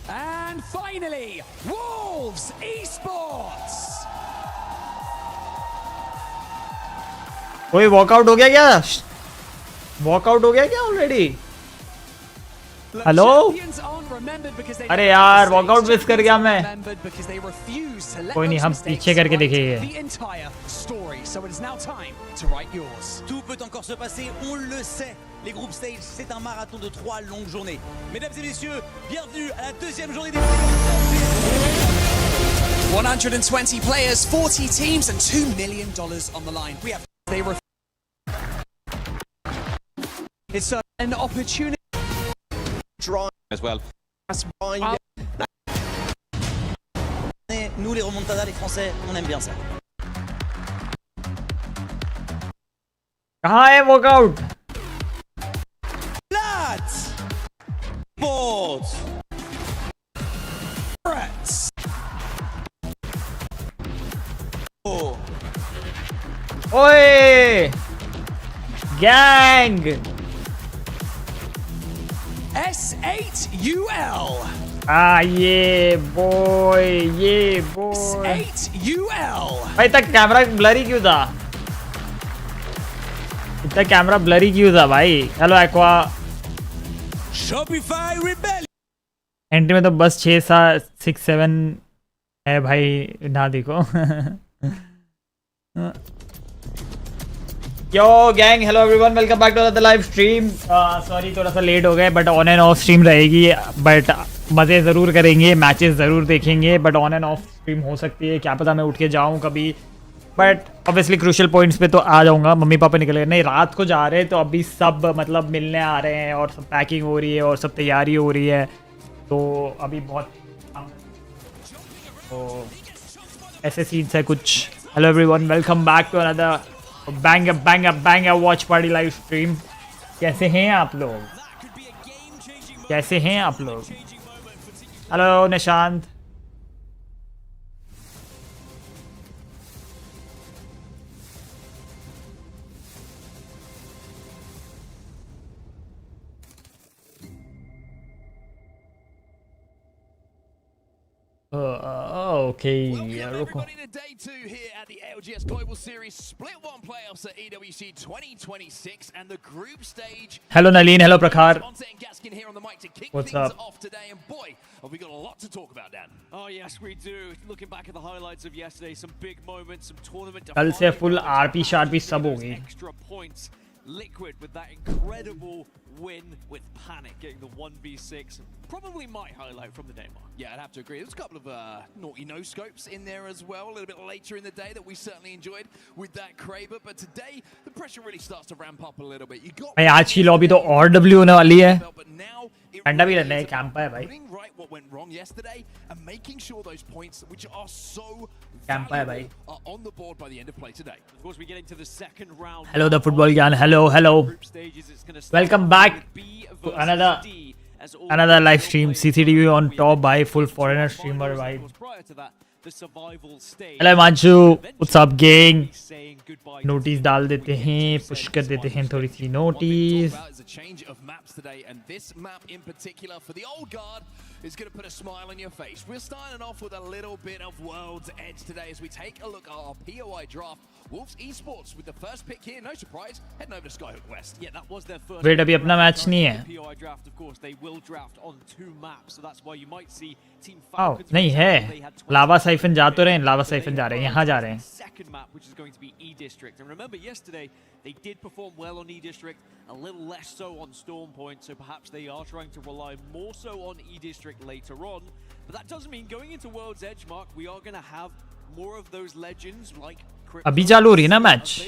And finally, Wolves Esports. कोई walkout हो गया क्या? वॉकआउट हो गया क्या ऑलरेडी? हेलो? अरे यार वॉकआउट मिस कर गया मैं. कोई नहीं, हम पीछे करके देखेंगे. Tout peut encore se passer, on le sait. Les groupes stage, c'est un marathon de 3 longues journées. Mesdames et messieurs, bienvenue à la deuxième journée des playoffs. 120 players, 40 teams, and $2 million on the line. It's an opportunity. As well. Nous les remontadas, les Français, on aime bien ça. कहाँ है walkout? Sports. Oh. ओए gang. S8UL. ये boy, ये boy. S8UL. भाई तक camera blurry क्यों था? इतना कैमरा ब्लरी क्यों था भाई? Hello aqua. Shopify Rebellion. Entry में तो बस 6 7 6 7 है भाई, ना देखो. Yo gang, hello everyone, welcome back to another live stream. Sorry थोड़ा सा लेट हो गए, but on and off stream रहेगी. बट मज़े ज़रूर करेंगे, मैचेस ज़रूर देखेंगे, but on and off stream हो सकती है, क्या पता मैं उठ के जाऊँ कभी. बट ऑब्वियसली क्रूशल पॉइंट्स पे तो आ जाऊँगा. मम्मी पापा निकल गए, नहीं रात को जा रहे हैं, तो अभी सब मतलब मिलने आ रहे हैं और सब पैकिंग हो रही है और सब तैयारी हो रही है, तो अभी बहुत तो ऐसे सीन्स है कुछ. Hello everyone, welcome back to another binge watch party live stream. कैसे हैं आप लोग? कैसे हैं आप लोग? Hello Nishant. Okay, Welcome everybody to day 2 here at the ALGS Global Series Split 1 playoffs at EWC 2026 and the group stage. Hello Nalin, hello Prakhar. Here on the mic to kick What's things up? off today, and boy, have we got a lot to talk about, Dan. Oh yes, we do. Looking back at the highlights of yesterday, some big moments, some tournament. कल से full RP sharpy सब हो गई. Extra points. Liquid with that incredible win with Panic getting the 1v6. Probably my highlight from the day, Mark. Yeah, I'd have to agree. There's a couple of naughty no-scopes in there as well, a little bit later in the day that we certainly enjoyed with that Kraber. But today, the pressure really starts to ramp up a little bit. You got भाई आज की lobby तो और W होने वाली है. but now it ठंडा भी really रहना है, is कैंप है भाई. putting right what went wrong yesterday and making sure those points, which are so camp है valuable, भाई. are on the board by the end of play today. Of course, we get into the second round. Hello the football ज्ञान. Hello. Group stages, it's gonna start Welcome back with B to versus D, as all another live the stream. players CCTV on will top be by full into foreigner our streamer finals. vibe. Of course, prior to that, the survival stage. Hello Manchu, what's up gang? Saying goodbye to notice डाल देते हैं, push कर देते हैं थोड़ी सी notice. What we talk about is a change of maps today, and this map in particular for the old guard is going to put a smile on your face. We're starting off with a little bit of World's Edge today as we take a look at our POI draft. Wolves Esports with the first pick here, no surprise, heading over to Skyhook West. Yeah, that was their first. Wait, अभी अपना match नहीं है. POI draft, of course, they will draft on 2 maps, so that's why you might see Team Oh, Falcons. नहीं है. लावा siphon जा तो रहे हैं, लावा साइफन जा रहे हैं, यहाँ जा रहे हैं. Second map, which is going to be E District, and remember yesterday they did perform well on E District, a little less so on Storm Point, so perhaps they are trying to rely more so on E District later on. But that doesn't mean going into World's Edge, Mark, we are going to have more of those legends like अभी चालू हो रही है ना match.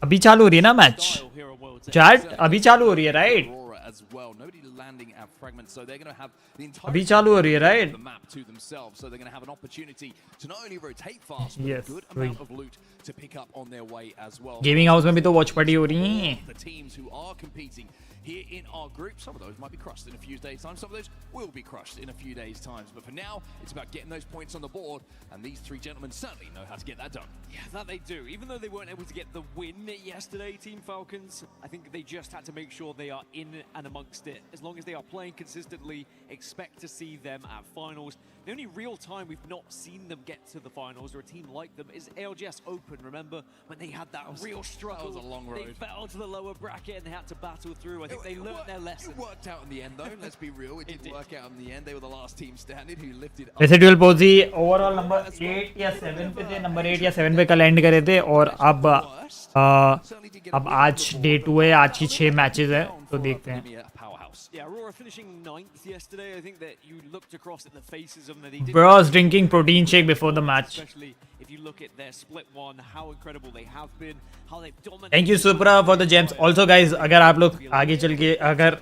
अभी चालू हो रही है ना मैच. चैट अभी चालू हो रही है राइट. अभी चालू हो रही है राइट. यस गेमिंग हाउस में भी तो वॉच पार्टी हो रही है. here in our group. Some of those might be crushed in a few days' time. Some of those will be crushed in a few days' time. But for now, it's about getting those points on the board, and these 3 gentlemen certainly know how to get that done. Yeah, that they do. Even though they weren't able to get the win yesterday, Team Falcons, I think they just had to make sure they are in and amongst it. As long as they are playing consistently, expect to see them at finals. The only real time we've not seen them get to the finals, or a team like them, is ALGS Open. Remember when they had that real struggle? That was a long road. They fell to the lower bracket and they had to battle through. I think they learned their lesson. It worked out in the end, though. Let's be real. It did work out in the end. They were the last team standing who lifted up. S8UL posi overall number 8 या 7 पे थे, number 8 या 7 पे कल and करे थे, और अब आज डे 2 है, आज की 6 मैचेस है, तो देखते हैं. Yeah, Aurora finishing 9th yesterday. I think that you looked across at the faces of them. They did Bros drinking protein shake before the match. Especially if you look at their split one, how incredible they have been, how they've dominated. Thank you Supra for the gems. Also guys, अगर आप लोग आगे चल के अगर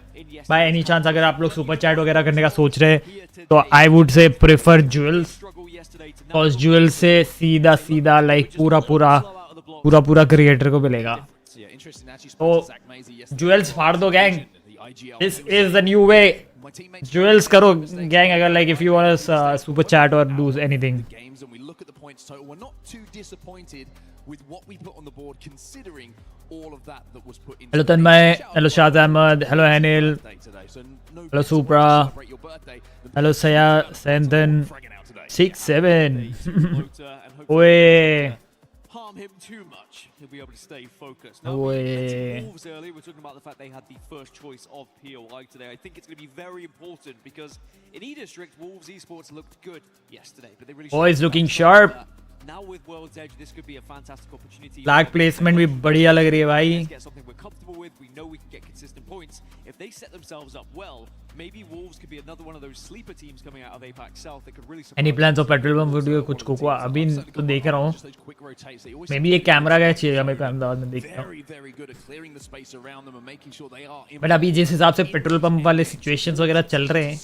by any chance अगर आप लोग सुपर चैट वगैरह करने का सोच रहे हैं, तो I would say prefer Jewels, because Jewels से सीधा like पूरा क्रिएटर को मिलेगा. तो Jewels फाड़ दो gang. This is the new way. Jewels karo gang agar like if you want to super chat or do anything. Games and we look at the points total, we're not too disappointed with what we put on the board considering all of that was put in. Hello Tanmay, hello Shaz Ahmed, hello Anil, hello Supra, hello Saya Senthan 6-7. Oi. Harm him too much, he'll be able to stay focused. Now, Wolves earlier, we're talking about the fact they had the first choice of POI today. I think it's going to be very important because in E-District, Wolves Esports looked good yesterday, but they really boys looking sharp. Now with World's Edge, this could be a fantastic opportunity. Flag placement भी बढ़िया लग रही है भाई. Let's get something we're comfortable with. We know we can get consistent points. If they set themselves up well, maybe Wolves could be another one of those sleeper teams coming out of APAC South that could really. Any plans of petrol pump video कुछ को अभी तो देख रहा हूँ. Maybe एक camera का चाहिए मेरे को अहमदाबाद में देखता हूँ. बट अभी जिस हिसाब से पेट्रोल पंप वाले सिचुएशंस वगैरह चल रहे हैं,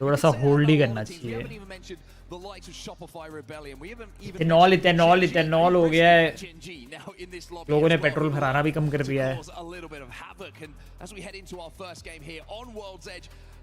थोड़ा सा होल्ड ही करना चाहिए. इथेनॉल हो गया है, लोगों ने पेट्रोल भराना भी कम कर दिया है.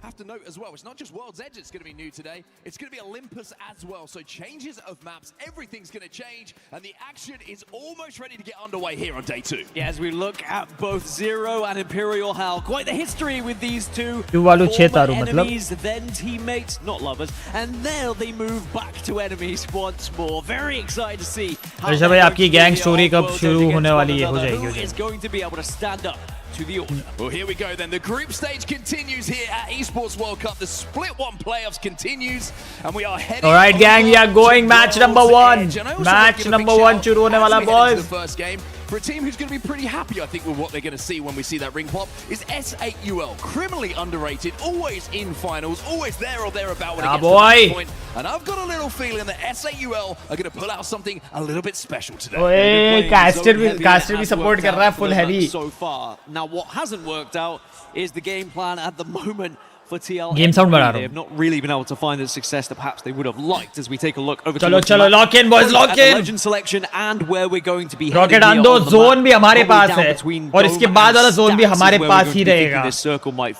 Have to note as well, it's not just World's Edge that's going to be new today, it's going to be Olympus as well. So changes of maps, everything's going to change, and the action is almost ready to get underway here on day 2. Yeah, as we look at both Zero and Imperial Hal, quite the history with these two. Former enemies, then teammates, not lovers, and now they move back to enemies once more. Very excited to see how आपकी gang story कब शुरू होने वाली है, हो जाएगी. Who is going to be able to stand up to the order? Well, here we go then. The group stage continues here at Esports World Cup. The Split 1 playoffs continues, and we are heading. All right, gang, we are going match number 1. Match number 1 शुरू होने वाला boys. The first game for a team who's going to be pretty happy, I think, with what they're going to see when we see that ring pop is S8UL. Criminally underrated, always in finals, always there or thereabout when it gets to that point. And I've got a little feeling that S8UL are going to pull out something a little bit special today. ओए caster भी support कर रहा है full heavy. So far. Now what hasn't worked out is the game plan at the moment for TL. Game sound बढ़ा रहा हूँ. They have not really been able to find the success that perhaps they would have liked as we take a look over चलो lock in boys, lock in. Legend selection and where we're going to be. Rocket on दो, zone भी हमारे पास है, और इसके बाद वाला zone भी हमारे पास ही रहेगा.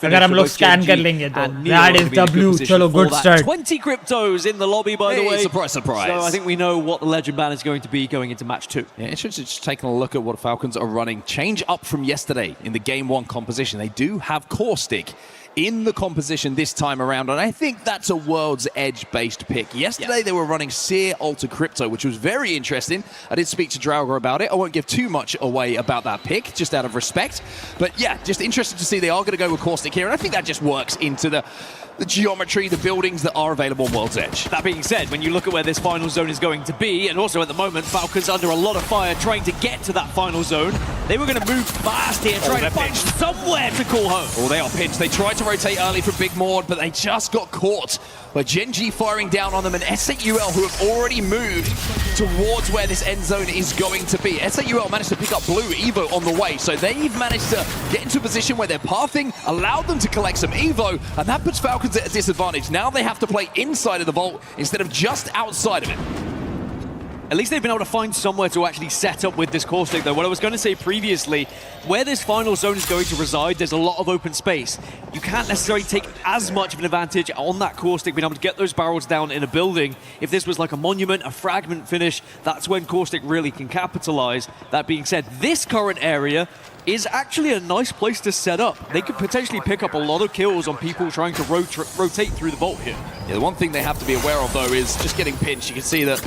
अगर हम लोग scan कर लेंगे तो. That is W. चलो good start. 20 cryptos in the lobby by the way. Surprise. So I think we know what the legend ban is going to be going into match 2. Yeah, it's just taking a look at what Falcons are running. Change up from yesterday in the game 1 composition. They do have Caustic in the composition this time around, and I think that's a World's Edge based pick. Yesterday they were running Seer Alter Crypto, which was very interesting. I did speak to Draugr about it. I won't give too much away about that pick, just out of respect. But yeah, just interested to see they are going to go with Caustic here, and I think that just works into the geometry, the buildings that are available on World's Edge. That being said, when you look at where this final zone is going to be, and also at the moment, Falcons under a lot of fire trying to get to that final zone, they were going to move fast here, trying to find somewhere to call home. Oh, they are pinched. They tried to rotate early for Big Maud, but they just got caught by Gen G firing down on them, and S8UL, who have already moved towards where this end zone is going to be. S8UL managed to pick up Blue Evo on the way, so they've managed to get into a position where their pathing allowed them to collect some Evo, and that puts Falcons at a disadvantage. Now they have to play inside of the vault instead of just outside of it. At least they've been able to find somewhere to actually set up with this core stick, though. What I was going to say previously, where this final zone is going to reside, there's a lot of open space. You can't necessarily take as much of an advantage on that core stick being able to get those barrels down in a building. If this was like a monument, a fragment finish, that's when core stick really can capitalize. That being said, this current area is actually a nice place to set up. They could potentially pick up a lot of kills on people trying to rotate through the vault here. Yeah, the one thing they have to be aware of, though, is just getting pinched. You can see that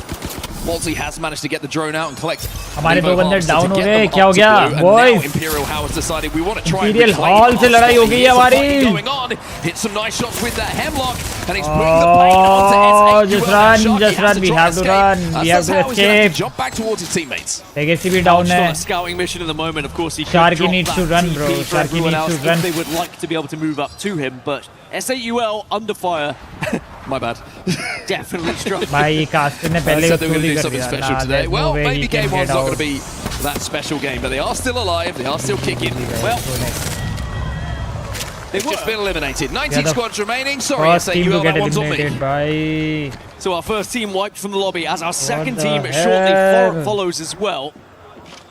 Walsey has managed to get the drone out and collect. हमारे दो बंदे down हो गए, क्या हो गया boys? Imperial Howard's decided we want to try Imperial Hall से लड़ाई हो गई है हमारी. Going on, hit some nice shots with that hemlock, and he's putting the pain onto S8UL. Just run, we have to run, we have to escape. Jump back towards his teammates. Legacy भी down है. On a scouting mission at the moment, of course. He Sharky needs to run, bro. Sharky needs to run. They would like to be able to move up to him, but S8UL under fire. My bad. Definitely struck. भाई caster ने पहले I said they were going to do कर something दिया. special Nah, today. there's no Well, way maybe he can game one's get not going out. to be that special game, but they are still alive. They are still kicking. Well, they've just been eliminated. 19 squads remaining. Sorry, First team to S8UL, get that one's on me. eliminated, bhai. So our first team wiped from the lobby as our second the team hell? shortly follows as well.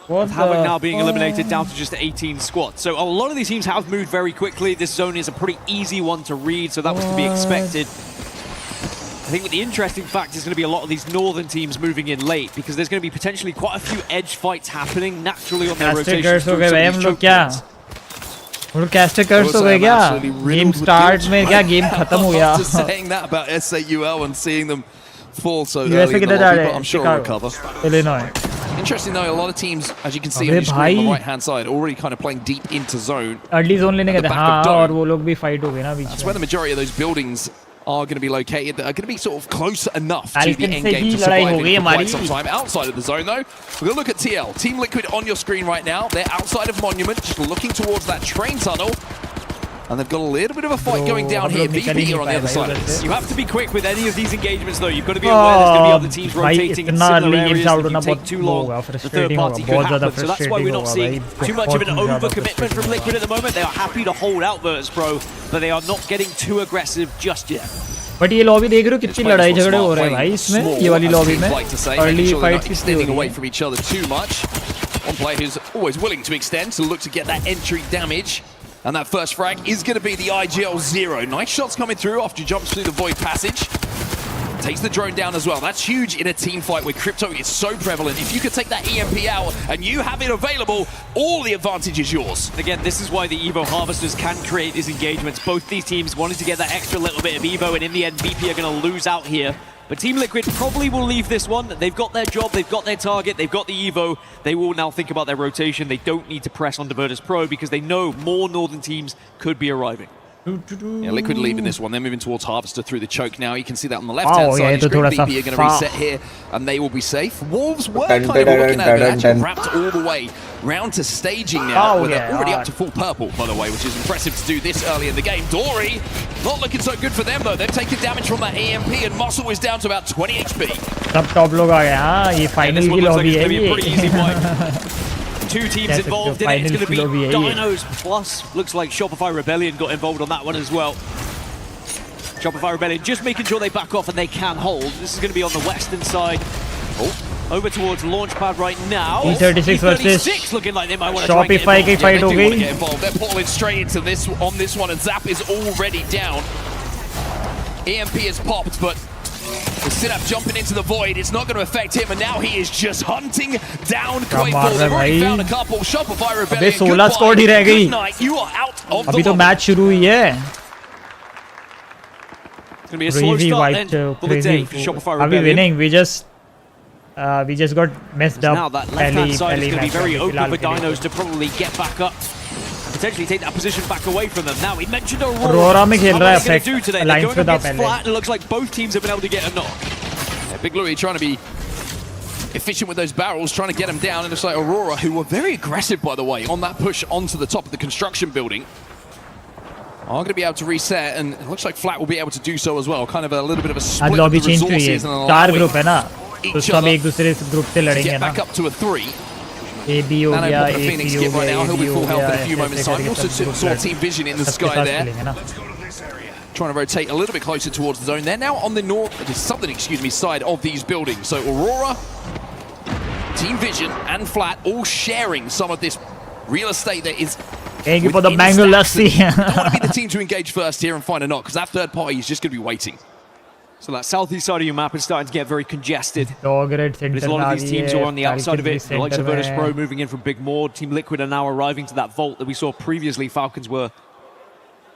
What Havoc the now being fuck? eliminated down to just 18 squads. So a lot of these teams have moved very quickly. This zone is a pretty easy one to read, so that was to be expected. I think the interesting fact is going to be a lot of these northern teams moving in late, because there's going to be potentially quite a few edge fights happening naturally on their rotations. हो गए भाई हम लोग क्या? हम लोग castor कर्स हो गए क्या? Game start में क्या game खत्म हो गया? Just saying that about S8UL and seeing them fall so USA early in the किधर जा lobby, रहे but हैं? I'm sure we'll recover. Illinois. Interesting though, a lot of teams, as you can see अबे on your screen on the भाई. right-hand side, already kind of playing deep into zone. Early zone लेने गए थे. back of हाँ dome. और वो लोग भी fight हो गए ना बीच That's where में. the majority of those buildings are going to be located, that are going to be sort of close enough to Falcon the end से game ही to लड़ाई survive हो गई for quite हमारी. some time. Outside of the zone though, we're going to look at TL. Team Liquid on your screen right now. They're outside of Monument, just looking towards that train tunnel. And they've got a little bit of a fight going down here. VP here on the other side of this. You have to be quick with any of these engagements, though. You've got to be aware there's going to be other teams rotating in similar areas. If you take too long, the third party could happen. So that's why we're not seeing too much of an overcommitment from Liquid at the moment. They are happy to hold out Virtus Pro, but they are not getting too aggressive just yet. But ये lobby देख रहे हो कितनी लड़ाई झगड़े हो रहे हैं भाई इसमें, ये वाली लॉबी में अर्ली फाइट कितनी हो extending away रही from each other too much. One player who's always willing to extend to look to get that entry damage. And that first frag is going to be the IGL 0. Nice shots coming through after he jumps through the void passage. Takes the drone down as well. That's huge in a team fight where crypto is so prevalent. If you could take that EMP out and you have it available, all the advantage is yours. Again, this is why the Evo Harvesters can create these engagements. Both these teams wanted to get that extra little bit of Evo, and in the end, VP are going to lose out here. But Team Liquid probably will leave this one. They've got their job, they've got their target, they've got the Evo. They will now think about their rotation. They don't need to press on Virtus Pro because they know more northern teams could be arriving. Yeah, Liquid leaving this one. They're moving towards Harvester through the choke now. You can see that on the left-hand side. ये तो थोड़ा सा VP are going to reset here, and they will be safe. Wolves were kind of looking at it, actually wrapped all the way round to staging now. They're already up to full purple, by the way, which is impressive to do this early in the game. Dory, not looking so good for them, though. They've taken damage from that EMP, and Muscle is down to about 20 HP. सब top लोग आ गए. हाँ ये final की lobby है ये. Two teams involved in it. It's going to be Dinos plus. Looks like Shopify Rebellion got involved on that one as well. Shopify Rebellion just making sure they back off and they can hold. This is going to be on the western side. Over towards Launchpad right now. E36 versus looking like they might want to try and get Shopify की fight हो गई. Get involved. They're pulling straight into this on this one, and Zap is already down. EMP has popped, but the sit-up jumping into the void, it's not going to affect him, and now he is just hunting down Quayful. They've already found a couple. Shopify Rebellion, अबे 16 squad ही रह गई. good night. You are out of the अभी तो lobby. Match शुरू हुई है. It's going to be a slow start then for the day for Shopify Are we Rebellion. winning? We just got messed up. Now that left-hand side is going to be very open for Dinos to probably get back up. Potentially take that position back away from them. Now, we mentioned Aurora. में खेल रहा है What are they going to do today? They're Alliance going पे था against पहले. flat, and it looks like both teams have been able to get a knock. Yeah, Big Louie trying to be efficient with those barrels, trying to get them down. And it's like Aurora, who were very aggressive, by the way, on that push onto the top of the construction building, are going to be able to reset, and it looks like Flat will be able to do so as well. Kind of a little bit of a split of the lobby change हुई है. resources and चार allowing group है ना, तो सब एक दूसरे group से to लड़ेंगे get ना. back up to a 3. AB हो Nano गया, popping a Phoenix AP kit हो right गया, now. He'll be AB full हो health in गया. a few moments' time. We also saw Team Vision in the sky there, trying to rotate a little bit closer towards the zone. They're now on the southern side of these buildings. So Aurora Team Vision and Flat all sharing some of this real estate that is. Thank you for the mango lassi. Don't want to be the team to engage first here and find a knock, because that third party is just going to be waiting. So that southeast side of your map is starting to get very congested. There's There's a lot of these teams who are on the outside of it. The likes of Virtus Pro moving in from Big Maud. Team Liquid are now arriving to that vault that we saw previously. Falcons were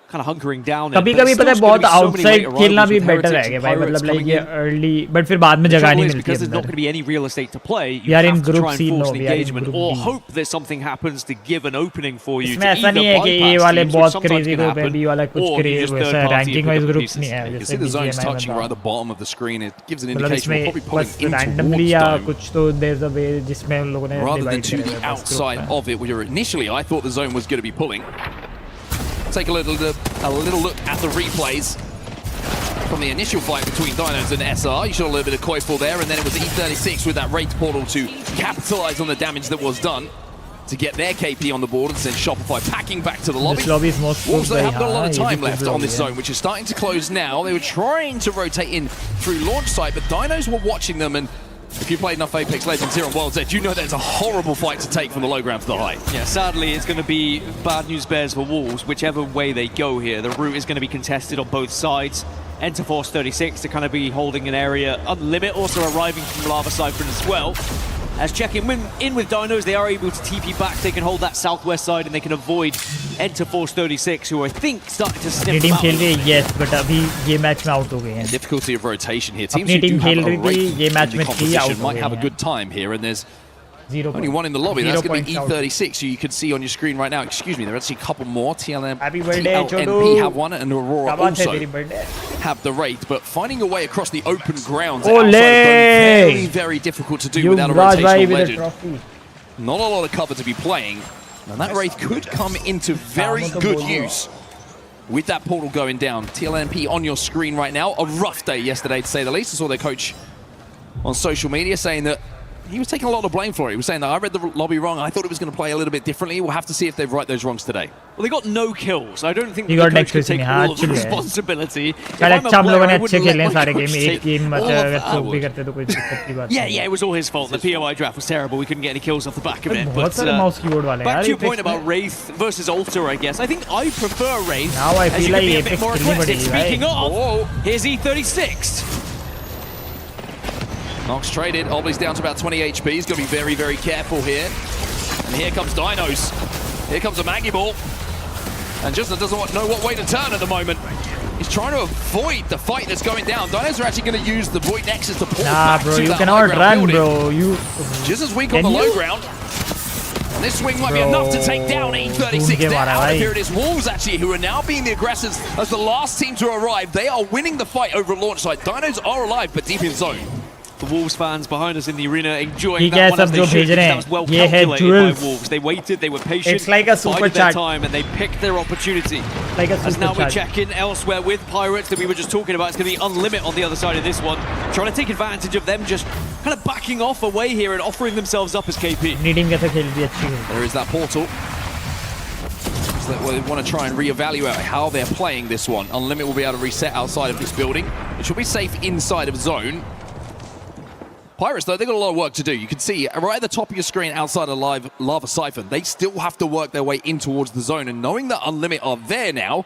kind of hunkering down. कभी-कभी पता है बहुत outside खेलना भी better है भाई, मतलब like ये अर्ली बट फिर बाद में जगह नहीं मिलती because there's not going to be any real estate to play. We You are in have to group try C, and no, force an we are in engagement group or D. hope that something happens to give an opening for you इसमें to ऐसा नहीं either है कि ए bypass वाले teams, which बहुत sometimes crazy can group है, happen, B वाला कुछ or you just crazy third party ranking pick wise up the groups pieces. नहीं है You जैसे see the zones BGMI touching में right at the bottom of the screen. It gives an मतलब indication we're इसमें probably बस pulling in randomly towards या zone. कुछ तो there's a way जिसमें हम लोगों ने Rather than डिवाइड to करेगा the outside of it, where initially I thought the zone was going to be pulling. Take a little look at the replays from the initial fight between Dinos and SR. You saw a little bit of Coiful there, and then it was E36 with that Wraith portal to capitalize on the damage that was done to get their KP on the board and send Shopify packing back to the lobby. This lobby is most Wolves, they haven't got a lot of ये time भी left on this zone, which is starting to close now. They were trying to rotate in through launch site, but Dinos were watching them, and if you played enough Apex Legends here on World's Edge, you know there's a horrible fight to take from the low ground to the high. Yeah, sadly, it's going to be bad news bears for Wolves, whichever way they go here. The route is going to be contested on both sides. Enter Force 36 to kind of be holding an area. Unlimit also arriving from Lava Siphon as well. As checking in with Dinos, they are able to TP back. They can hold that southwest side and they can avoid Enter Force 36, who I think starting to sniff them team out. खेल रही है yes but अभी ये match में out हो गए हैं Difficulty of rotation here. Teams अपनी who do टीम have खेल a रही थी rate ये in मैच the में 3 competition आउट हो might गए have a हैं good time here, and there's 0 only one in the lobby. That's going to be 0 points out. E36, who you can see on your screen right now. Excuse me, there are actually a couple more. Happy birthday, TLNP Chodu. have one, and Aurora क्या बात है also तेरी birthday have the rate. But finding a way across the open grounds Ole! outside of Dome, very, very difficult to do without a Yuvraj bhai rotational with a legend. trophy Not a lot of cover to be playing. And that Wraith could come into very good use with that portal going down. TLNP on your screen right now. A rough day yesterday, to say the least. I saw their coach on social media saying that he was taking a lot of blame for it. He was saying that I read the lobby wrong. I thought it was going to play a little bit differently. We'll have to see if they've right those wrongs today. Well, they got no kills. I don't think You the got coach next can to take me, all of the chill है। responsibility. If चल I'm a अच्छा हम player, लोगों ने I अच्छे wouldn't let खेले my सारे coach game take एक गेम all अच्छा of अगर that. चूक भी करते तो कोई दिक्कत की बात Yeah, it was all his fault. The POI draft was terrible. We couldn't get any kills off the back of it. बहुत But सारे माउस कीबोर्ड वाले back यार to your Apex point about में। Wraith versus Alter, I guess. I think I prefer Wraith. Now I as feel you like can be a bit Apex more खेलनी aggressive. पड़ेगी भाई। Speaking of, Whoa. here's E36. Nox traded. Obley's down to about 20 HP. He's going to be very, very careful here. And here comes Dinos. Here comes a Maggie Ball. And Justin doesn't know what way to turn at the moment. He's trying to avoid the fight that's going down. Dinos are actually going to use the Void Nexus to pull Nah back bro to you that cannot high ground run building. bro you Justin's weak Can on the low you? ground. And this swing might be Bro, enough to take down E36. ढूंढ के They're मारा out of भाई। here. It is Wolves actually who are now being the aggressors as the last team to arrive. They are winning the fight over launch site. Dinos are alive but deep in zone. The Wolves fans behind us in the arena enjoying ठीक है that one as सब they जो should, भेज रहे because that was well हैं ये है calculated by jewels Wolves. They waited, they were patient, It's like a super bided their chat. time, and they picked their opportunity. like a As now super we chat check in elsewhere with Pirates that we were just talking about. It's going to be Unlimit on the other side of this one, trying to take advantage of them just kind of backing off away here and offering themselves up as KP. अपनी team कैसे खेल रही है अच्छी खेल There is that portal. So they want to try and reevaluate how they're playing this one. Unlimit will be able to reset outside of this building. It should be safe inside of zone. Pirates, though, they've got a lot of work to do. You can see right at the top of your screen outside of Lava Siphon, they still have to work their way in towards the zone. And knowing that Unlimit are there now,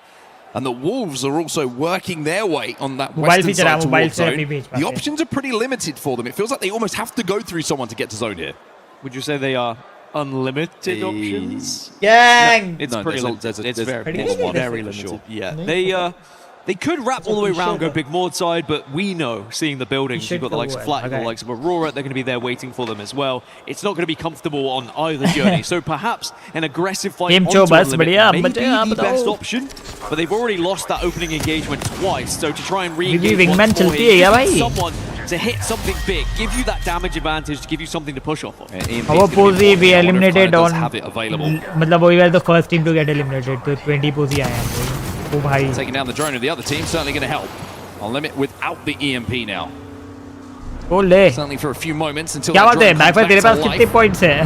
and the Wolves are also working their way on that western side towards zone, the options are pretty limited for them. It feels like they almost have to go through someone to get to zone here. Would you say they are unlimited options? Gang It's No, pretty there's limited. a- It's there's very, more than one, very for limited. sure. Yeah, they could wrap all the way around, go Big Maud side, but we know, seeing the buildings, you've got the likes of Flat, you've got the likes of Aurora, they're going to be there waiting for them as well. It's not going to be comfortable on either journey, so perhaps an aggressive fight Game onto show बस Unlimit बढ़िया may be बच्चे the best option, but they've already lost that opening engagement twice, so to try and re-engage wingman once more चलती here, है क्या you need भाई? someone to hit something big, give you that damage advantage, to give you something to push off of. our Posey we eliminated on have it available. मतलब we were the first team to get eliminated तो 20 Posey आए हैं वो भाई Taking down the drone of the other team, certainly going to help. Unlimit without the EMP now. वो ले Certainly for a few moments until क्या that बात है drone बैक comes पर तेरे back पास to कितने life. पॉइंट्स हैं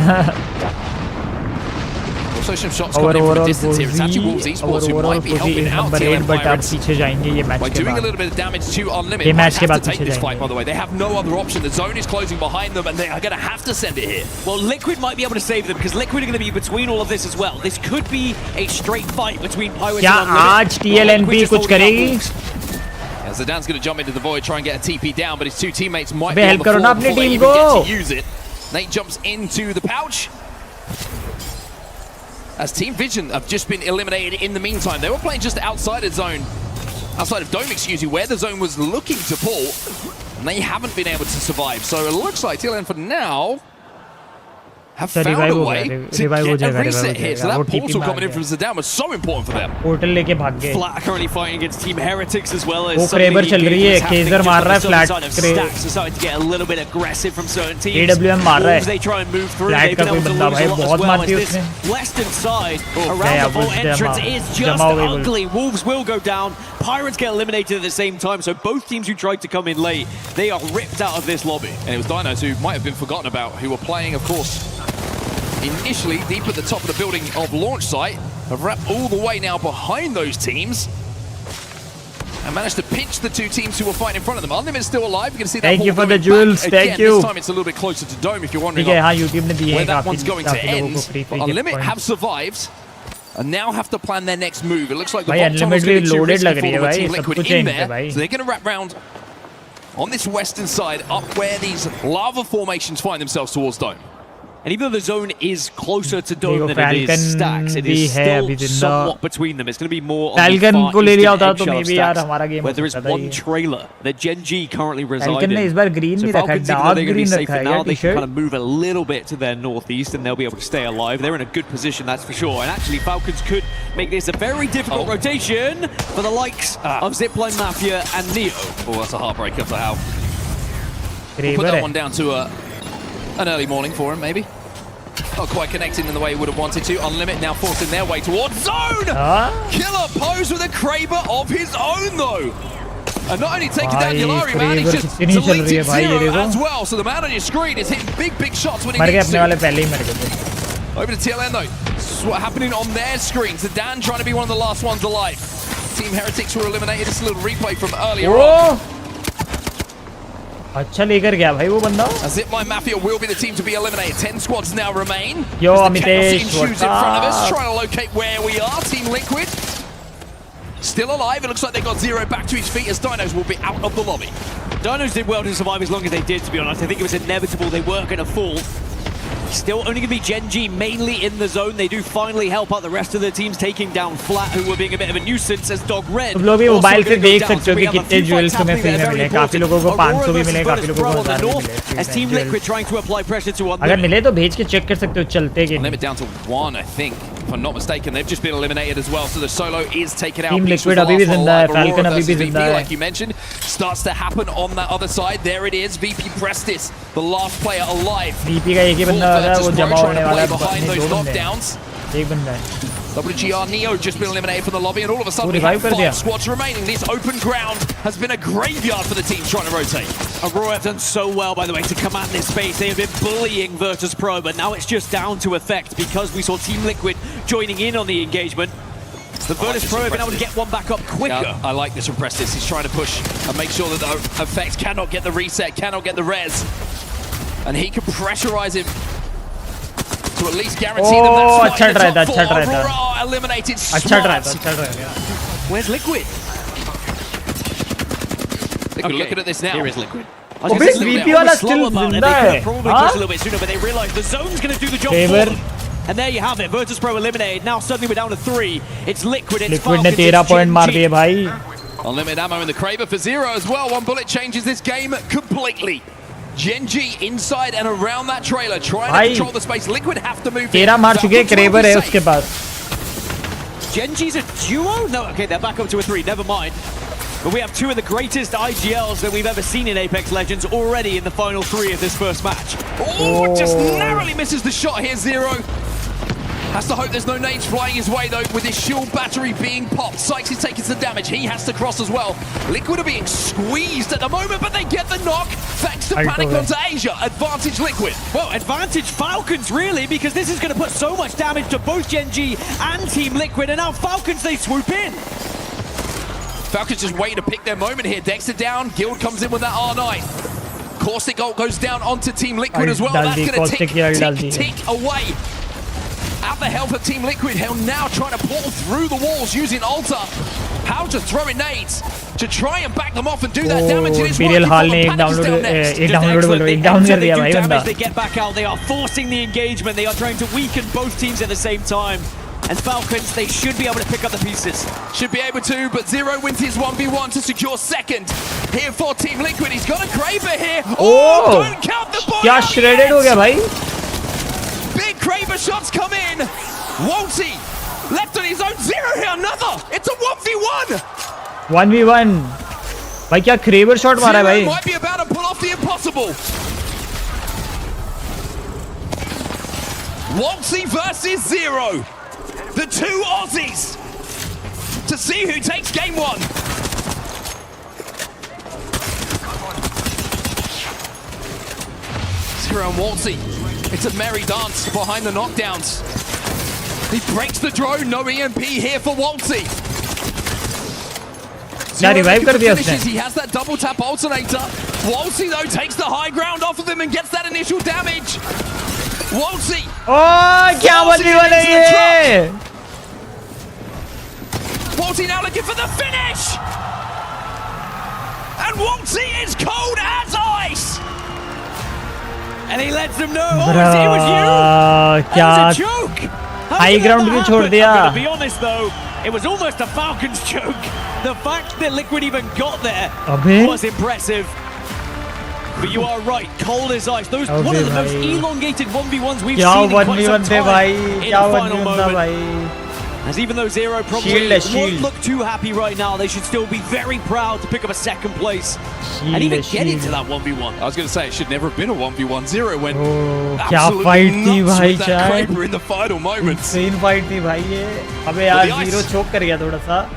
Also association of shots coming in from a distance here. It's actually Wolves Esports who might be helping out TLM Pirates by doing a little bit of damage to Unlimit. They might have to take this fight, by the way. They have no other option. The zone is closing behind them, and they are going to have to send it here. Well, Liquid might be able to save them, because Liquid are going to be between all of this as well. This could be a straight fight between Pirates and Unlimit. आज TLNP कुछ करेगी? Zidane's going to jump into the void, try and get a TP down, but his two teammates might be on the floor before they even get to use it. Nate jumps into the pouch. As Team Vision have just been eliminated in the meantime. They were playing just outside of zone, outside of Dome, excuse me, where the zone was looking to pull, and they haven't been able to survive. So it looks like TLN for now have found a way to get a reset here. So that portal coming in from Zidane was so important for them. Portal लेके भाग गए. Flat are currently fighting against Team Heretics as well as वो Kraber चल रही है. Kaiser मार रहा है. Flat Stacks are starting to get a little bit aggressive from certain teams. AWM मार रहा है. They try and move through. Flat का कोई बंदा भाई बहुत मारती है उसने. Western side around the full entrance is just ugly. Wolves will go down. Pirates get eliminated at the same time. So both teams who tried to come in late, they are ripped out of this lobby. And it was Dinos who might have been forgotten about, who were playing, of course, initially deep at the top of the building of launch site, have wrapped all the way now behind those teams and managed to pinch the two teams who were fighting in front of them. Unlimited's still alive. You can see that. Thank you for the jewels. Thank you. This time it's a little bit closer to Dome if you're wondering where that one's going to end. But Unlimited have survived and now have to plan their next move. It looks like the bomb tunnel's going to be too risky for them with Team Liquid in there. So they're going to wrap round on this western side up where these lava formations find themselves towards Dome. And even though the zone is closer to Dome than it is Stacks, it is still somewhat between them. It's going to be more on the far eastern edge of Stacks, where there is one trailer that Gen G currently reside in. So Falcons, even though they're going to be safe for now, they can kind of move a little bit to their northeast and they'll be able to stay alive. They're in a good position, that's for sure. And actually, Falcons could make this a very difficult rotation for the likes of Zipline Mafia and Neo. Oh, that's a heartbreaker for Hal. We'll put that one down to an early morning for him, maybe. Not quite connecting in the way he would have wanted to. Unlimit now forcing their way towards zone! Killer pose with a Kraber of his own, though. And not only taking down Yulari, man, he's just deleted Zero as well. So the man on your screen is hitting big shots when he needs to. Over to TLN, though. This is what's happening on their screens. Zidane trying to be one of the last ones alive. Team Heretics were eliminated. It's a little replay from earlier on. अच्छा लेकर गया भाई वो बंदा. Zipline Mafia will be the team to be eliminated. 10 squads now remain. Yo, Amitesh, in front of us, trying to locate where we are. Team Liquid still alive. It looks like they got Zero back to his feet as Dinos will be out of the lobby. Dinos did well to survive as long as they did, to be honest. I think it was inevitable they were going to fall. Still only going to be Gen G mainly in the zone. They do finally help out the rest of the teams, taking down Flat, who were being a bit of a nuisance, as Dog Red. तुम लोग भी mobile से देख सकते हो कि कितने jewels तुम्हें फ्री में मिले. काफी लोगों को 500 भी मिले, काफी लोगों को 1000 भी मिले. As Team Liquid trying to apply pressure to अगर मिले तो भेज के चेक कर सकते हो चलते के. Limit down to 1, I think. If I'm not mistaken, they've just been eliminated as well, so the solo is taken out. Team Liquid अभी भी जिंदा है, Falcon अभी भी जिंदा है. Like you mentioned, starts to happen on that other side. There it is, VP Prestis, the last player alive. VP का एक ही बंदा है, वो जमा होने वाला है. Behind those knockdowns. एक बंदा है. WGR Neo just been eliminated from the lobby, and all of a sudden we have 5 squads remaining. This open ground has been a graveyard for the team trying to rotate. Aurora have done so well, by the way, to command this space. They have been bullying Virtus Pro, but now it's just down to effect because we saw Team Liquid joining in on the engagement. The Virtus Pro have been able to get one back up quicker. Yeah, I like this from Prestis. He's trying to push and make sure that the effect cannot get the reset, cannot get the res. And he can pressurize him to at least guarantee them that अच्छा try था, अच्छा try था. Eliminated. अच्छा try था, अच्छा try था. Where's Liquid? Look at this now. Here is Liquid. अबे VP वाला still जिंदा है. Probably push a little bit sooner, but they realize the zone's going to do the job for them. And there you have it. Virtus Pro eliminated. Now suddenly we're down to 3. It's Liquid. It's Liquid ने 13 point मार दिए भाई. Unlimited ammo in the Kraber for Zero as well. One bullet changes this game completely. Gen G inside and around that trailer trying to control the space. Liquid have to move. 13 मार चुके. Kraber है उसके पास. Gen G's a duo? No, okay, they're back up to a 3. Never mind. But we have 2 of the greatest IGLs that we've ever seen in Apex Legends already in the final 3 of this first match. Oh, just narrowly misses the shot here, Zero. Has to hope there's no nades flying his way though, with his shield battery being popped. Sykes is taking some damage. He has to cross as well. Liquid are being squeezed at the moment, but they get the knock thanks to panic onto Asia. Advantage Liquid. Well, advantage Falcons, really, because this is going to put so much damage to both Gen G and Team Liquid, and now Falcons, they swoop in. Falcons just waiting to pick their moment here. Dexter down, Guild comes in with that R9. Caustic ult goes down onto Team Liquid as well. That's going to tick away at the health of Team Liquid. He'll now try to portal through the walls using Alta. How to throw in nades to try and back them off and do that damage. It is Imperial Hall ने एक down कर दिया भाई बंदा. They get back out. They are forcing the engagement. They are trying to weaken both teams at the same time. And Falcons, they should be able to pick up the pieces. Should be able to, but Zero wins his 1v1 to secure second. Here for Team Liquid, he's got a Kraber here. Oh, don't count the boy. क्या shredded हो गया भाई? Big Kraber shots come in. Walty left on his own. Zero here, another. It's a 1v1. 1v1. भाई क्या Kraber shot मारा है भाई? Zero might be about to pull off the impossible. Walty versus Zero. The two Aussies to see who takes game one. Zero and Walty. It's a merry dance behind the knockdowns. He breaks the drone. No EMP here for Walty. He has that double tap alternator. Walty though takes the high ground off of him and gets that initial damage. Walty. Oh, क्या 1v1 है ये? Walty now looking for the finish. And Walty is cold as ice. And he lets them know, oh, it was you. That was a joke. High ground भी छोड़ दिया. I'm gonna be honest though, it was almost a Falcons joke. The fact that Liquid even got there was impressive. But you are right, cold as ice. Those one of the most elongated 1v1s we've seen in quite some time in the final moment. As even though Zero probably won't look too happy right now, they should still be very proud to pick up a second place and even get into that 1v1. I was going to say it should never have been a 1v1. Zero went absolutely nuts with that Kraber in the final moments. Insane fight थी भाई ये. अबे यार Zero choke कर गया थोड़ा सा.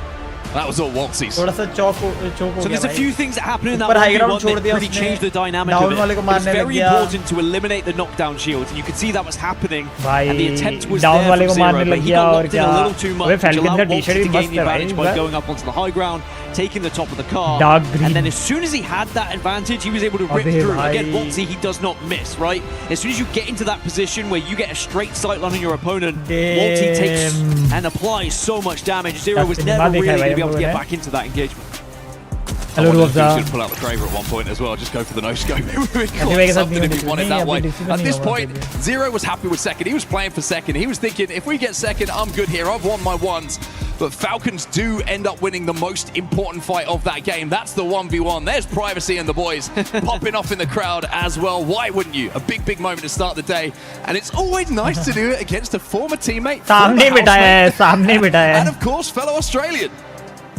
That was all Waltzy's. थोड़ा सा choke हो गया. So there's a few things that happen in that 1v1 that really changed the dynamic of it. It was very important to eliminate the knockdown shields, and you could see that was happening. And the attempt was there from Zero, but he got locked in a little too much, which allowed Walty to gain the advantage by going up onto the high ground, taking the top of the car. And then as soon as he had that advantage, he was able to rip through. Again, Walty, he does not miss, right? As soon as you get into that position where you get a straight sightline on your opponent, Walty takes and applies so much damage. Zero was never really going to be able to get back into that engagement. I wonder if he should pull out the Kraber at one point as well, just go for the no-scope. It would have been something if he wanted that way. At this point, Zero was happy with second. He was playing for second. He was thinking, if we get second, I'm good here. I've won my ones. But Falcons do end up winning the most important fight of that game. That's the 1v1. There's Privacy and the boys popping off in the crowd as well. Why wouldn't you? A big, big moment to start the day. And it's always nice to do it against a former teammate. And of course, fellow Australian.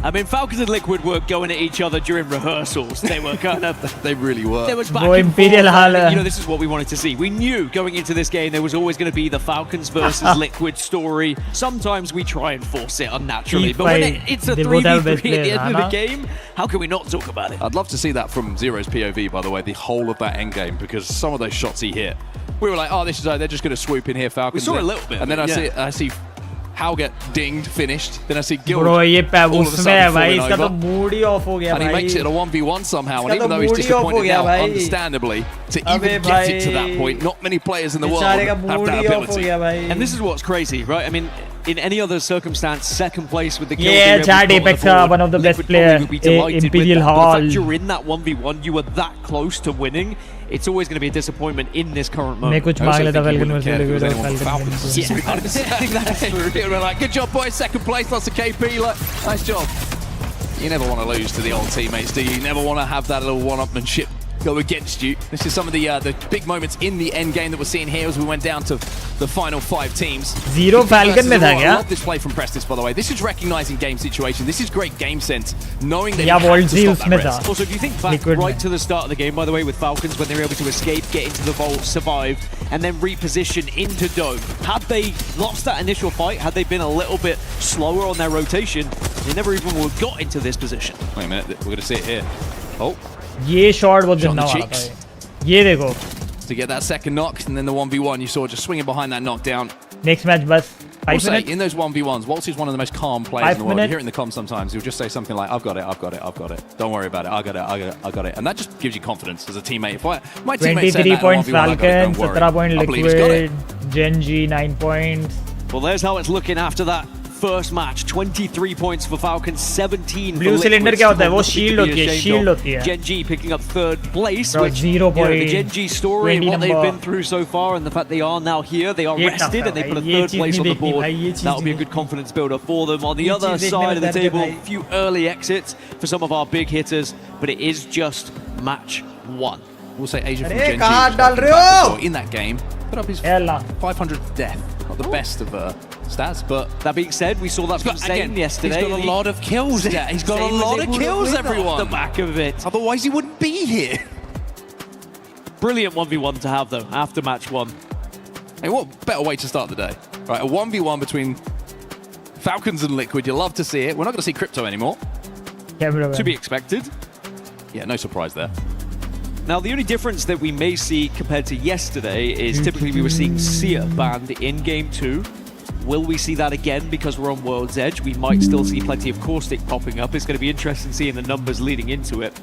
I mean, Falcons and Liquid were going at each other during rehearsals. They were kind of... They really were. There was back and forth. You know, this is what we wanted to see. We knew going into this game there was always going to be the Falcons versus Liquid story. Sometimes we try and force it unnaturally. But when it's a 3v3 at the end of the game, how can we not talk about it? I'd love to see that from Zero's POV, by the way, the whole of that endgame, because some of those shots he hit, we were like, oh, this is they're just going to swoop in here, Falcons. We saw a little bit. And then I see How get dinged, finished. Then I see Guild. Bro, ये उसमें है भाई, इसका तो mood ही off हो गया भाई. And he makes it a 1v1 somehow, and even though he's disappointed now, understandably, to even get it to that point, not many players in the world have that ability. And this is what's crazy, right? I mean, in any other circumstance, second place with the Guild. Yeah, Chad Apex, one of the best players in Imperial Hall. But you're in that 1v1, you were that close to winning. It's always going to be a disappointment in this current moment. मैं कुछ मांग लेता Falcon versus Liquid. We're like, good job, boys. Second place, lots of KP. Like, nice job. You never want to lose to the old teammates, do you? You never want to have that little one-upmanship go against you. This is some of the big moments in the end game that we're seeing here as we went down to the final 5 teams. Zero Falcon में था I क्या? love this play from Prestis, by the way. This is recognizing game situation. This is great game sense, knowing that या you have Vault to Z stop that उसमें था. rest. Also, if you think back Liquid right में. to the start of the game, by the way, with Falcons, when they were able to escape, get into the vault, survive, and then reposition into Dome. Had they lost that initial fight, had they been a little bit slower on their rotation, they never even would have got into this position. Wait a minute, we're going to see it here. Oh, ये shot बहुत Shot in गंदा the मारा cheeks. था ये देखो to get that second knock, and then the 1v1 you saw just swinging behind that knockdown. Next match बस I'll 5 say, minute in those 1v1s, Waltz is one of the most calm players 5 in the world. You minute. hear it in the comms sometimes, he'll just say something like, I've got it, I've got it, I've got it. Don't worry about it, I got it, I got it, I got it. And that just gives you confidence as a teammate. If my teammate said 23 that in points 1v1, I got it, Falcon don't worry. 17 point I believe he's got it. Liquid Gen G 9 points Well, there's how it's looking after that first match. 23 points for Falcons, 17 Blue for cylinder Liquid. क्या होता है? वो Still shield nothing to होती be है, ashamed shield of. होती है. Gen G picking up 3rd place, Bro, which, 0 you know, the point, Gen G story and 20 what they've number. been through so far, and the fact they are now here, they are ये rested, tough and they है put a भाई, ये 3rd चीज़ place नहीं on the देखनी board. भाई, ये चीज़ That will be a नहीं good confidence builder for them. On the ये other चीज़ देखने side of the में दर्द है table, भाई. a few early exits for some of our big hitters, but it is just match 1. We'll say Asia from अरे, Gen G कहाँ was डाल working रहे हो? back as well in that game. Put up his A Allah 500th death. Not the best of stats, but That being said, we saw that from Zayn yesterday. he's got a lot of kills. Yeah, he's got a Zayn was lot able of to kills, win off everyone. the back of it. Otherwise, he wouldn't be here. Brilliant 1v1 to have, though, after match 1. Hey, what better way to start the day? Right, a 1v1 between Falcons and Liquid. You love to see it. We're not going to see Crypto anymore. Camera To be expected. Yeah, no surprise there. Now, the only difference that we may see compared to yesterday is typically we were seeing Seer banned in Game 2. Will we see that again because we're on World's Edge? We might still see plenty of Caustic popping up. It's going to be interesting seeing the numbers leading into it.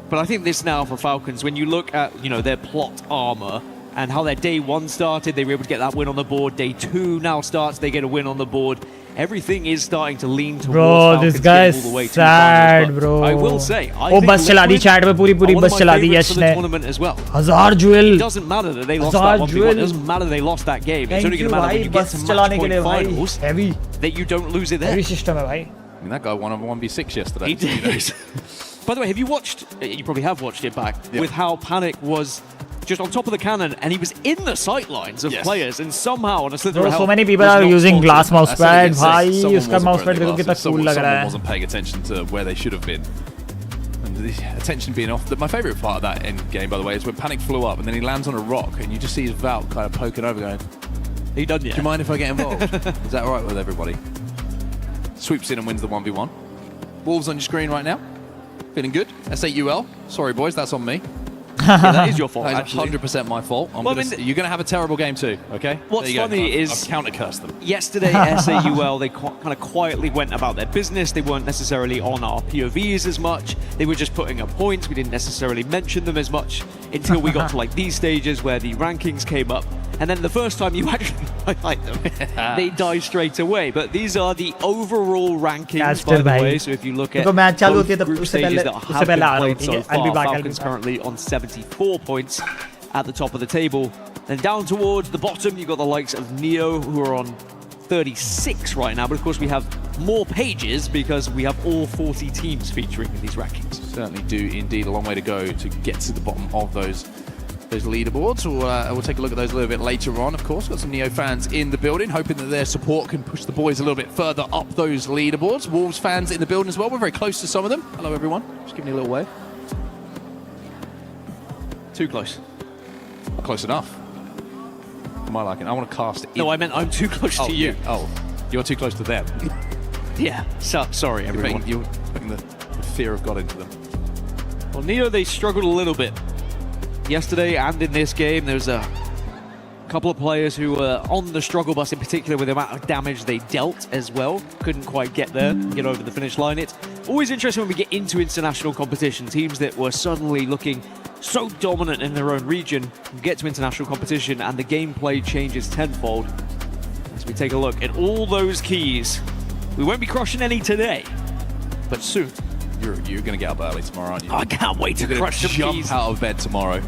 But I think this now for Falcons, when you look at, you know, their plot armor and how their day 1 started, they were able to get that win on the board. Day 2 now starts, they get a win on the board. Everything is starting to lean towards Bro, Falcons this guy getting all is the way to sad, finals, but bro. I will say, I वो think बस चला दी Liquid chat में पूरी are one of बस my चला दी favourites Yash for the ने tournament as well. 1000 jewel It doesn't matter that they lost Hazard that 1v1. jewel. It doesn't matter they lost that game. It's Thank only you going to matter when भाई you get बस to match चलाने के point लिए भाई finals heavy that you don't lose it there. heavy system है भाई I mean, that guy won a 1v6 yesterday. He did. By the way, have you watched, you probably have watched it back, Yeah. with how Panic was just on top of the cannon and he was in the sight lines of Yes. players and somehow on a slither Bro, of so health many people was are not using spotted. glass mouse That's what pad it says. भाई Someone उसका wasn't mouse pad wearing देखो the कितना glasses. cool लग रहा Someone है wasn't paying attention to where they should have been. And the attention being off. My favourite part of that end game, by the way, is when Panic flew up and then he lands on a rock and you just see his Valk kind of poking over going, He done do yet? you mind if I get involved? Is that all right with everybody? Swoops in and wins the 1v1. Wolves on your screen right now. Feeling good. S8UL. Sorry, boys, that's on me. Yeah, that is your fault, That is actually. 100% my fault. Well, I mean, you're going to have a terrible game too, okay? What's There you go. funny is- I've counter-cursed them. Yesterday, S8UL, they kind of quietly went about their business. They weren't necessarily on our POVs as much. They were just putting up points. We didn't necessarily mention them as much until we got to like these stages where the rankings came up. And then the first time you actually highlight them, they die straight away. But these are the overall rankings, Caster by the भाई. way. So if you look at देखो match चालू होती है both तब group उससे stages पहले that उससे have पहले आ been रहा हूँ played ठीक so है I'll be far, back Falcons currently on 74 points at the top of the table. Then down towards the bottom, you've got the likes of Neo, who are on 36 right now. But of course, we have more pages because we have all 40 teams featuring in these rankings. Certainly do indeed a long way to go to get to the bottom of those leaderboards. We'll take a look at those a little bit later on, of course. Got some Neo fans in the building, hoping that their support can push the boys a little bit further up those leaderboards. Wolves fans in the building as well. We're very close to some of them. Hello, everyone. Just giving you a little wave. Too close. Close enough. Am I liking? I want to cast it. No, I meant I'm too close to you. Yeah. Oh, you're too close to them. Yeah, sorry, You're everyone. putting the fear of God into them. Well, Neo, they struggled a little bit. Yesterday and in this game, there was a couple of players who were on the struggle bus, in particular with the amount of damage they dealt as well. Couldn't quite get there, get over the finish line. It's always interesting when we get into international competition. Teams that were suddenly looking so dominant in their own region get to international competition and the gameplay changes tenfold. As we take a look at all those keys, we won't be crushing any today, but soon. You're going to get up early tomorrow, aren't you? I can't wait to You're crush going some to jump keys. out of bed tomorrow.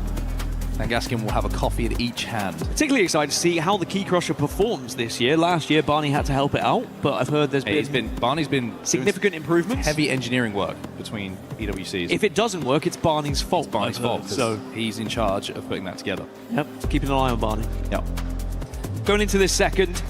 Sangaskin will have a coffee in each hand. Particularly excited to see how the Key Crusher performs this year. Last year, Barney had to help it out, but I've heard Barney's been significant improvements. Heavy engineering work between EWCs. If it doesn't work, it's Barney's fault. It's Barney's fault, so he's in charge of putting that together. Yep, keeping an eye on Barney. Yep. Going into this second,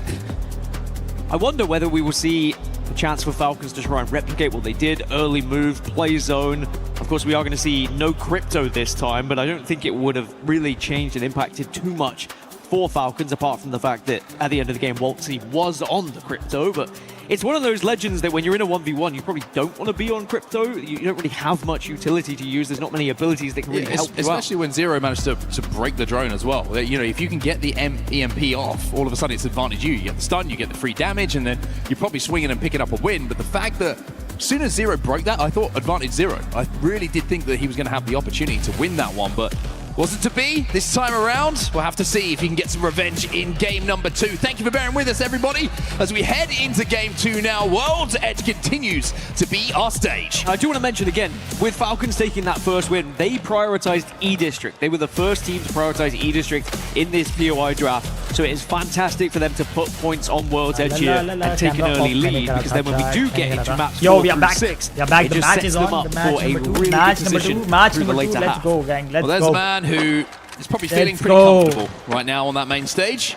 I wonder whether we will see a chance for Falcons to try and replicate what they did. Early move, play zone. Of course, we are going to see no crypto this time, but I don't think it would have really changed and impacted too much for Falcons, apart from the fact that at the end of the game, Waltzy was on the crypto. But it's one of those legends that when you're in a 1v1, you probably don't want to be on crypto. You don't really have much utility to use. There's not many abilities that can really help you especially out. when Zero managed to break the drone as well. You know, if you can get the EMP off, all of a sudden it's advantage you. You get the stun, you get the free damage, and then you're probably swinging and picking up a win. But the fact that as soon as Zero broke that, I thought advantage Zero. I really did think that he was going to have the opportunity to win that one, but wasn't to be this time around. We'll have to see if he can get some revenge in game number 2. Thank you for bearing with us, everybody, as we head into game 2 now. World's Edge continues to be our stage. I do want to mention again, with Falcons taking that first win, they prioritized E-District. They were the first team to prioritize E-District in this POI draft. So it is fantastic for them to put points on World's Edge here and take an early lead, because then when we do get into match 4 through 6, it just sets them up for a really good position through the later half. Let's go, gang. Let's well, there's go. a man who is probably feeling pretty comfortable right now on that main stage.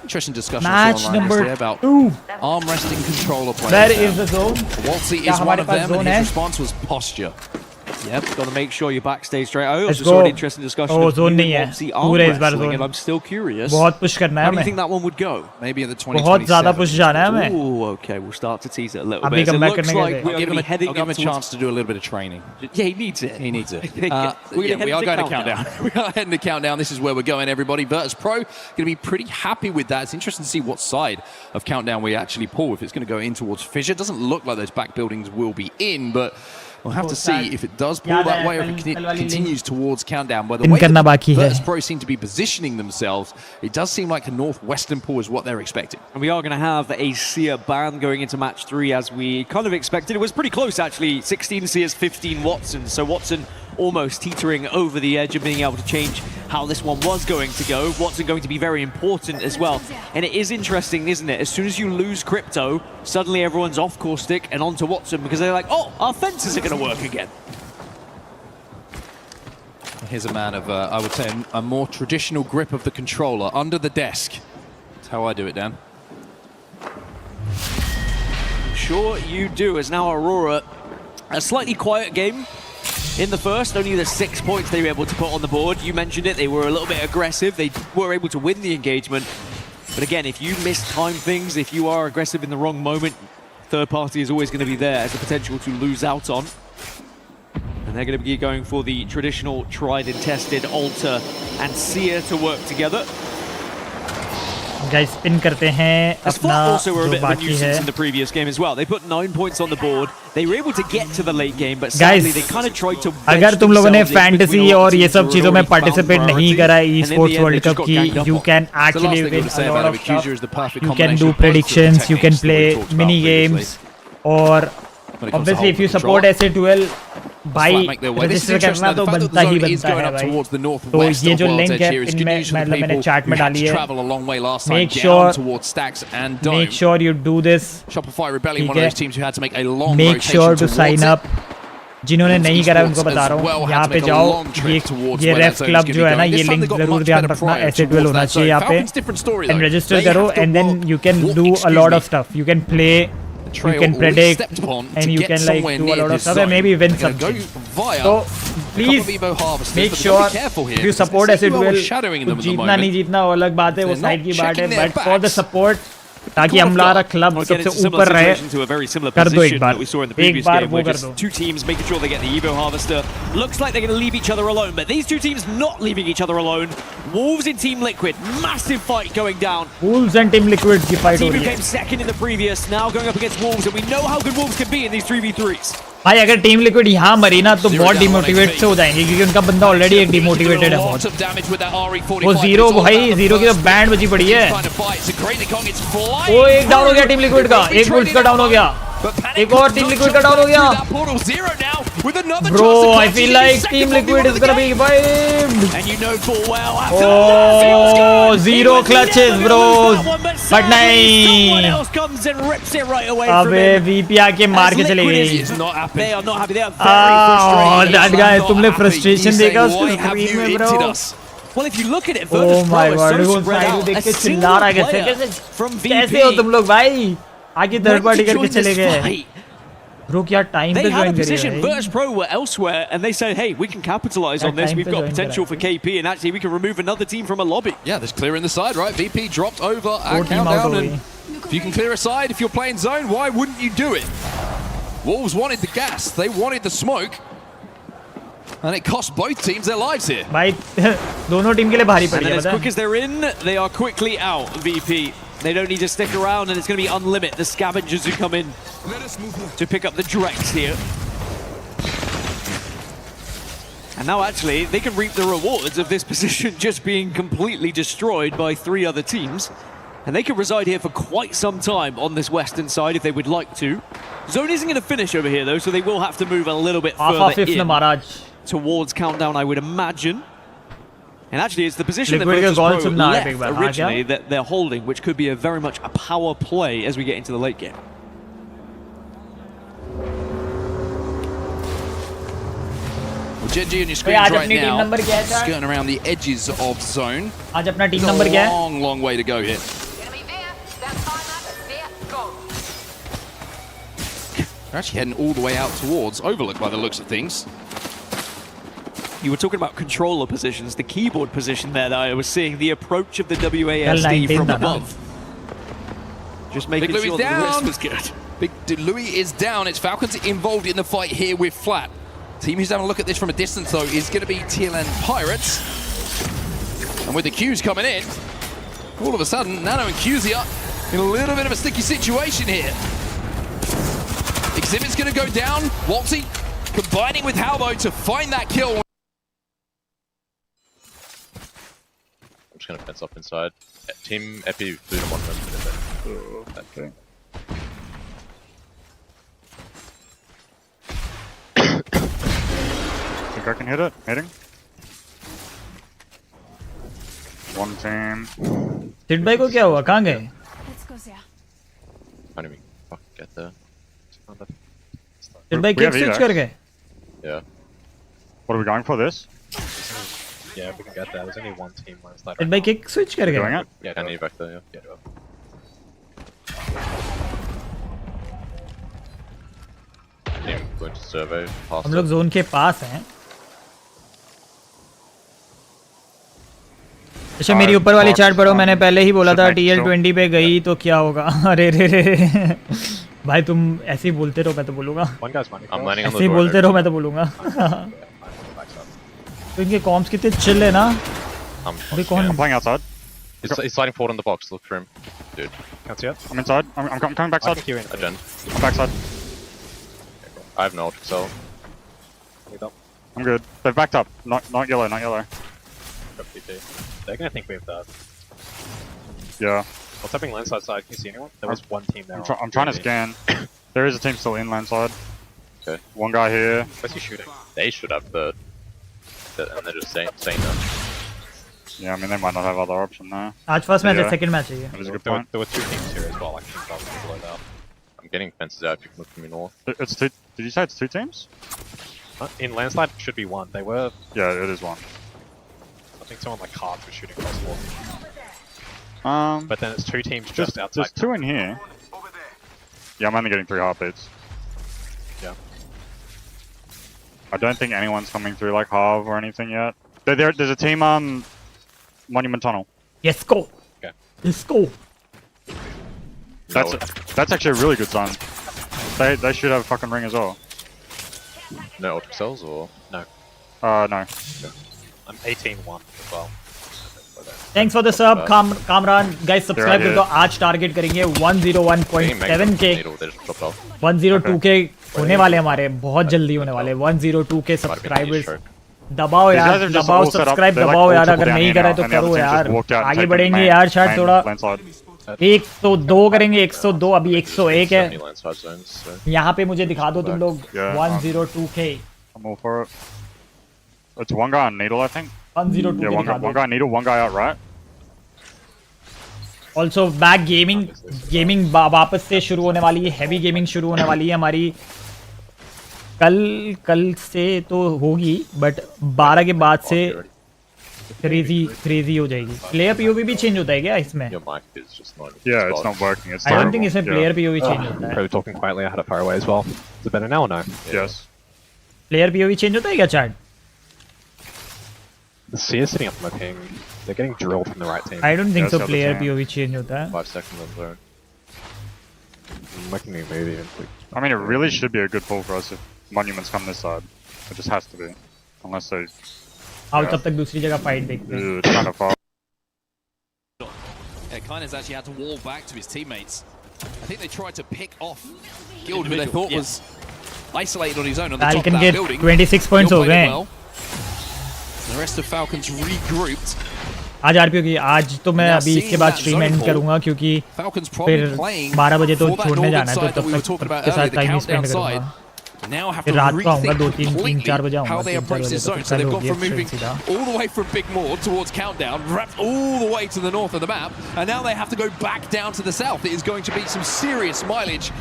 Interesting discussion Match online number yesterday about 2. arm resting controller players. Where is the zone? Waltzy is one of them, and his response was posture. Yep, got to make sure you're backstage straight. I Let's also saw an go. interesting discussion Oh, of zone you नहीं and है. Waltzy arm पूरे इस बार wrestling, zone. and I'm still curious. बहुत push करना है How do you हमें. think that one would go? Maybe in the बहुत ज़्यादा 2027. push जाना है हमें. Ooh, okay, we'll start to tease it a little अभी bit. So it comeback looks करने like के we लिए. are going to be heading I'll give him a up towards... chance to do a little bit of training. Yeah, he needs it. He needs it. We're gonna we head are into going to countdown. We are heading to countdown. This is where we're going, everybody. Virtus Pro going to be pretty happy with that. It's interesting to see what side of countdown we actually pull. If it's going to go in towards Fissure, it doesn't look like those back buildings will be in, but we'll have to see if it does pull that way or if it continues towards countdown. By the way Virtus Pro seem to be positioning themselves, it does seem like the northwestern pool is what they're expecting. And we are going to have a Seer ban going into match 3 as we kind of expected. It was pretty close, actually. 16 Seers, 15 Watson. So Watson almost teetering over the edge of being able to change how this one was going to go. Watson going to be very important as well. And it is interesting, isn't it? As soon as you lose crypto, suddenly everyone's off Caustic and onto Watson because they're like, oh, our fences are going to work again. Here's a man of, I would say, a more traditional grip of the controller under the desk. That's how I do it, Dan. Sure you do, as now Aurora, a slightly quiet game in the first, only the 6 points they were able to put on the board. You mentioned it, they were a little bit aggressive, they were able to win the engagement. But again, if you mistime things, if you are aggressive in the wrong moment, third party is always going to be there as a potential to lose out on. And they're going to be going for the traditional tried and tested Alter and Seer to work together. Guys, spin करते हैं अपना also were a जो bit of a बाकी nuisance है. in the previous game as well. They put 9 points on the board. They were able to get to the late game, but sadly Guys, they kind of tried to. अगर तुम लोगों ने fantasy और ये सब चीजों में पार्टिसिपेट नहीं करा ई-स्पोर्ट्स वर्ल्ड कप की, you can actually win a lot of stuff. You can do predictions, you can play mini games, और obviously if you support S8UL, भाई रजिस्टर करना तो बनता ही बनता है भाई. तो ये जो लिंक है इनमें मतलब मैंने चैट में डाली है. Make sure you do this. Make sure to sign up. जिन्होंने नहीं करा उनको बता रहा हूँ, यहाँ पे जाओ. ये रेफ क्लब जो है ना, ये लिंक जरूर ध्यान रखना. S8UL होना चाहिए यहाँ पे. And register करो, and then you can do a lot of stuff. You can play. You can predict and you can like do a lot of stuff and maybe win something. So please make sure if you support S8UL, जीतना नहीं जीतना वो अलग बात है, वो side की बात है, but for the support, ताकि हमारा क्लब सबसे ऊपर रहे, कर दो एक बार वो कर दो. Two teams making sure they get the Evo Harvester. Looks like they're going to leave each other alone, but these two teams not leaving each other alone. Wolves in Team Liquid, massive fight going down. Wolves and Team Liquid की fight हो Team रही who है. came second in the previous, now going up against Wolves, and we know how good Wolves can be in these 3v3s. भाई अगर team liquid यहाँ मरी ना तो बहुत डिमोटिवेट से हो जाएंगे, क्योंकि उनका बंदा ऑलरेडी एक डिमोटिवेटेड है बहुत. वो जीरो, भाई जीरो की तो बैंड बजी पड़ी है. वो एक डाउन हो गया टीम लिक्विड का, एक वुल्फ का डाउन हो गया, एक और टीम लिक्विड का डाउन हो गया. with another Bro, chance to I clutch feel his like second Team bomb Liquid of is the gonna be game. vibed. And you know full well after Oh, that, zero clutches, bro. But someone नहीं. else comes and rips it right away from अबे him. VP आके मार के चले गए. It's not happening. They are not happy. They are very frustrated. that guy, Not तुमने happy. frustration He's देखा saying, उसके why have screen you में, bro? hinted us? Well, if you look at it, Oh Virtus my Pro god, is so वो spread side out. देख A के चिल्ला single रहा है कैसे player कैसे from कैसे हो तुम VP लोग भाई? आगे थर्ड went पार्टी to करके join चले this गए. fight. ब्रो क्या टाइम They पे had a ज्वाइन करिए position. भाई. Virtus Pro were elsewhere, and they said, "Hey, we can capitalize Yeah, on this. time We've to got join potential for करा KP, and actually, we can remove another team from a lobby." Yeah, there's clear in the side, right? VP dropped over Four at team out countdown, हो and गई. if you can clear a side, if you're playing zone, why wouldn't you do it? Wolves wanted the gas, they wanted the smoke, and it cost both teams their lives here. भाई दोनों team के लिए भारी And पड़ी then है as पता quick है. as they're in, they are quickly out, VP. They don't need to stick around, and it's going to be unlimit the scavengers who come in to pick up the Drex here. And now actually, they can reap the rewards of this position just being completely destroyed by 3 other teams. And they can reside here for quite some time on this western side if they would like to. Zone isn't going to finish over here though, so they will have to move a little bit Half further fifth ने in मारा आज. towards countdown, I would imagine. And actually, it's the position that Liquid के Virtus goal Pro सुनना है left एक बार. हाँ, originally क्या? that they're holding, which could be a very much a power play as we get into the late game. Well, Genji on your भाई screens आज right अपनी team now, number क्या है sir? skirting around the edges of zone. आज अपना team There's number a क्या है? long, long way to go here. Enemy there. That's fine. There. Go. They're actually heading all the way out towards Overlook by the looks of things. You were talking about controller positions, the keyboard position there that I was seeing, the approach of the WASD 19 from था ना. above. Just making Big Louis sure that the rest down. was good. Big Louis is down. It's Falcons involved in the fight here with Flat. Team who's having a look at this from a distance, though, is going to be TLN Pirates. And with the Qs coming in, all of a sudden, Nano and QZ are in a little bit of a sticky situation here. Exhibit's going to go down. Walty combining with Halbo to find that kill. I'm just gonna fence up inside. Team Epi food on 1 minute. Okay. Think I can hit it? Hitting? One team. Shit भाई को क्या हुआ? कहाँ गए? Let's go there. Can't even fucking get there. Shit भाई We kick have switch Evac. कर गए. Yeah. What are we going for this? Yeah, we can get there. There's only one team landslide. Shit भाई kick switch कर Doing गए. it? Yeah, Can go. you back there? Yeah. Yeah, go. Team going to survey. Past हम लोग it. Zone के पास हैं. अच्छा मेरी ऊपर वाली चार्ट पढ़ो. मैंने पहले ही बोला था TL20 पे गई तो क्या होगा. अरे रे रे भाई तुम ऐसे ही बोलते रहो मैं तो बोलूँगा. One guy's money. I'm landing on ऐसे the ही door. बोलते रहो मैं तो बोलूँगा. तो इनके कॉम्स कितने चिल है ना. I'm अभी कौन I'm playing outside. He's sliding forward on the box. Look for him. Dude. Can't see it. I'm inside. I'm coming I backside. think you're in. Agen. I'm backside. I have no ult, so. Lead up. I'm good. They've backed up. Not yellow, not yellow. Got PT. They're gonna think we have that. Yeah. What's happening landslide side? Can you see anyone? There was one team there. I'm trying to scan. There is a team still in landside. Okay. One guy here. Where's he shooting? They should have third. And they're just saying that. Yeah, I mean they might not have other option there. आज first match है Yeah. Second match है ये. That is a good There were, point. there were two teams here as well. Like team double below that. I'm getting fences out if you can look from me north. It's two. Did you say it's two teams? In landslide it should be one. They were. Yeah, it is one. I think someone like cards was shooting across the wall. But then it's two teams just outside. There's two in here. Yeah, I'm only getting 3 heartbeats. Yeah. I don't think anyone's coming through like Harv or anything yet. There's a team on Monument Tunnel. Yes go. Okay. Let's go. That's actually a really good zone. They should have a fucking ring as well. No ult cells or? No. No. I'm 18-1 as well. Thanks for the sub Kamran guys subscribe कर दो. आज target करेंगे 101.7 के. Needle, they just dropped off. 102 के होने वाले हमारे बहुत जल्दी होने वाले 102 के सब्सक्राइबर्स. दबाओ These यार guys have just दबाओ all set up. Subscribe They're like दबाओ all यार. triple अगर down नहीं here करा है now, तो and the other करो team's यार. just walked out and आगे taken बढ़ेंगे main- यार शायद main थोड़ा. landslide. 102 करेंगे 102 अभी 101 है 70 landside zones. So. यहाँ पे मुझे दिखा दो तुम लोग Yeah, 102k I'm all for it. It's one guy on needle, I think. 102 Yeah, के one दिखा guy दो needle, one guy out right. Also back gaming वापस से शुरू होने वाली है हैवी गेमिंग शुरू होने वाली है हमारी कल से तो होगी बट 12 के बाद से क्रेजी हो जाएगी प्लेयर पीओवी भी चेंज होता है क्या इसमें Your mic is just not. Yeah, it's not working. It's I don't think terrible. इसमें प्लेयर पीओवी चेंज होता है Probably talking quietly. I had it far away as well. Is it better now or no? Yes. Player POV change होता है क्या chat The C is sitting up on my ping. They're getting drilled from the right team. I don't think Yes, so other player team. POV change होता है 5 seconds on zone. I'm making me move even quick. I mean, it really should be a good pull for us if monuments come this side. It just has to be, unless they. आओ तब तक दूसरी जगह fight देखते हैं It's kind of far. Yeah, Kainer's actually had to wall back to his teammates. I think they tried to pick off Guild, who they thought was isolated on his own on the top of Falcon that के building. 26 points हो Guild played गए it well. The rest of Falcons regrouped. आज RPO की आज तो मैं Now अभी इसके seeing बाद that stream zone and ball, करूंगा क्योंकि Falcons probably फिर playing 12 बजे तो for that छोड़ने northern जाना है side तो that we तब were talking तक about के earlier, साथ the time countdown spend side. करूंगा Now have फिर to रात को आऊंगा rethink 2-3 completely 4 बजे आऊंगा how they 3-4 approach बजे this तो zone. फिर So कल they've होगी gone from स्ट्रीम moving सीधा all the way from Big Moor towards Countdown, wrapped all the way to the north of the map, and now they have to go back down to the south. It is going to be some serious mileage.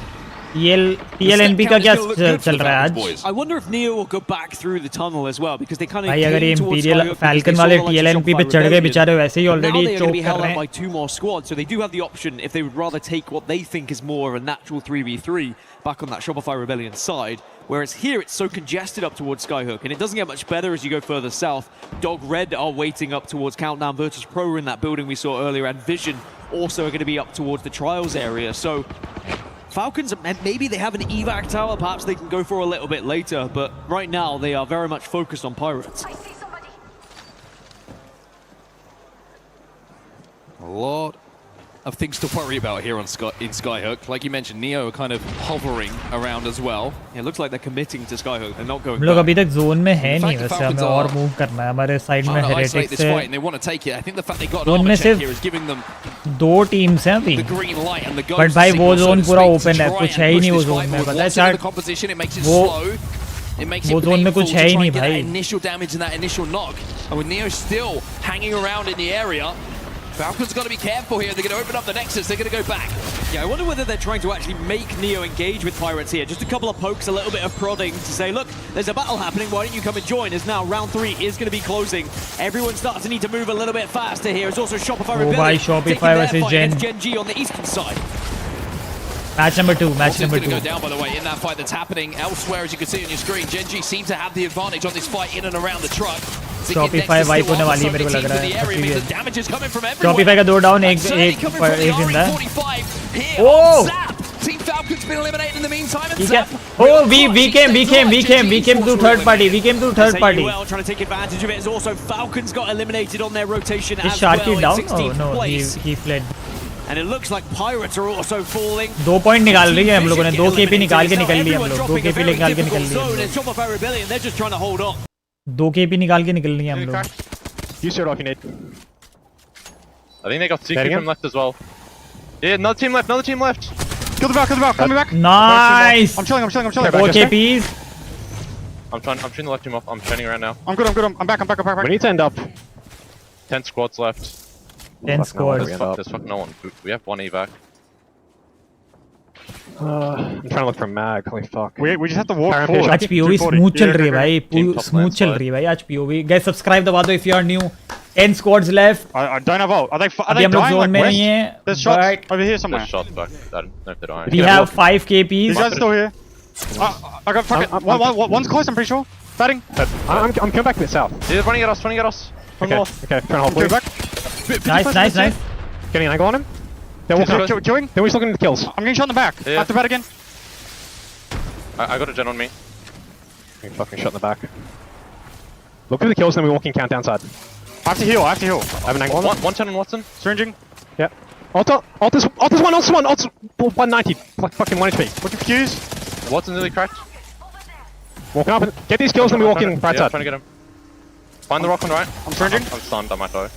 TLNP का क्या चल रहा है आज I wonder if Neo will go back through the tunnel as well because they kind of भाई अगर ये came towards imperial Skyhook falcon because वाले they saw the TLNP पे Shopify चढ़ गए rebellion. बेचारे वैसे ही But now already they are going to choke be कर held रहे out by हैं 2 more squads, so they do have the option if they would rather take what they think is more of a natural 3v3 back on that Shopify Rebellion side. Whereas here it's so congested up towards Skyhook, and it doesn't get much better as you go further south. Dog Red are waiting up towards Countdown. Virtus Pro are in that building we saw earlier, and Vision also are going to be up towards the Trials area. So Falcons, maybe they have an evac tower, perhaps they can go for a little bit later, but right now they are very much focused on Pirates. I see somebody. A lot of things to worry about here on Skyhook. Like you mentioned, Neo are kind of hovering around as well. Yeah, it looks like they're committing to Skyhook. They're not going हम लोग back. अभी तक zone में है The नहीं fact that वैसे हमें Falcons और are मूव करना है हमारे साइड में trying to isolate heretics this fight है and they want to take it. I think the fact they got an zone में armor check सिर्फ here is giving them 2 teams हैं अभी the green light and the go but भाई वो signal, so zone to पूरा speak, to open है try कुछ and है ही push नहीं वो this जोन fight में forward. पता है Once into the chat competition, it makes it वो slow. It makes it वो जोन में painful कुछ to है ही try नहीं and get that भाई initial damage and that initial knock. And with Neo still hanging around in the area, Falcons got to be careful here. They're going to open up the Nexus. They're going to go back. Yeah, I wonder whether they're trying to actually make Neo engage with Pirates here. Just a couple of pokes, a little bit of prodding to say, look, there's a battle happening. Why don't you come and join? As now round 3 is going to be closing. Everyone starts to need to move a little bit faster here. It's also Shopify Oh, Rebellion bhai, Shopify taking their versus fight Gen. against Gen G on the eastern side. Match number 2 match Austin's number going to 2 go down, by the way, in that fight that's happening elsewhere, as you can see on your screen. Gen G seem to have the advantage on this fight in and around the truck. Shopify wipe होने वाली है मेरे को लग रहा है Damage is coming from everywhere. Shopify का 2 down एक जिंदा है ओह Team Falcons been eliminated in the meantime, and ठीक है Zap ओ we came to third party S8UL trying to take advantage of it as also Falcons got eliminated on their rotation is as Sharky well down in oh 16th no place. he fled And it looks like Pirates are also falling. 2 point निकाल रही है हम लोगों ने 2 Vision get KP निकाल के eliminated. निकल लिए हम Everyone लोग 2 dropping a KP very निकाल के निकल difficult zone, लिए and Shopify Rebellion, they're just trying to hold on. 2 KP निकाल के निकल लिए हम लोग Use your if you need. I think they got CQ from left as well. Yeah, another team left. Kill the back, coming back. nice I'm chilling. 4 KPs I'm shooting the left team off. I'm turning around now. I'm good. I'm back. We need to end up. 10 squads left. 10 squads There's fuck no one. We have 1 evac. I'm trying to look for mag. Holy fuck. We just have to walk Parent forward. आज POV smooth चल रही है भाई Team top smooth चल landslide. रही है भाई आज POV गाइस सब्सक्राइब दबा दो if you are new 10 squads left I don't have ult. Are they अभी हम लोग dying जोन like में west? नहीं है There's shots but over here somewhere. There's shots back. I don't know if they're dying. we have 5 These KPs guys are still here. I got fucking one's close. I'm pretty sure. Batting. I'm coming back a bit south. Yeah, running at us. From Okay, north. trying to hold Go please. back. nice Getting an angle on him. They're walking up. Queuing. Then we're just looking at the kills. I'm getting shot in the back. Yeah. I have to bat again. I got a gen on me. Getting fucking shot in the back. Look at the kills, then we're walking countdown side. I have to heal. I have an angle on them. 110 on Watson. Syringing. Yeah. Altus 1, 190. Fucking 1 HP. Looking for fuse. Watson's nearly cracked. Walking up. Get these kills, then we're walking right Yeah, side. trying to get him. Find the rock on right. I'm syringing. I'm stunned. I might die.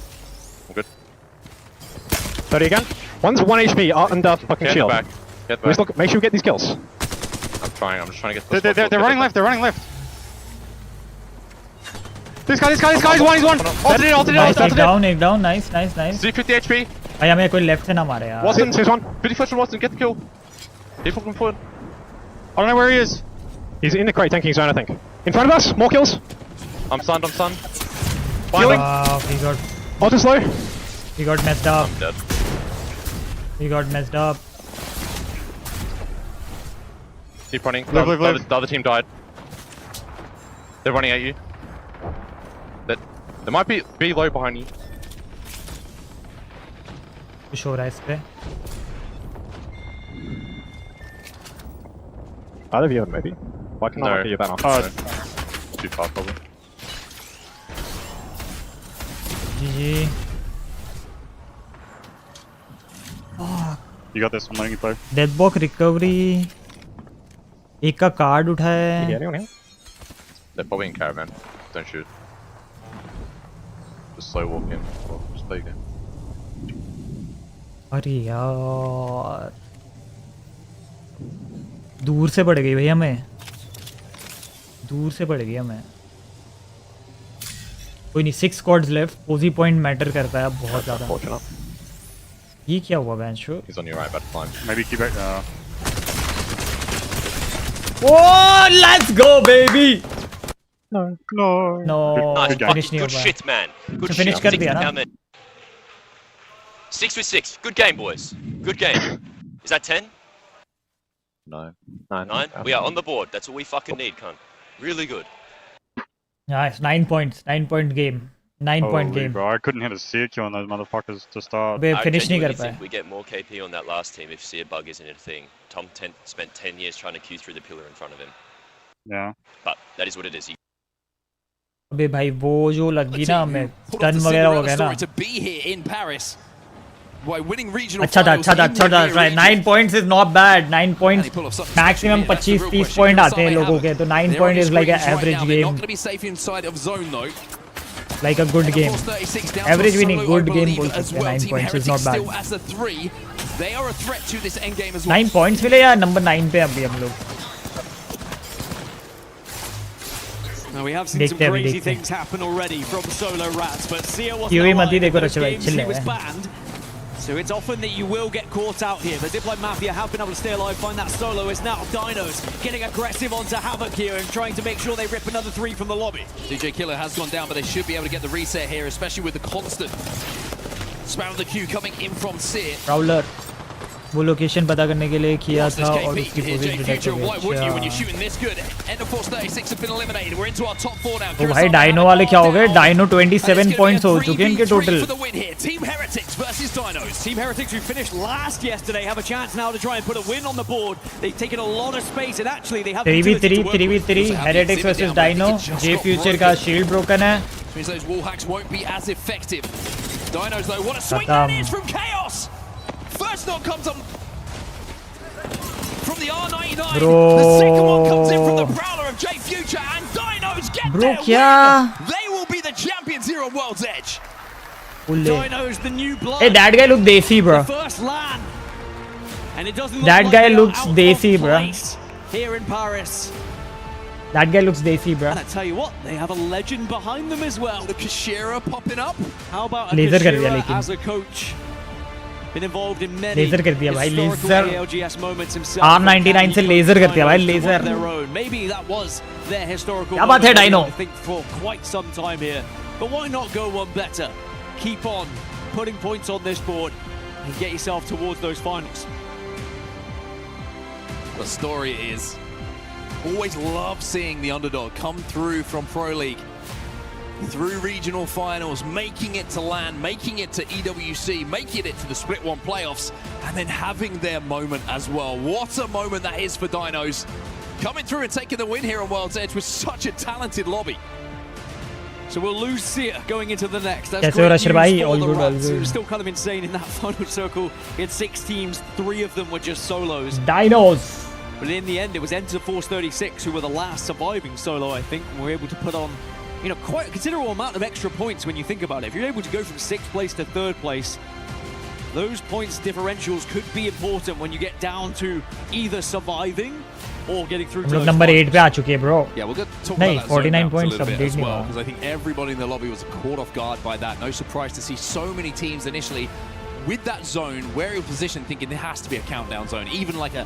I'm good. 30 again. One's 1 HP under fucking Get shield. back. Get Let's back. look, make sure we get these kills. I'm trying. I'm just trying to get. The They're running left. They're running left. This guy's one. He's one. एक down, nice. See 50 HP. भाई हमें कोई left से ना मारे यार. Watson, here's one. 51st from Watson. Get the kill. He fucking forward. I don't know where he is. He's in the crate tanking zone, I think. In front of us, more kills. I'm stunned. Healing. Wow, he got Ultra slow. messed up. I'm dead. He got messed up. Keep running. Live. The other team died. They're running at you. There might be low behind you. कुछ हो रहा है इस पे. Either of you, maybe. Why can't I you that No. Too far, probably. GG. You got this one, letting you play. Deathbox recovery. एक का card उठाए. anyone here? They're probably in caravan. Don't shoot. Just slow walk in. Or just play again. अरे यार दूर से पड़ गई भाई हमें. दूर से पड़ गई हमें. कोई नहीं. 6 squads left. पोजी पॉइंट मैटर करता है अब बहुत ज़्यादा. ये क्या हुआ बेंचो? He's on your right, about to climb. Maybe keep it. Oh, let's go baby. No. Nice. Finish नहीं हो Good पाया. shit, man. Good shit. Finish कर दिया ना. 6 with 6. Good game, boys. Good game. Is that 10? 9. 9? We are on the board. That's all we fucking need, cunt. Really good. Nice. 9 points. 9-point game. 9-point Holy game. bro, I couldn't hit a seer kill on those motherfuckers to start. अबे I finish नहीं कर genuinely पाए. think we get more KP on that last team if seer bug isn't a thing. Tom spent 10 years trying to queue through the pillar in front of him. Yeah. But that is what it is. अबे भाई वो जो लगी ना हमें turn वगैरह हो गया ना. To be here in Paris. By winning regional अच्छा था. Right. 9 points is not bad. 9 points. And he pull off something Maximum special here. 25-30 point आते हैं लोगों के. तो 9 point is like an average They're not game. going to be safe inside of zone though. Like a good game. Average winning good game बोल सकते हैं. 9 points is not bad. Still as a 3. They are a threat to this end game as well. 9 points मिले या number 9 पे अभी हम लोग. Now we have seen some crazy things happen already from solo rats, but Sia wasn't alive in those games he was banned. So it's often that you will get caught out here. The Diplo Mafia have been able to stay alive, find that solo. It's now Dinos getting aggressive onto Havoc here and trying to make sure they rip another 3 from the lobby. DJ Killer has gone down, but they should be able to get the reset here, especially with the constant spam of the queue coming in from Sear. Prowler वो location पता करने के लिए किया था और उसकी position detect हो गई. तो भाई डायनो वाले क्या हो गए? डायनो 27 पॉइंट्स हो चुके हैं इनके total. Team Heretics versus Dinos. Team Heretics, who finished last yesterday, have a chance now to try and put a win on the board. They've taken a lot of space and actually they have 3v3 Heretics versus Dino. J Future का shield broken है. Means those wall hacks won't be as effective. Dinos though, what a swing that is from Chaos. First knock comes on from the R99. Bro. The second one comes in from the Prowler of J Future, and Dinos get Bro, their क्या? win. They will be the champions here on World's Edge. Dinos, the new blood. Hey, that guy looks desi, bro. The first land. And it doesn't look That like guy they are looks out of desi, bro. place here in Paris. That guy looks desi, bro. And I tell you what, they have a legend behind them as well. The Kashira popping up. How about a Laser कर दिया Kashira लेकिन. as a coach? Been involved in many Laser कर दिया भाई, historical laser. ALGS moments himself. R99 से laser कर दिया भाई, laser. Their own. Maybe that was their historical क्या बात है, moment, Dino? I think for quite some time here. But why not go one better? Keep on putting points on this board and get yourself towards those finals. The story is always love seeing the underdog come through from Pro League, through regional finals, making it to LAN, making it to EWC, making it to the Split 1 playoffs, and then having their moment as well. What a moment that is for Dinos. Coming through and taking the win here on World's Edge with such a talented lobby. So we'll lose Sia going into the next. That's कैसे great हो रहा news है भाई? for All the good, all Rats. It good. was still kind of insane in that final circle. We had 6 teams, 3 of them were just solos. Dinos. But in the end, it was Enter Force 36 who were the last surviving solo, I think, and were able to put on, you know, quite a considerable amount of extra points when you think about it. If you're able to go from 6th place to 3rd place, those points differentials could be important when you get down to either surviving or getting through to हम लोग those number 8 finals. पे आ चुके हैं bro. Yeah, we'll talk नहीं, about that zone 49 bounce a points little bit update as नहीं well, हुआ. because I think everybody in the lobby was caught off guard by that. No surprise to see so many teams initially with that zone, where you're positioned, thinking there has to be a countdown zone, even like a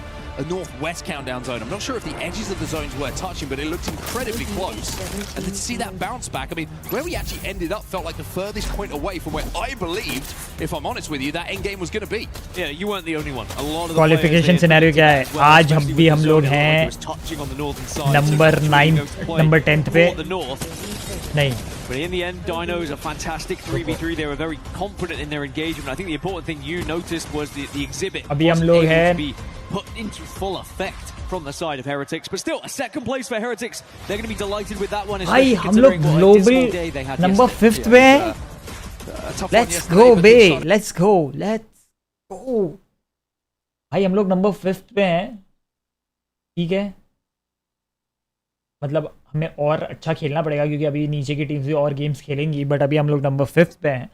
northwest countdown zone. I'm not sure if the edges of the zones were touching, but it looked incredibly close. And then to see that bounce back, I mean, where we actually ended up felt like the furthest point away from where I believed, if I'm honest with you, that end game was going to be. Yeah, you weren't the only one. A lot of the qualification scenario क्या है? आज भी हम लोग हैं number 9 number 10th पे. नहीं. But in the end, Dinos a fantastic 3v3. They were very confident in their engagement. I think the important thing you noticed was the exhibit अभी हम लोग हैं to be put into full effect from the side of Heretics. But still, a second place for Heretics. They're going to be delighted with that one. भाई हम लोग global number 5th पे हैं. Let's go bay. Let's go. भाई हम लोग number 5th पे हैं. ठीक है, मतलब हमें और अच्छा खेलना पड़ेगा क्योंकि अभी नीचे की टीम्स भी और गेम्स खेलेंगी. बट अभी हम लोग नंबर 5th पे हैं.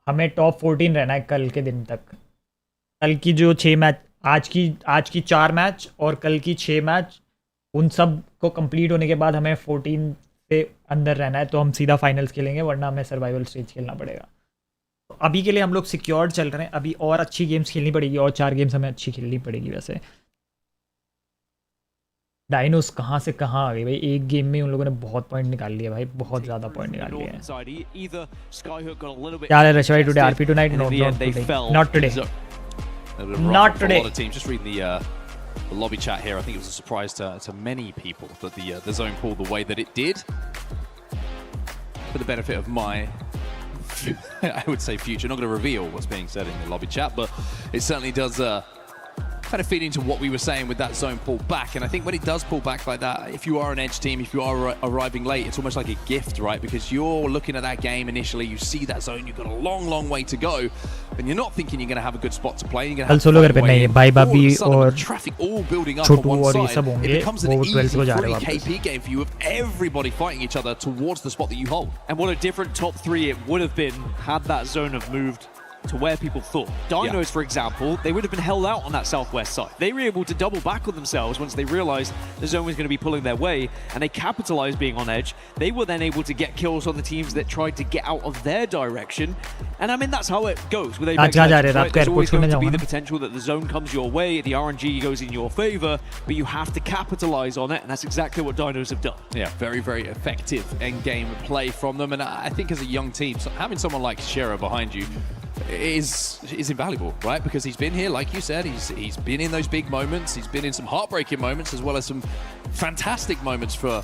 हमें टॉप 14 रहना है कल के दिन तक. कल की जो 6 मैच, आज की 4 मैच और कल की 6 मैच, उन सब को कंप्लीट होने के बाद हमें 14 से अंदर रहना है. तो हम सीधा फाइनल्स खेलेंगे, वरना हमें सर्वाइवल स्टेज खेलना पड़ेगा. तो अभी के लिए हम लोग सिक्योर्ड चल रहे हैं. अभी और अच्छी गेम्स खेलनी पड़ेगी, और 4 गेम्स हमें अच्छी खेलनी पड़ेगी. वैसे डायनोस कहाँ से कहाँ आ गई भाई. एक गेम में उन लोगों ने बहुत पॉइंट निकाल लिया भाई, बहुत ज़्यादा पॉइंट निकाल लिया है. क्या है रशवाई today RP tonight? Not today. Not today. A lot of teams. Just reading the lobby chat here, I think it was a surprise to many people that the zone pulled the way that it did. For the benefit of my, I would say, future. Not going to reveal what's being said in the lobby chat, but it certainly does kind of feed into what we were saying with that zone pull back. And I think when it does pull back like that, if you are an edge team, if you are arriving late, it's almost like a gift, right? Because you're looking at that game initially, you see that zone, you've got a long way to go, and you're not thinking you're going to have a good spot to play. You're going to have to नहीं भाई बाबी और traffic all building up on one side. It becomes an easy 3 KP game for you of everybody fighting each other towards the spot that you hold. And what a different top 3 it would have been had that zone have moved to where people thought. Dinos, for example, they would have been held out on that southwest side. They were able to double back on themselves once they realized the zone was going to be pulling their way, and they capitalized being on edge. They were then able to get kills on the teams that tried to get out of their direction. And I mean, that's how it goes with Apex Legends, right? There's always going to be the potential that the zone comes your way, the RNG goes in your favor, but you have to capitalize on it, and that's exactly what Dinos have done. Yeah, very effective end game play from them. And I think as a young team, having someone like Shero behind you is invaluable, right? Because he's been here, like you said, he's been in those big moments, he's been in some heartbreaking moments, as well as some fantastic moments for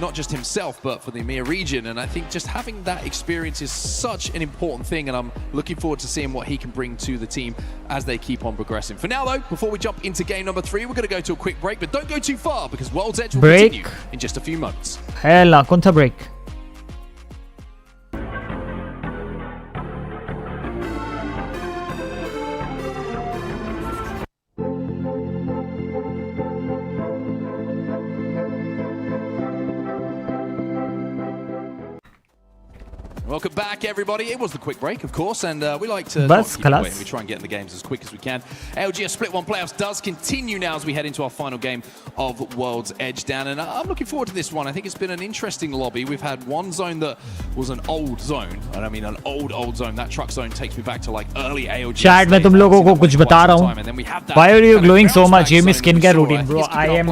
not just himself, but for the EMEA region. And I think just having that experience is such an important thing, and I'm looking forward to seeing what he can bring to the team as they keep on progressing. For now though, before we jump into game number 3, we're going to go to a quick break, but don't go too far, because World's Edge will continue in just a few moments. Hela, कौन सा break? Welcome back, everybody. It was the quick break, of course, and we like to Bas, not keep away, and we try and get in the games as quick as we can. ALGS Split 1 Playoffs does continue now as we head into our final game of World's Edge Down, and I'm looking forward to this one. I think it's been an interesting lobby. We've had one zone that was an old zone, and I mean an old zone. That truck zone takes me back to like early ALGS. Chat में तुम लोगों को कुछ बता रहा हूँ. Why are you glowing so much? Give me skincare routine, bro. I am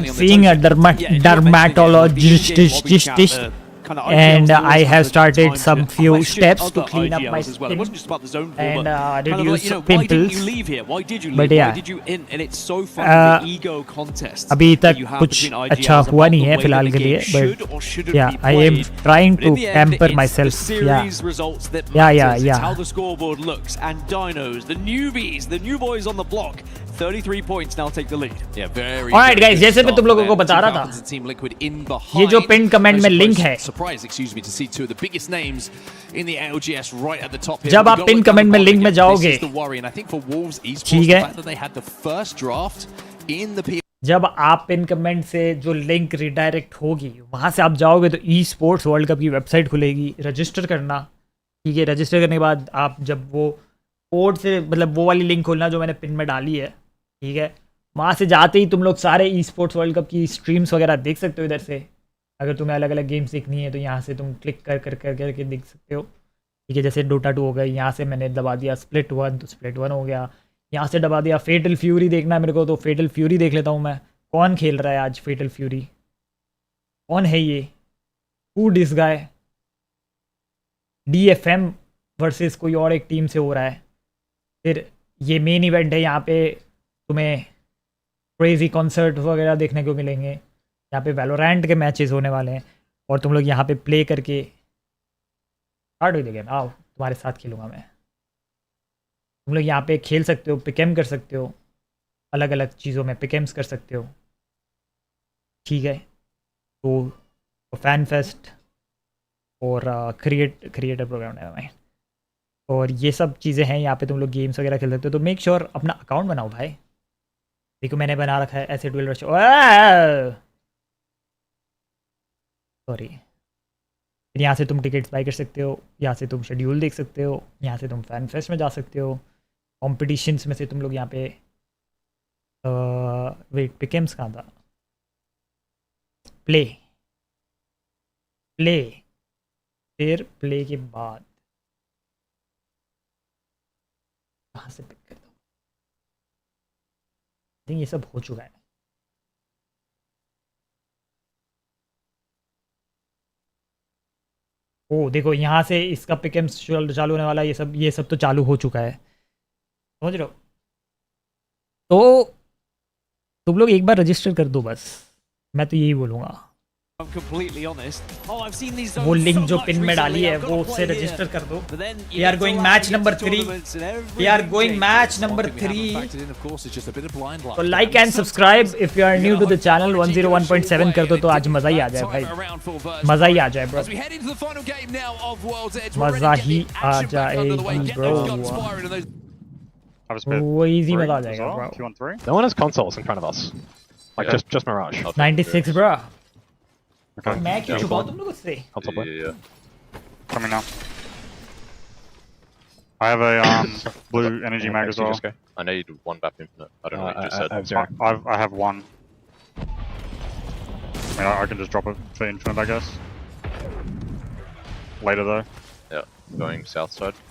seeing a dermatologist. And I have started some few steps to clean up my skin and reduce pimples. Why did you leave? But yeah, why did you in? And it's so fun the ego contest. अभी तक कुछ अच्छा हुआ नहीं है फिलहाल के लिए, but yeah, I am trying to pamper myself. Yeah. How the scoreboard looks, and Dinos, the newbies, the new boys on the block. 33 points now take the lead. Yeah, very. Alright guys, जैसे मैं तुम लोगों को बता रहा था, ये जो पिन कमेंट में लिंक है, surprised, excuse me, to see two of the biggest names in the ALGS right at the top here. जब आप पिन कमेंट में लिंक में जाओगे, ठीक है, जब आप पिन कमेंट से जो लिंक रिडायरेक्ट होगी, वहां से आप जाओगे तो ई स्पोर्ट्स वर्ल्ड कप की वेबसाइट खुलेगी. रजिस्टर करना, ठीक है, रजिस्टर करने के बाद आप जब वो कोड से मतलब वो वाली लिंक खोलना जो मैंने पिन में डाली है, ठीक है, वहाँ से जाते ही तुम लोग सारे ई स्पोर्ट्स वर्ल्ड कप की स्ट्रीम्स वगैरह देख सकते हो इधर से। अगर तुम्हें अलग अलग गेम्स देखनी है तो यहाँ से तुम क्लिक करके देख सकते हो, ठीक है। जैसे डोटा 2 हो गया, यहाँ से मैंने दबा दिया स्प्लिट 1 तो स्प्लिट 1 हो गया। यहाँ से दबा दिया फेटल फ्यूरी देखना है मेरे को तो फेटल फ्यूरी देख लेता हूँ मैं। कौन खेल रहा है आज फेटल फ्यूरी, कौन है ये, हू दिस गाय? DFM वर्सेस कोई और एक टीम से हो रहा है। फिर ये मेन इवेंट है, यहाँ पे तुम्हें क्रेजी कॉन्सर्ट वगैरह देखने को मिलेंगे। यहाँ पे वैलोरेंट के मैचेस होने वाले हैं और तुम लोग यहाँ पे प्ले करके स्टार्ट हो गेम, आओ तुम्हारे साथ खेलूँगा मैं। तुम लोग यहाँ पे खेल सकते हो, पिकेम कर सकते हो, अलग अलग चीज़ों में पिकेम्स कर सकते हो, ठीक है। तो फैन फेस्ट और क्रिएटर प्रोग्राम है मैं, और ये सब चीज़ें हैं। यहाँ पे तुम लोग गेम्स वगैरह खेल सकते हो। तो मेक श्योर अपना अकाउंट बनाओ भाई। देखो मैंने बना रखा है S8UL सॉरी। फिर यहाँ से तुम टिकट्स बाई कर सकते हो, यहाँ से तुम शेड्यूल देख सकते हो, यहाँ से तुम फैन फेस्ट में जा सकते हो। कॉम्पिटिशन्स में से तुम लोग यहाँ पे वेट पिकेम्स कहाँ था, प्ले फिर प्ले के बाद कहाँ से पिक करता हूँ, आई थिंक ये सब हो चुका है। ओ देखो यहाँ से इसका पिकेम्स चालू होने वाला है, ये सब तो चालू हो चुका है, समझ रहे हो। तो तुम लोग एक बार रजिस्टर कर दो बस, मैं तो यही बोलूँगा। वो लिंक जो पिन में डाली है वो उससे रजिस्टर कर दो। We are going match number 3. We are going match number 3. तो like and subscribe if you are new to the channel. 101.7 कर दो तो आज मजा ही आ जाए भाई, मजा ही आ जाए ब्रो, मजा ही आ जाएगी ब्रो, वो इजी मजा आ जाएगा bro. No one has consoles in front of us. Like just Mirage. 96 bro. Okay. मैं क्यों छुपाऊं तुम लोगों से? Console play. Yeah. Coming now. I have a blue energy mag as well. I know you do one BAP infinite. I don't know what you just said. I have 0. I have one. I mean, I can just drop it for infinite, I guess. Later though. Yeah, going south side.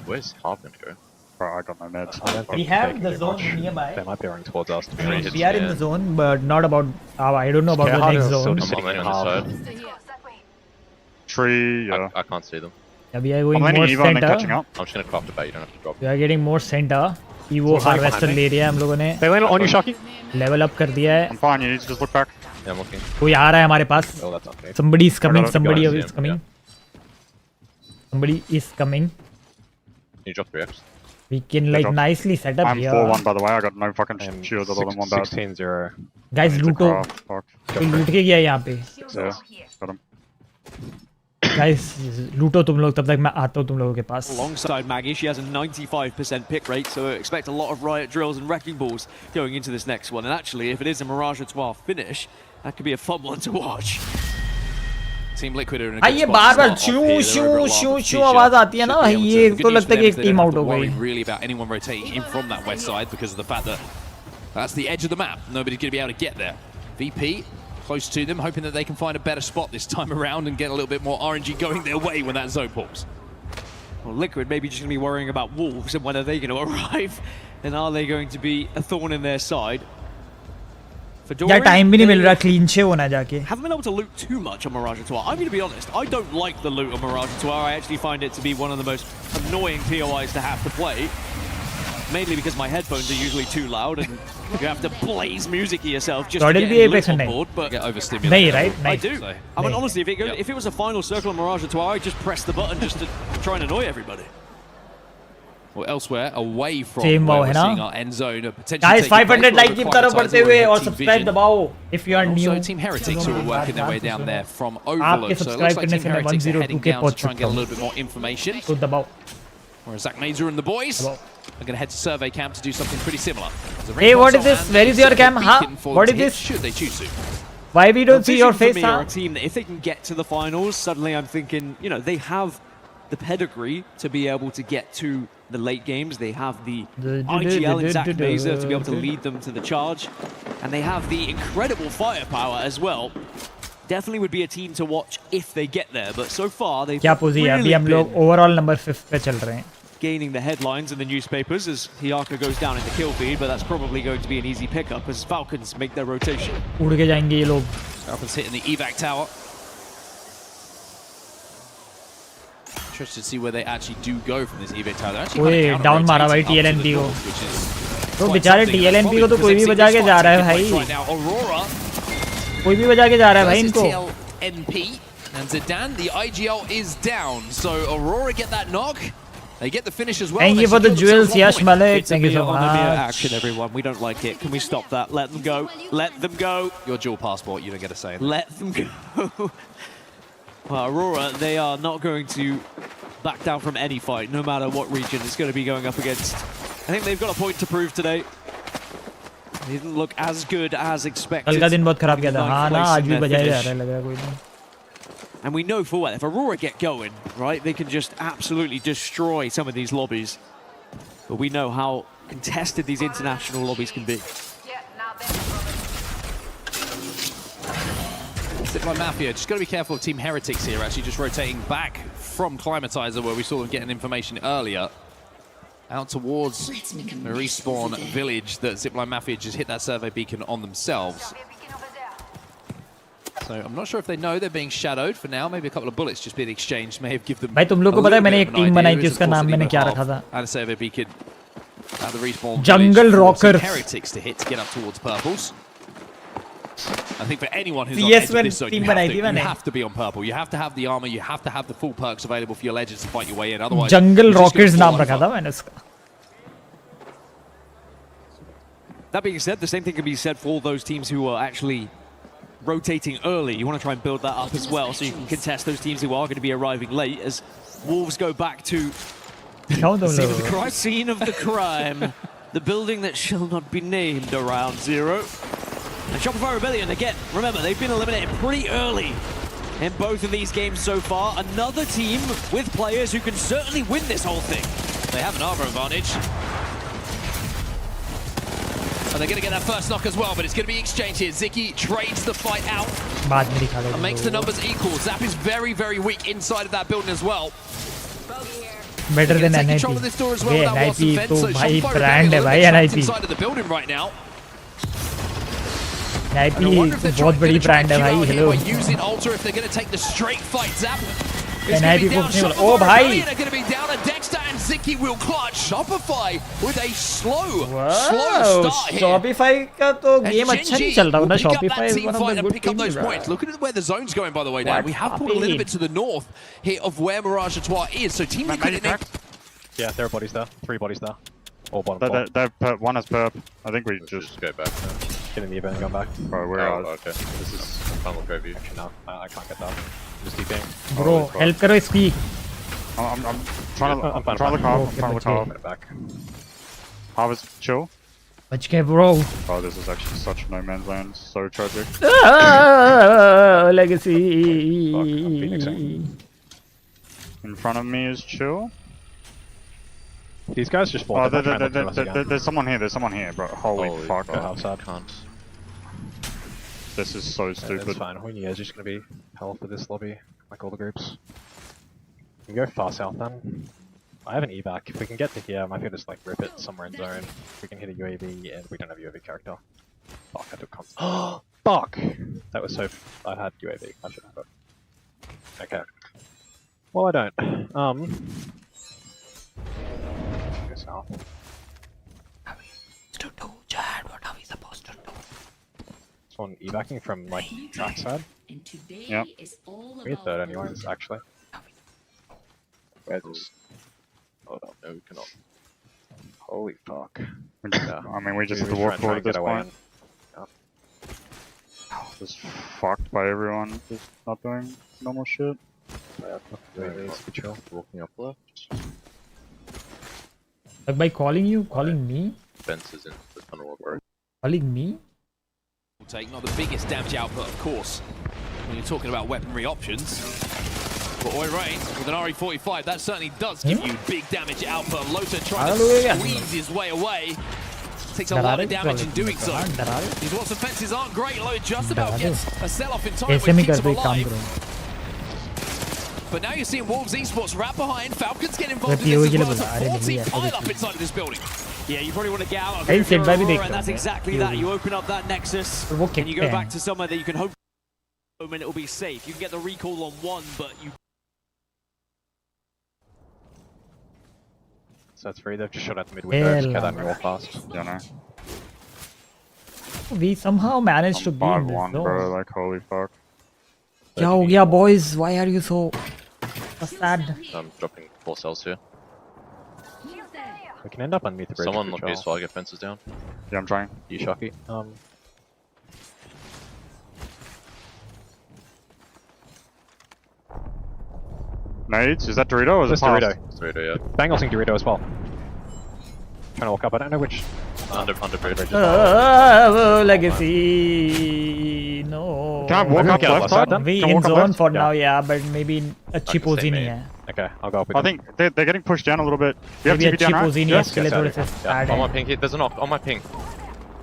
Where's Harp gonna go? Bro, I got no meds. We have the zone nearby. They might be running towards us. We are in the zone, but not about. I don't know about the next zone. I'm sitting on this side. Tree, yeah. I can't see them. Yeah, we are going I'm more letting Eva and then catching center. up. I'm just gonna craft a bait. You don't have to drop. We are getting more center. Evo harvester ले रहा है हम लोगों ने. They landed on you, Shocky. Level up कर दिया है. I'm fine, you need to just look back. Yeah, I'm looking. कोई आ रहा है हमारे पास. Oh, that's not me. Somebody is coming. Guys, Somebody yeah. is coming. Somebody is coming. Can you drop 3x? We can like drop. nicely set up I'm here. 4-1 by the way, I got no fucking I'm shields other than one bad. 16-0. Guys लूटो. Fuck. कोई लूट के गया है यहाँ पे. Yeah, got him. Guys लूटो तुम लोग, तब तक मैं आता हूँ तुम लोगों के पास. Alongside Maggie, she has a 95% pick rate, so expect a lot of riot drills and wrecking balls going into this next one. And actually, if it is a Mirage Etoile finish, that could be a fun one to watch. Team Liquid are in a भाई good ये spot bar to bar start off here. Shoe They're over shoe at shoe Lava आवाज आती है ना Should be भाई, able ये to- तो good news लगता है for कि them एक is they team don't out have हो to worry गई. really about anyone rotating in from that west side because of the fact that that's the edge of the map. Nobody's going to be able to get there. VP close to them, hoping that they can find a better spot this time around and get a little bit more RNG going their way when that zone pulls. Well, Liquid maybe just going to be worrying about Wolves and when are they going to arrive, and are they going to be a thorn in their side? For यार Dorian, time भी नहीं they मिल रहा clean छे होना जाके. haven't been able to loot too much on Mirage Etoile. I'm going to be honest, I don't like the loot on Mirage Etoile. I actually find it to be one of the most annoying POIs to have to play. Mainly because my headphones are usually too loud and you have to blaze music at yourself just to Dodel get भी lit Apex on नहीं. board. But Get overstimulated. नहीं right I नहीं. do. So, I mean, नहीं. honestly, if it was a final circle on Mirage Etoile, I'd just press the button just to try and annoy everybody. Well, elsewhere, away from Same where wow we're है ना? seeing our end zone, potentially Guys taking 500 place, like but की quite तरफ a बढ़ते tight हुए zone और with Team subscribe Vision. दबाओ if you are new. Also, Team Heretics who are working their way down there from आपके Overlook. So it subscribe looks like करने Team से मैं Heretics are 102 heading के down to पहुंच try and get a चुका little bit more information. तो दबाओ. Whereas Zach Nazer and the boys दबाओ. are going to head to survey camp to do something pretty similar. There's a Hey, ring what is console this? and Where is your a cam? beacon Huh? for What them is to hit this? Should they choose to? Why we don't see your Vision for face, me huh? are a team that if they can get to the finals, suddenly I'm thinking, you know, they have the pedigree to be able to get to the late games. They have the IGL in Zach Mazer to be able to lead them to the charge. And they have the incredible firepower as well. Definitely would be a team to watch if they get there. But so far, they've क्या पोजी है? अभी हम लोग overall number 5 पे चल रहे हैं. Gaining the headlines in the newspapers as Hiyaka goes down in the kill feed, but that's probably going to be an easy pickup as Falcons make their rotation. उड़ के जाएंगे ये लोग. Falcons hitting the evac tower. Interested to see where they actually do go from this evac tower. They're actually ओए down मारा भाई TLNP को. तो बेचारे TLNP को तो कोई भी बजा के जा रहा है भाई. कोई भी बजा के जा रहा है भाई इनको. TLNP and Zidane, the IGL is down, so Aurora get that knock. They get the finish as well. Thank you for the jewels, Yash Malik. Thank you so much. Action, everyone. We don't like it. Can we stop that? Let them go. Let them go. Your dual passport, you don't get a say. Let them go. Well, Aurora, they are not going to back down from any fight, no matter what region it's going to be going up against. I think they've got a point to prove today. They didn't look as good as expected. कल का दिन बहुत खराब गया था. हाँ ना आज भी बजाए जा रहा है लग रहा है कोई नहीं. And we know for well, if Aurora get going, right, they can just absolutely destroy some of these lobbies. But we know how contested these international lobbies can be. Zipline Mafia, just got to be careful of Team Heretics here, actually just rotating back from Climatizer, where we saw them getting information earlier, out towards the respawn village that Zipline Mafia just hit that survey beacon on themselves. So I'm not sure if they know they're being shadowed for now. Maybe a couple of bullets just being exchanged may have given them. भाई तुम लोग को पता है मैंने एक team बनाई थी उसका नाम मैंने क्या रखा था? And a survey beacon at the respawn Jungle Rockers. Heretics to hit to get up towards purples. I think for anyone who's on edge of this zone, you have to be on purple. You have to have the armor. You have to have the full perks available for your legends to fight your way in. Otherwise, Jungle Rockers नाम रखा था मैंने उसका. That being said, the same thing can be said for all those teams who are actually rotating early. You want to try and build that up as well so you can contest those teams who are going to be arriving late as Wolves go back to scene of the crime, the building that shall not be named around Zero. And Shopify Rebellion, again, remember, they've been eliminated pretty early in both of these games so far. Another team with players who can certainly win this whole thing. They have an armor advantage. And they're going to get that first knock as well, but it's going to be exchanged here. Ziki trades the fight out and makes the numbers equal. Zap is very, very weak inside of that building as well. Better than NIP. NIP तो भाई brand है भाई NIP. Inside of the building right now. NIP बहुत बड़ी brand है भाई. Hello. Using Ultra if they're going to take the straight fight. Zap. NIP oh भाई. They're going to be down a Dexter and Ziki will clutch. Shopify with a slow start here. Shopify का तो game अच्छा नहीं चल रहा है ना. Shopify is one of the good pick up those points. Look at where the zone's going, by the way. Now we have pulled a little bit to the north here of where Mirage Etoile is. So Team Liquid. Yeah, there are bodies there. 3 bodies there. All bottom. One is perp. I think we just go back now. Getting the event and going back. Bro, where are okay. This is final go view. Actually, no, I can't get that. Just keeping. Bro, help करो इसकी. I'm trying to look up. I'm trying to look up. Back. Harvest chill. बच गए bro. Oh, this is actually such no man's land. So tragic. Legacy. In front of me is chill. These guys just fall. Oh, there's someone here. There's someone here, bro. Holy fuck. Outside. Can't. This is so stupid. It's fine. Who knows? Just gonna be hell for this lobby, like all the groups. We can go far south then. I have an evac. If we can get to here, I might be able to just like rip it somewhere in zone. We can hit a UAV, and we don't have UAV character. Fuck! I took constant. Fuck! That was so. I had UAV. I should have it. Okay. Well, I don't. Go south. What are we supposed to do? Someone evacing from like trackside. Yep. We hit third anyways, actually. Where's this? Oh no, we cannot. Holy fuck. I mean, we just have to walk forward at this point. Just fucked by everyone. Just not doing normal shit. Walking up left. Like by calling you, calling me, Fences in the tunnel of work. calling me. Take not the biggest damage output, of course, when you're talking about weaponry options. But Oi Rain with an RE45, that certainly does give you big damage output. Lota trying to squeeze his way away. Takes a lot of damage in doing so. These Watson fences aren't great. Lota just about gets a sell-off in time, which keeps him alive. But now you're seeing Wolves Esports wrap behind. Falcons get involved in this as well. It's a 40 pile up inside of this building. Yeah, you probably want to get out of it, and that's exactly that. You open up that nexus, and you go back to somewhere that you can hope moment it will be safe. You can get the recall on one, but you. So that's free. They've just shot at the mid window. Just get that real fast. You know. We somehow managed to beat this, bro. Like holy fuck. Yo, yeah, boys. Why are you so sad? I'm dropping 4 cells here. We can end up underneath the bridge. Someone look useful. I'll get fences down. Yeah, I'm trying. You shocky. Nades? Is that Dorito or is it Dorito? It's Dorito, yeah. Bang also Dorito as well. Trying to walk up. I don't know which. Under bridge. Legacy. No. Can I walk up left side? We in zone for now, yeah, but maybe अच्छी पोजी नहीं है. Okay, I'll go up with I think they're getting pushed down a little bit. You have TP down, right? Yes, yes, On my ping, there's an op on my ping.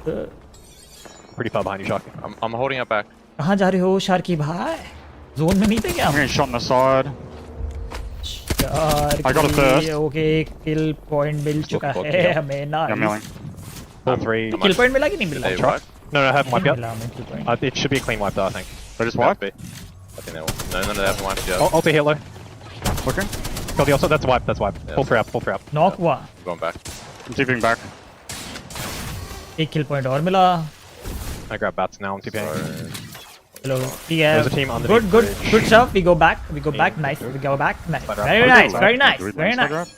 Pretty far behind you, Sharky. I'm holding up back. कहाँ जा रहे हो Sharky भाई? Zone में नहीं थे क्या? I'm getting shot on the side. I got a thirst. Okay, kill point मिल चुका है हमें ना. I'm milling. Full 3. Kill point मिला कि नहीं मिला? No, I haven't wiped yet. It should be a clean wipe though, I think. They just wiped? I think they will. No, they haven't wiped yet. Ulti here low. Okay. Got the also, that's wipe, that's wipe. Yeah. Pull 3 up, pull 3 up. Knock हुआ. I'm going back. I'm TPing back. एक kill point और मिला. I grab bats now, I'm TPing. Hello. Yeah. There's a team underneath. Good stuff. We go back. Nice. We go back. Nice. Very nice. Very nice. Very nice.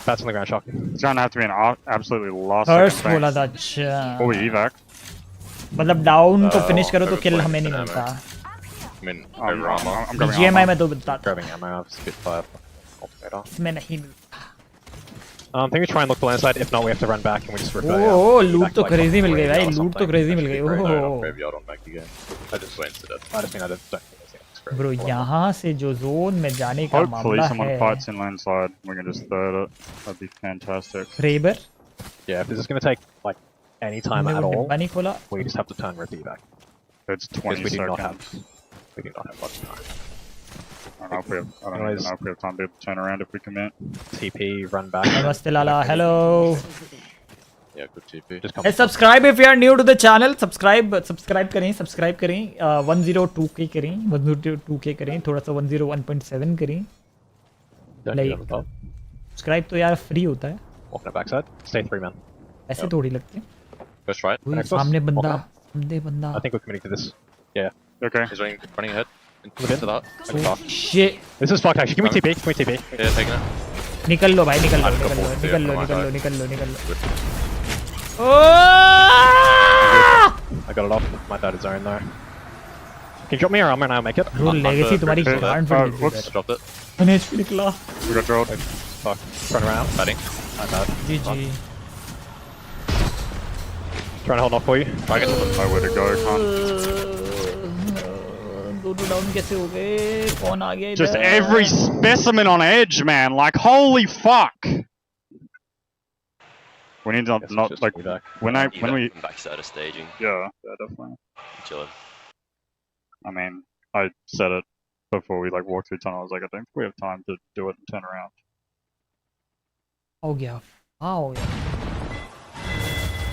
Bats on the ground, shock. It's gonna have to be an absolutely last First second बोला था अच्छा. Oh, we evac. मतलब down को finish करो तो kill हमें नहीं मिलता. I mean, over armor. I'm grabbing GMI armor. में तो बता. Grabbing ammo, I've Spitfire. Ultimator. इसमें नहीं मिलता. I think we try and look the land side. If not, we have to run back and we just rip Oh, loot तो crazy मिल गई भाई. Loot तो crazy मिल गई. Oh. Graveyard on back again. I just went to that. I just mean I don't think it's Bro, यहाँ से जो zone में जाने का Hopefully मामला someone है. fights in lane side. We can just third it. That'd be fantastic. Raber. Yeah, if this is going to take like any time at all, नहीं खोला. we just have to turn rip back. It's 20 we do seconds. not have. We do not have much time. I don't even know if we have time to turn around if we commit. TP, run back. Namaste Lala. Hello. Yeah, good TP. Just come. Hey, subscribe if you are new to the channel. Subscribe करें. 102k करें. 102k करें. थोड़ा सा 101.7 करें. Like, subscribe तो यार free होता है. Walking the backside. Stay 3 man. ऐसे थोड़ी लगते हैं. First right. सामने बंदा. I think we're committing to this. Yeah. Okay. He's running ahead. Into that. Oh, shit. This is fucked actually. Give me TP. Yeah, taking it. निकल लो भाई निकल लो. I got it off. Might die to zone though. Can you drop me your armor and I'll make it? Bro, legacy तुम्हारी गांड फट गई. Whoops. Dropped it. HP निकला. We got drilled. Fuck. Run around. Batting. My bad. GG. Trying to hold off for you. I get to Nowhere to go, can't. दोनों down कैसे हो गए? कौन आ गया इधर? Just every specimen on edge, man. Like, holy fuck. We need to not like when we backside of staging. Yeah, definitely. Chilling. I mean, I said it before we like walked through tunnel. I was like, I think we have time to do it and turn around. हो गया.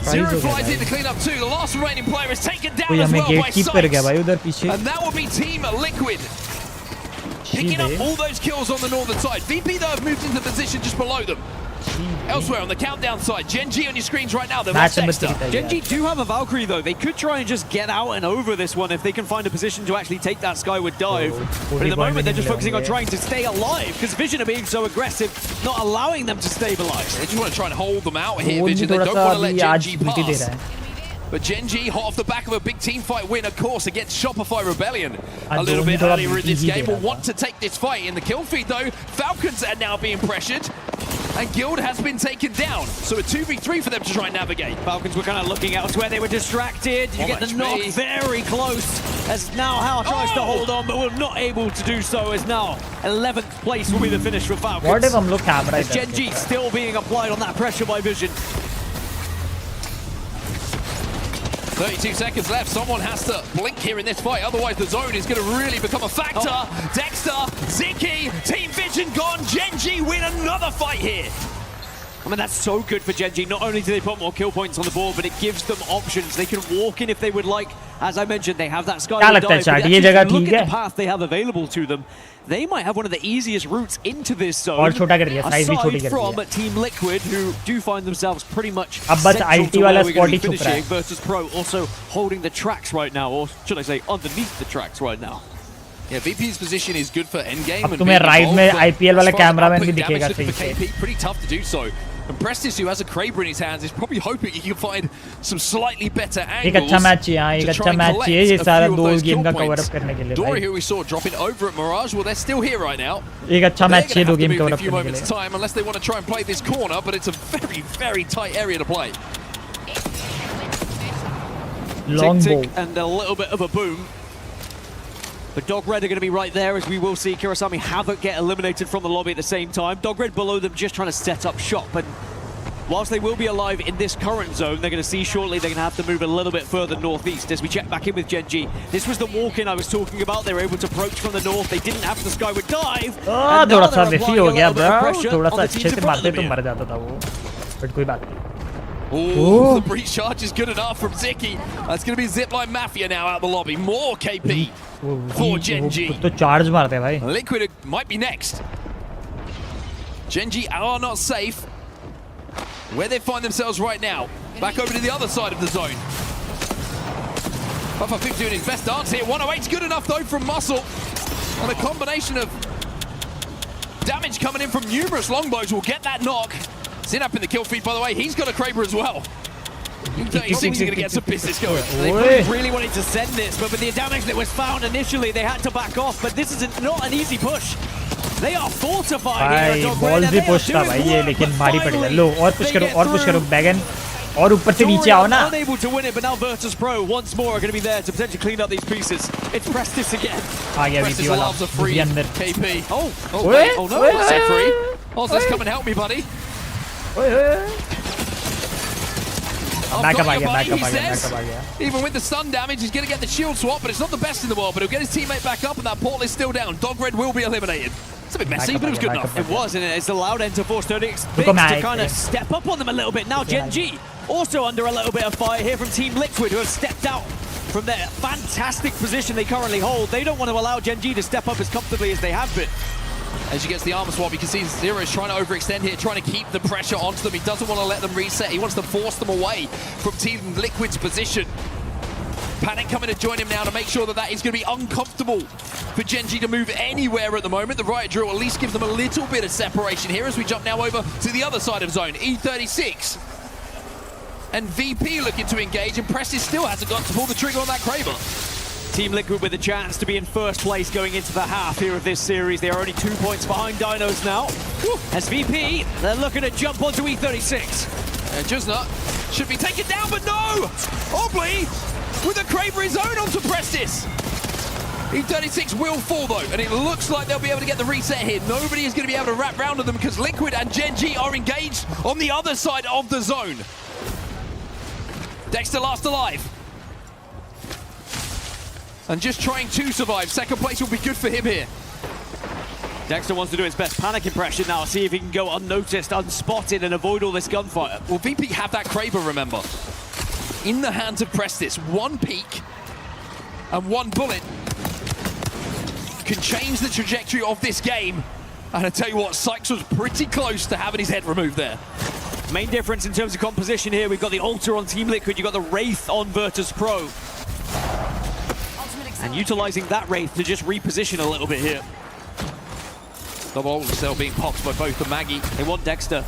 0 flies in to clean up 2. The last remaining player is taken down कोई as हमें well by gate keep कर गया भाई उधर Sykes. पीछे. And that will be Team Liquid. Picking up all those kills on the northern side. VP though have moved into position just below them. Elsewhere on the countdown side, Gen G on your screens right now. Match number 3. Gen G do have a Valkyrie though. They could try and just get out and over this one if they can find a position to actually take that skyward dive. But at the moment they're just focusing on trying to stay alive because Vision are being so aggressive, not allowing them to stabilize. They just want to try and hold them out here, Vision. They don't want to let Gen G pass. But Gen G, hot off the back of a big team fight win, of course, against Shopify Rebellion a little bit earlier in this game, will want to take this fight in the kill feed, though. Falcons are now being pressured. and Guild has been taken down. So a 2v3 for them to try and navigate. Falcons were kind of looking elsewhere. They were distracted. You get the knock very close as now Hal tries to hold on, but we're not able to do so as now 11th place will be the finish for Falcons. What if हम लोग camera as Gen G still being applied on that pressure by Vision. 32 seconds left. Someone has to blink here in this fight. Otherwise, the zone is going to really become a factor. Dexter, Ziki, Team Vision gone. Gen G win another fight here. I mean, that's so good for Gen G. Not only do they put more kill points on the board, but it gives them options. They can walk in if they would like. As I mentioned, they have that skyward dive. But actually, if you look at the path they have available to them, they might have one of the easiest routes into this zone. Aside from Team Liquid, who do find themselves pretty much central to where we're going to be finishing. Virtus Pro also holding the tracks right now, or should I say, underneath the tracks right now. Yeah, VP's position is good for endgame. अब तुम्हें right में IPL वाला cameraman भी दिखेगा सही से. Pretty tough to do so. And Prestis, who has a Kraber in his hands, is probably hoping he can find some slightly better angles. एक अच्छा मैच है, एक अच्छा मैच है ये सारा दो गेम का कवर अप करने के लिए. Dory, who we saw dropping over at Mirage, well, they're still here right now. एक अच्छा मैच है दो गेम कवर अप करने के लिए. Time, unless they want to try and play this corner, but it's a very, very tight area to play. Long ball and a little bit of a boom. But Dog Red are going to be right there, as we will see Kurosami Havoc get eliminated from the lobby at the same time. Dog Red below them just trying to set up shop. But whilst they will be alive in this current zone, they're going to see shortly they're going to have to move a little bit further northeast. As we check back in with Gen G, this was the walk-in I was talking about. They were able to approach from the north. They didn't have the skyward dive. थोड़ा सा बेसी हो गया bro. थोड़ा सा अच्छे से मारते तो मर जाता था वो. But कोई बात नहीं. Oh, the breach charge is good enough from Ziki. That's going to be Zipline Mafia now out the lobby. More KP for Gen G. तो charge मारते हैं भाई. Liquid might be next. Gen G are not safe. Where they find themselves right now. Back over to the other side of the zone. Puffa doing his best dance here. 108's good enough though from Muscle. And a combination of damage coming in from numerous longbows will get that knock. Zinap in the kill feed, by the way. He's got a Kraber as well. U36 is going to get some business going. They really wanted to send this, but with the damage that was found initially, they had to back off. But this is not an easy push. They are fortified here. Ball भी push था भाई ये, लेकिन भारी पड़ गया. लो और push करो बैगन. और ऊपर से नीचे आओ ना. Unable to win it, but now Virtus Pro once more are going to be there to potentially clean up these pieces. It's Prestis again. आ गया VP वाला. Free अंदर. KP. Oh no, set free. Ozzy, come and help me, buddy. Backup आ गया. Even with the stun damage, he's going to get the shield swap, but it's not the best in the world. But he'll get his teammate back up, and that portal is still down. Dog Red will be eliminated. It's a bit messy, but it was good enough. It was, and it's allowed Enter Force to kind of step up on them a little bit. Now Gen G also under a little bit of fire here from Team Liquid, who have stepped out from their fantastic position they currently hold. They don't want to allow Gen G to step up as comfortably as they have been. As he gets the armor swap, you can see Zero's trying to overextend here, trying to keep the pressure onto them. He doesn't want to let them reset. He wants to force them away from Team Liquid's position. Panic coming to join him now to make sure that is going to be uncomfortable for Gen G to move anywhere at the moment. The riot drill at least gives them a little bit of separation here as we jump now over to the other side of zone. E36 and VP looking to engage, and Prestis still hasn't got to pull the trigger on that Kraber. Team Liquid with a chance to be in first place going into the half here of this series. They are only 2 points behind Dinos now. As VP, they're looking to jump onto E36. And Jusna should be taken down, but no! Obly with a Kraber his own onto Prestis. E36 will fall though, and it looks like they'll be able to get the reset here. Nobody is going to be able to wrap round to them because Liquid and Gen G are engaged on the other side of the zone. Dexter last alive. And just trying to survive. Second place will be good for him here. Dexter wants to do his best panic impression now, see if he can go unnoticed, unspotted, and avoid all this gunfire. Well, VP have that Kraber, remember. In the hands of Prestis. One peek and one bullet can change the trajectory of this game. And I tell you what, Sykes was pretty close to having his head removed there. Main difference in terms of composition here, we've got the Altar on Team Liquid, you've got the Wraith on Virtus Pro. And utilizing that Wraith to just reposition a little bit here. Double Altar cell being popped by both the Maggie. They want Dexter.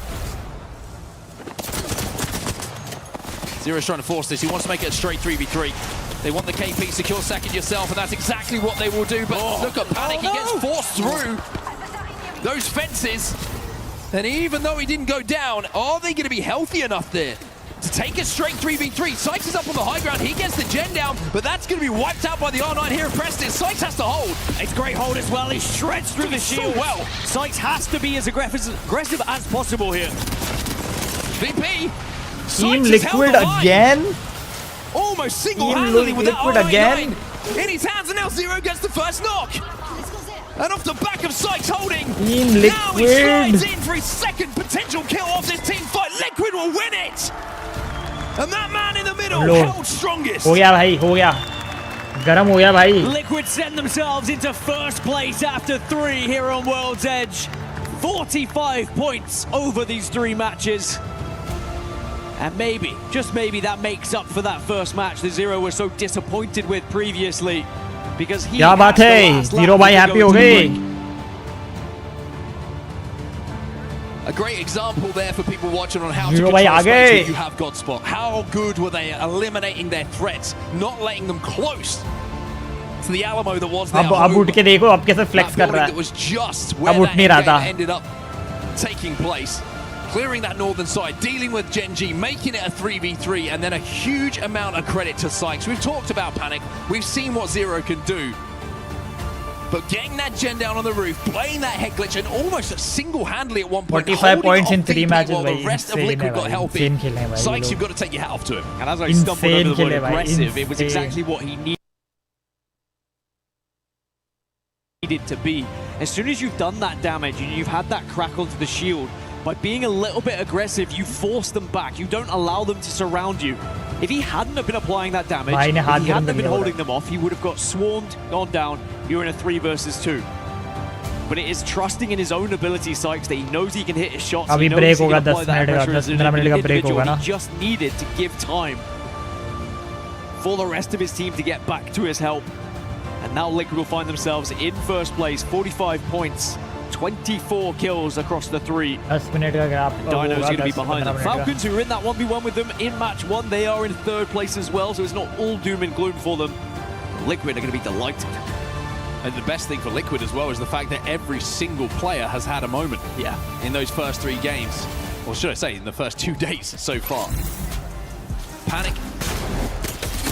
Zero's trying to force this. He wants to make it a straight 3v3. They want the KP, secure second yourself, and that's exactly what they will do. But look at Panic, he gets forced through those fences. And even though he didn't go down, are they going to be healthy enough there to take a straight 3v3? Sykes is up on the high ground. He gets the gen down, but that's going to be wiped out by the R9 here of Preston. Sykes has to hold. It's a great hold as well. He shreds through the shield. So well. Sykes has to be as aggressive as possible here. VP. Team Liquid again. Almost single-handedly with that Liquid again. in his hands, and now Zero gets the first knock. And off the back of Sykes holding. Team Now he Liquid. slides in for his second potential kill off this team fight. Liquid will win it. And that man in the middle held strongest. हो गया भाई, हो गया. गरम हो गया भाई. Liquid send themselves into first place after 3 here on World's Edge. 45 points over these 3 matches. And maybe, just maybe, that makes up for that first match that Zero was so disappointed with previously. Because he क्या बात है, Zero भाई happy हो गए. A great example there for people watching on how Zero to भाई control आ space गए. when you have Godspot. How good were they at eliminating their threats, not letting them close to the Alamo that was their अब उठ के देखो, अब कैसे flex कर रहा That है. was just where अब उठ नहीं रहा that था. ended up taking place. Clearing that northern side, dealing with Gen G, making it a 3v3, and then a huge amount of credit to Sykes. We've talked about Panic. We've seen what Zero can do. But getting that gen down on the roof, playing that head glitch, and almost single-handedly at one point, 45 points in 3 matches, while the भाई. rest of Insane Liquid है got भाई. healthy. Insane खेल रहे हैं भाई. Sykes, you've got to take your hat off to him. And as I stumbled over the word खेले भाई. aggressive, it was Insane. exactly what he needed to be. As soon as you've done that damage and you've had that crack onto the shield, by being a little bit aggressive, you force them back. You don't allow them to surround you. If he hadn't have been applying that damage, if he hadn't have been holding them off, he would have got swarmed, gone down. You're in a 3 versus 2. But it is trusting in his own ability, Sykes, that he knows he can hit his shots. अभी break होगा 10 minute का, 10-15 minute का break होगा ना. He just needed to give time for the rest of his team to get back to his help. And now Liquid will find themselves in first place, 45 points, 24 kills across the 3. 10 minute का gap. Dino's going to be behind them. Falcons, who are in that 1v1 with them in match 1, they are in 3rd place as well, so it's not all doom and gloom for them. Liquid are going to be delighted. And the best thing for Liquid as well is the fact that every single player has had a moment in those first 3 games. Or should I say, in the first 2 days so far. Panic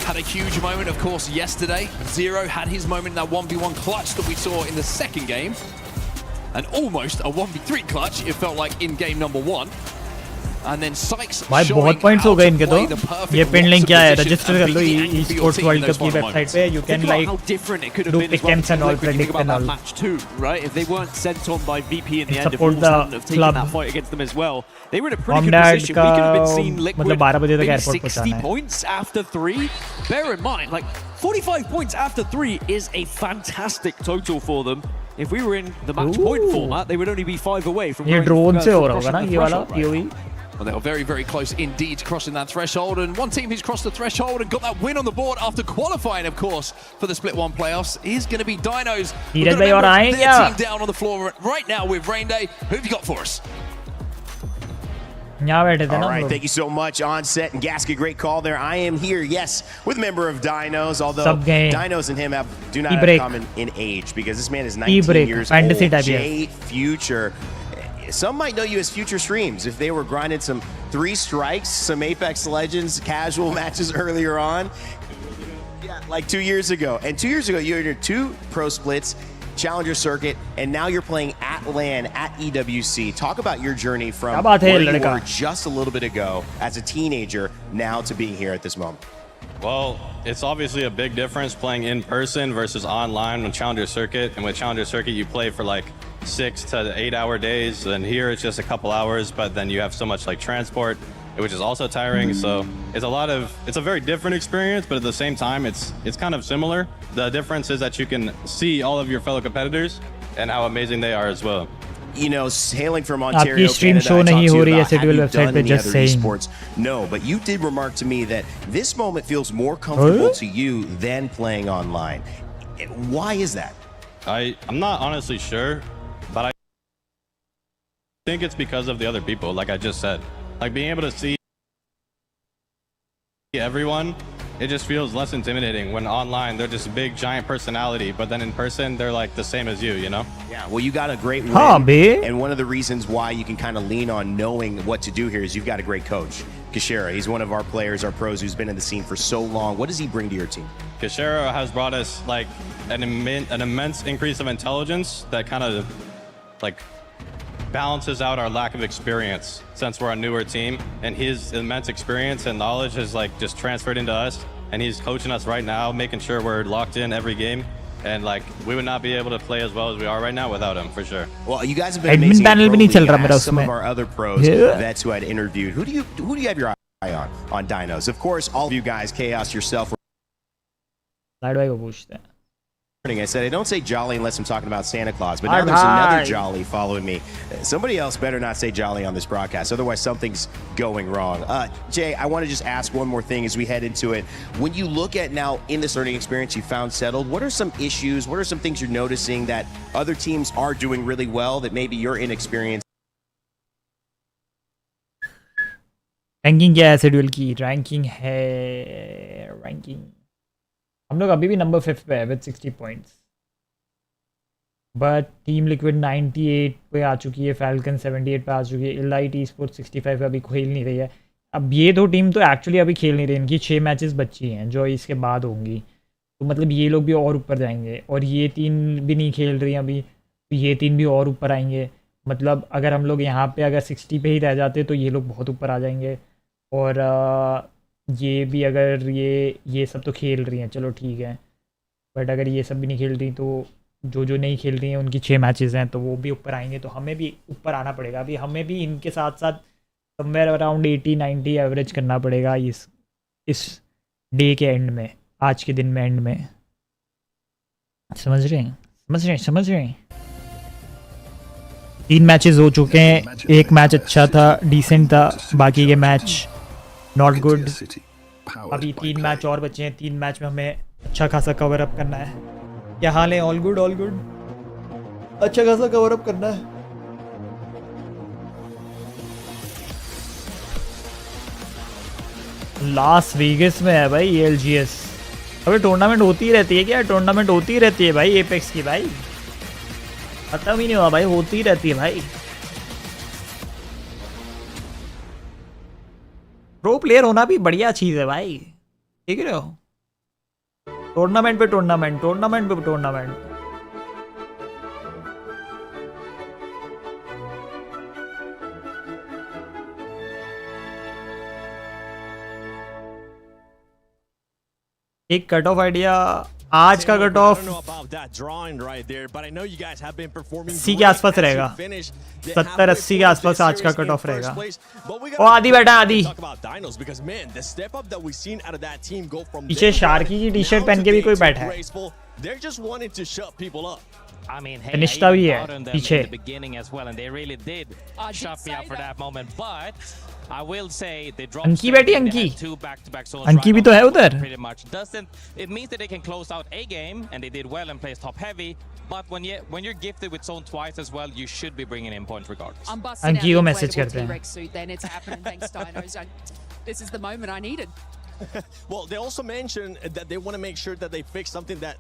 had a huge moment, of course, yesterday. Zero had his moment in that 1v1 clutch that we saw in the second game. And almost a 1v3 clutch, it felt like in game number 1. And then Sykes भाई बहुत points हो गए इनके तो. ये pin link क्या है? Register कर लो eSports World Cup की website पे. You can like how different it could have do been as pick and all, predict and all. Match 2, right? If they weren't sent on by VP in the end, if support Wolves the hadn't have taken club. that fight against them as well, they were in a pretty good Dad position. We could have been seeing Liquid मतलब 12 बजे तक maybe airport 60 पहुंचाना है. points after 3. Bear in mind, like 45 points after 3 is a fantastic total for them. If we were in the match point format, they would only be 5 away from ये drone से हो रहा होगा ना ये वाला POE. Well, they were very, very close indeed to crossing that threshold. And one team who's crossed the threshold and got that win on the board after qualifying, of course, for the Split 1 playoffs is going to be Dinos. We've got a member of their team down on the floor right now with Rain Day. Who have you got for us? यहाँ बैठे थे ना. All right, thank you so much, Onset and Gasket. Great call there. I am here, yes, with a member of Dinos, although Dinos and him do not have common in age because this man is 19 years old. J Future. Some might know you as Future Streams if they were grinding some 3 strikes, some Apex Legends casual matches earlier on. Yeah, like 2 years ago. And 2 years ago, you entered 2 pro splits, Challenger Circuit, and now you're playing at LAN at EWC. Talk about your journey from where you were just a little bit ago as a teenager now to being here at this moment. Well, it's obviously a big difference playing in person versus online with Challenger Circuit. And with Challenger Circuit, you play for like 6 to 8 hour days. And here it's just a couple hours, but then you have so much like transport, which is also tiring. So it's a very different experience, but at the same time, it's kind of similar. The difference is that you can see all of your fellow competitors and how amazing they are as well. You know, hailing from Ontario, आपकी stream show नहीं हो रही है S8UL website पे, just saying. Esports? No, but you did remark to me that this moment feels more comfortable to you than playing online. Why is that? I'm not honestly sure, but I think it's because of the other people, like I just said. Like being able to see everyone it just feels less intimidating. When online, they're just a big, giant personality, but then in person, they're like the same as you know? Yeah, well, you got a great win, and one of the reasons why you can kind of lean on knowing what to do here is you've got a great coach, Kashera. He's one of our players, our pros, who's been in the scene for so long. What does he bring to your team? Kashera has brought us like an immense increase of intelligence that kind of like balances out our lack of experience since we're a newer team, and his immense experience and knowledge has like just transferred into us, and he's coaching us right now, making sure we're locked in every game, and like we would not be able to play as well as we are right now without him for sure. Well, you guys have been amazing. Some of our other pros, vets who I'd interviewed, who do you have your eye on Dinos? Of course, all of you guys, Chaos, yourself. I said I don't say jolly unless I'm talking about Santa Claus, but now there's another jolly following me. Somebody else better not say jolly on this broadcast, otherwise something's going wrong. Jay, I want to just ask one more thing as we head into it. When you look at now in this learning experience you found settled, what are some issues, what are some things you're noticing that other teams are doing really well that maybe you're inexperienced? Ranking क्या है S8UL की? Ranking हम लोग अभी भी number 5 पे है with 60 points, but team liquid 98 पे आ चुकी है, फैल्कन 78 पे आ चुकी है, इलाइट ई-स्पोर्ट्स 65 पे अभी खेल नहीं रही है. अब ये दो टीम तो एक्चुअली अभी खेल नहीं रही, इनकी 6 मैचेस बची हैं जो इसके बाद होंगी, तो मतलब ये लोग भी और ऊपर जाएंगे, और ये 3 भी नहीं खेल रही अभी, तो ये 3 भी और ऊपर आएंगे. मतलब अगर हम लोग यहाँ पे अगर 60 पे ही रह जाते तो ये लोग बहुत ऊपर आ जाएंगे, और ये भी अगर ये सब तो खेल रही हैं चलो ठीक है, बट अगर ये सब भी नहीं खेल रही तो जो नहीं खेल रही हैं उनकी 6 मैचेस हैं तो वो भी ऊपर आएंगे, तो हमें भी ऊपर आना पड़ेगा. अभी हमें भी इनके साथ साथ समवेयर अराउंड 80-90 एवरेज करना पड़ेगा इस डे के एंड में, आज के दिन में एंड में. समझ रहे हैं 3 मैचेस हो चुके हैं, एक मैच अच्छा था, डिसेंट था, बाकी के मैच नॉट गुड. अभी 3 मैच और बचे हैं, 3 मैच में हमें अच्छा खासा कवर अप करना है. क्या हाल है? ऑल गुड, अच्छा खासा कवर अप करना है. लास वेगस में है भाई ALGS. अबे टूर्नामेंट होती ही रहती है क्या? टूर्नामेंट होती ही रहती है भाई एपेक्स की, भाई खत्म ही नहीं हुआ भाई, होती ही रहती है भाई. प्रो प्लेयर होना भी बढ़िया चीज़ है भाई, ठीक है. टूर्नामेंट पे टूर्नामेंट. एक कट ऑफ आइडिया, आज का कट ऑफ 80 के आसपास रहेगा, 70-80 के आसपास आज का कट ऑफ रहेगा. ओ आदि बैठा, आदि पीछे शार्की की टी शर्ट पहन के भी कोई बैठा है. निष्ठा भी है पीछे. अंकी बैठी, अंकी भी तो है उधर. अंकी को मैसेज करते हैं. Well, they also mentioned that they want to make sure that they fix something that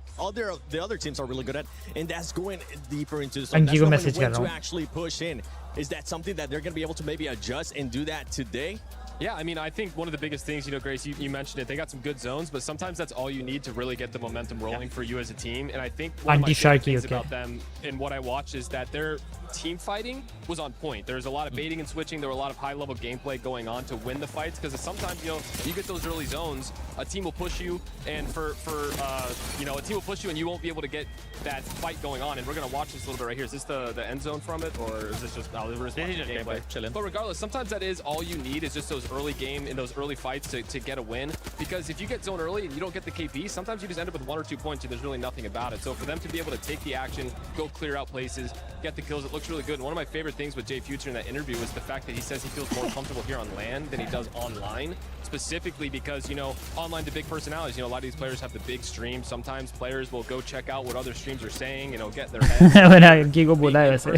the other teams are really good at, and that's going deeper into something. That's when to actually push in. Is that something that they're going to be able to maybe adjust and do that today? Yeah, I mean, I think one of the biggest things, Grace, you mentioned it, they got some good zones, but sometimes that's all you need to really get the momentum rolling for you as a team. And I think one of my favorite things about them and what I watched is that their team fighting was on point. There was a lot of baiting and switching. There were a lot of high-level gameplay going on to win the fights, because sometimes, you get those early zones, a team will push you, and a team will push you and you won't be able to get that fight going on. And we're going to watch this a little bit right here. Is this the end zone from it, or is this just gameplay? But regardless, sometimes that is all you need, is just those early fights to get a win, because if you get zone early and you don't get the KP, sometimes you just end up with 1 or 2 points and there's really nothing about it. So for them to be able to take the action, go clear out places, get the kills, it looks really good. And one of my favorite things with Jay Future in that interview was the fact that he says he feels more comfortable here on LAN than he does online, specifically because, online, the big personalities, a lot of these players have the big streams. Sometimes players will go check out what other streams are saying, get their heads. मैंने को बोला है वैसे,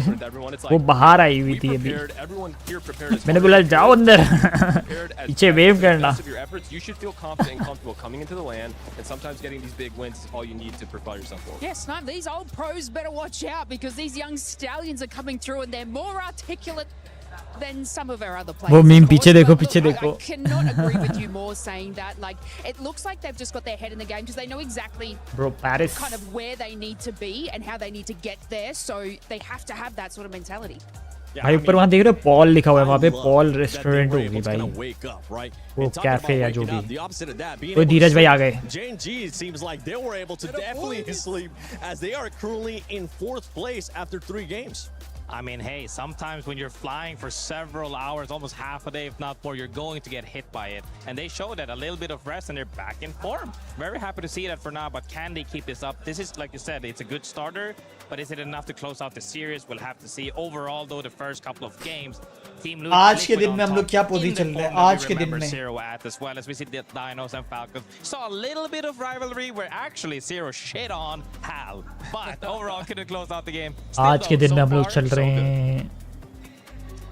वो बाहर आई हुई थी अभी, मैंने बोला जाओ अंदर. prepared as पीछे wave करना. best of your efforts, you should feel confident and comfortable coming into the LAN, and sometimes getting these big wins is all you need to propel yourself forward. Yes, no, these old pros better watch out because these young stallions are coming through and they're more articulate than some of our other players. वो meme of पीछे course, देखो but पीछे look, देखो. I cannot agree with you more saying that. Like, it looks like they've just got their head in the game because they know exactly Bro, Paris. kind of where they need to be and how they need to get there. So they have to have that sort of mentality. भाई ऊपर वहाँ देख रहे हो Paul लिखा हुआ है वहाँ पे पॉल रेस्टोरेंट होगी भाई वो कैफे या जो भी वो धीरज भाई आ गए JNG seems like they were able to definitely sleep as they are currently in 4th place after 3 games. I mean, hey, sometimes when you're flying for several hours, almost half a day, if not more, you're going to get hit by it. And they showed that a little bit of rest and they're back in form. Very happy to see that for now, but can they keep this up? This is, like you said, it's a good starter, but is it enough to close out the series? We'll have to see. Overall, though, the first couple of games, Team Luke आज के दिन में हम लोग क्या position चल रहे हैं आज के दिन में Zero at as well as we see the Dinos and Falcons saw a little bit of rivalry where actually Zero shit on Hal, but overall couldn't close out the game. आज के दिन में हम लोग चल रहे हैं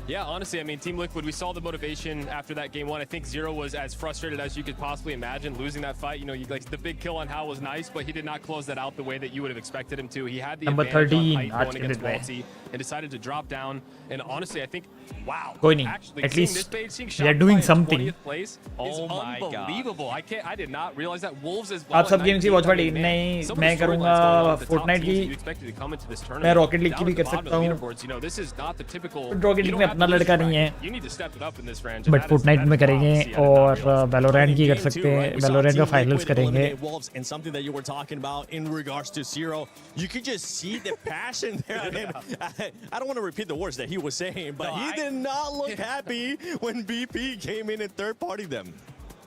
Yeah, honestly, I mean, Team Liquid, we saw the motivation after that game 1. I think Zero was as frustrated as you could possibly imagine losing that fight. You know, like the big kill on Hal was nice, but he did not close that out the way that you would have expected him to. He had the Number advantage 13, on height going against Walty and decided to drop down. And honestly, I think, wow. Actually, at least they are doing something. Place is unbelievable. I did not realize that Wolves as well. आप सब games की watch party नहीं मैं करूँगा Fortnite की मैं Rocket League की भी कर सकता हूँ Rocket League में अपना लड़का नहीं है बट Fortnite में करेंगे और Valorant की कर सकते हैं Valorant का फाइनल्स करेंगे and something that you were talking about in regards to Zero, you could just see the passion there. I don't want to repeat the words that he was saying, but he did not look happy when BP came in and third-partied them.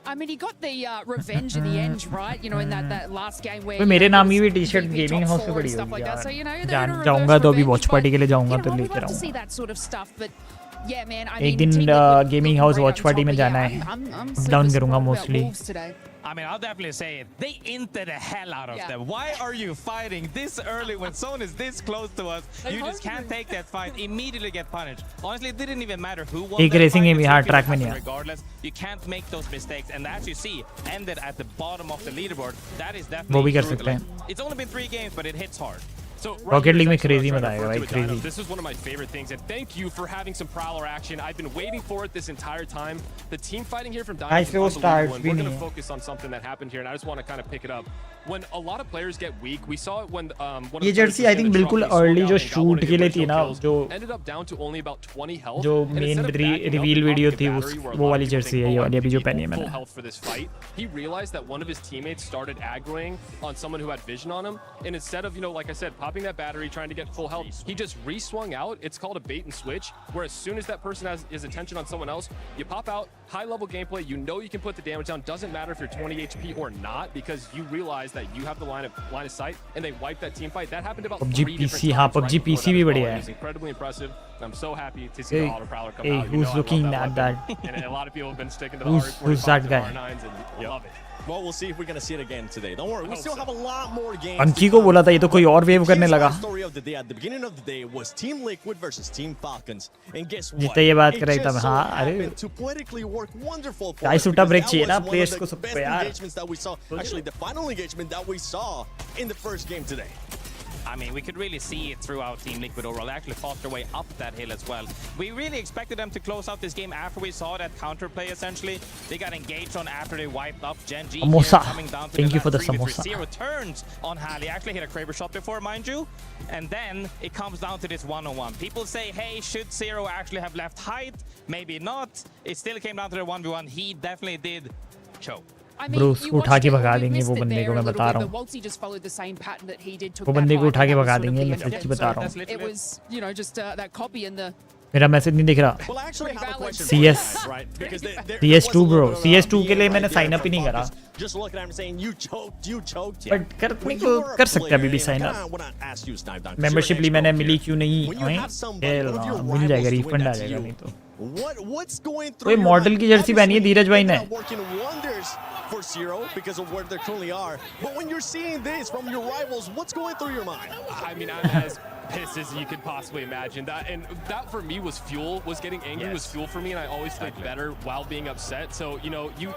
I mean, he got the revenge in the end, right? You know, in that last game where मेरे नाम ही भी T-shirt gaming house पे पड़ी होगी यार जाऊंगा तो अभी वॉच पार्टी के लिए जाऊंगा तो लेकर आऊंगा एक दिन गेमिंग हाउस वॉच पार्टी में जाना है डाउन करूंगा mostly I mean, I'll definitely say it. They inted the hell out of them. Why are you fighting this early when someone is this close to us? You just can't take that fight. Immediately get punished. Honestly, it didn't even matter who won. एक racing game यहाँ track में नहीं है. Regardless, you can't make those mistakes. And as you see, ended at the bottom of the leaderboard. That is definitely. वो भी कर सकते हैं. It's only been 3 games, but it hits hard. So Rocket League में crazy मजा आएगा भाई crazy. This is one of my favorite things, and thank you for having some Prowler action. I've been waiting for it this entire time. The team fighting here from Dinos is unbelievable, and we're going to focus on something that happened here, and I just want to kind of pick it up. When a lot of players get weak, we saw it when one of ये Jersey I think बिल्कुल early जो shoot के लिए थी ना जो ended up down to only about 20 health. जो main reveal video थी वो वाली जर्सी है ये वाली अभी जो पहनी है मैंने. Health for this fight. He realized that one of his teammates started aggroing on someone who had vision on him, and instead of, you know, like I said, popping that battery, trying to get full health, he just re-swung out. It's called a bait and switch, where as soon as that person has his attention on someone else, you pop out, high-level gameplay, you know you can put the damage down. Doesn't matter if you're 20 HP or not, because you realize that you have the line of sight, and they wipe that team fight. That happened about 3 different times. हाँ PUBG PC भी बढ़िया है. It's incredibly impressive. I'm so happy to see the Auto Prowler come out. Who's looking at that? And a lot of people have been sticking to the Who's that guy? R9s and love it. Well, we'll see if we're going to see it again today. Don't worry, we still have a lot more games. अंकी को बोला था ये तो कोई और wave करने लगा. Story of the day at the beginning of the day was Team Liquid versus Team Falcons, and guess what? जितने ये बात कर रही था मैं हाँ अरे. To poetically work wonderful. चाय सूटा ब्रेक चाहिए ना प्लेयर्स को सबको यार. Engagements that we saw, actually the final engagement that we saw in the first game today. I mean, we could really see it throughout Team Liquid overall. They actually fought their way up that hill as well. We really expected them to close out this game after we saw that counterplay, essentially. They got engaged on after they wiped up Gen G. Coming down to Thank you for the samosa. Zero turns on Hal. He actually hit a Kraber shot before, mind you. And then it comes down to this one-on-one. People say, hey, should Zero actually have left height? Maybe not. It still came down to the 1v1. He definitely did choke. Bruce को उठा के भगा देंगे वो बंदे को मैं बता रहा हूँ वो बंदे को उठा के भगा देंगे मैं सच्ची बता रहा हूँ मेरा मैसेज नहीं दिख रहा CS2 ब्रो CS2 के लिए मैंने साइन अप ही नहीं करा बट कर सकते अभी भी साइन अप मेंबरशिप ली मैंने मिली क्यों नहीं मिल जाएगा रिफंड आ जाएगा नहीं तो कोई मॉडल की जर्सी पहनी है धीरज भाई ने for Zero because of where they currently are. But when you're seeing this from your rivals, what's going through your mind? I mean, I'm as pissed as you could possibly imagine. That for me was fuel. Was getting angry was fuel for me, and I always feel better while being upset. So you know, you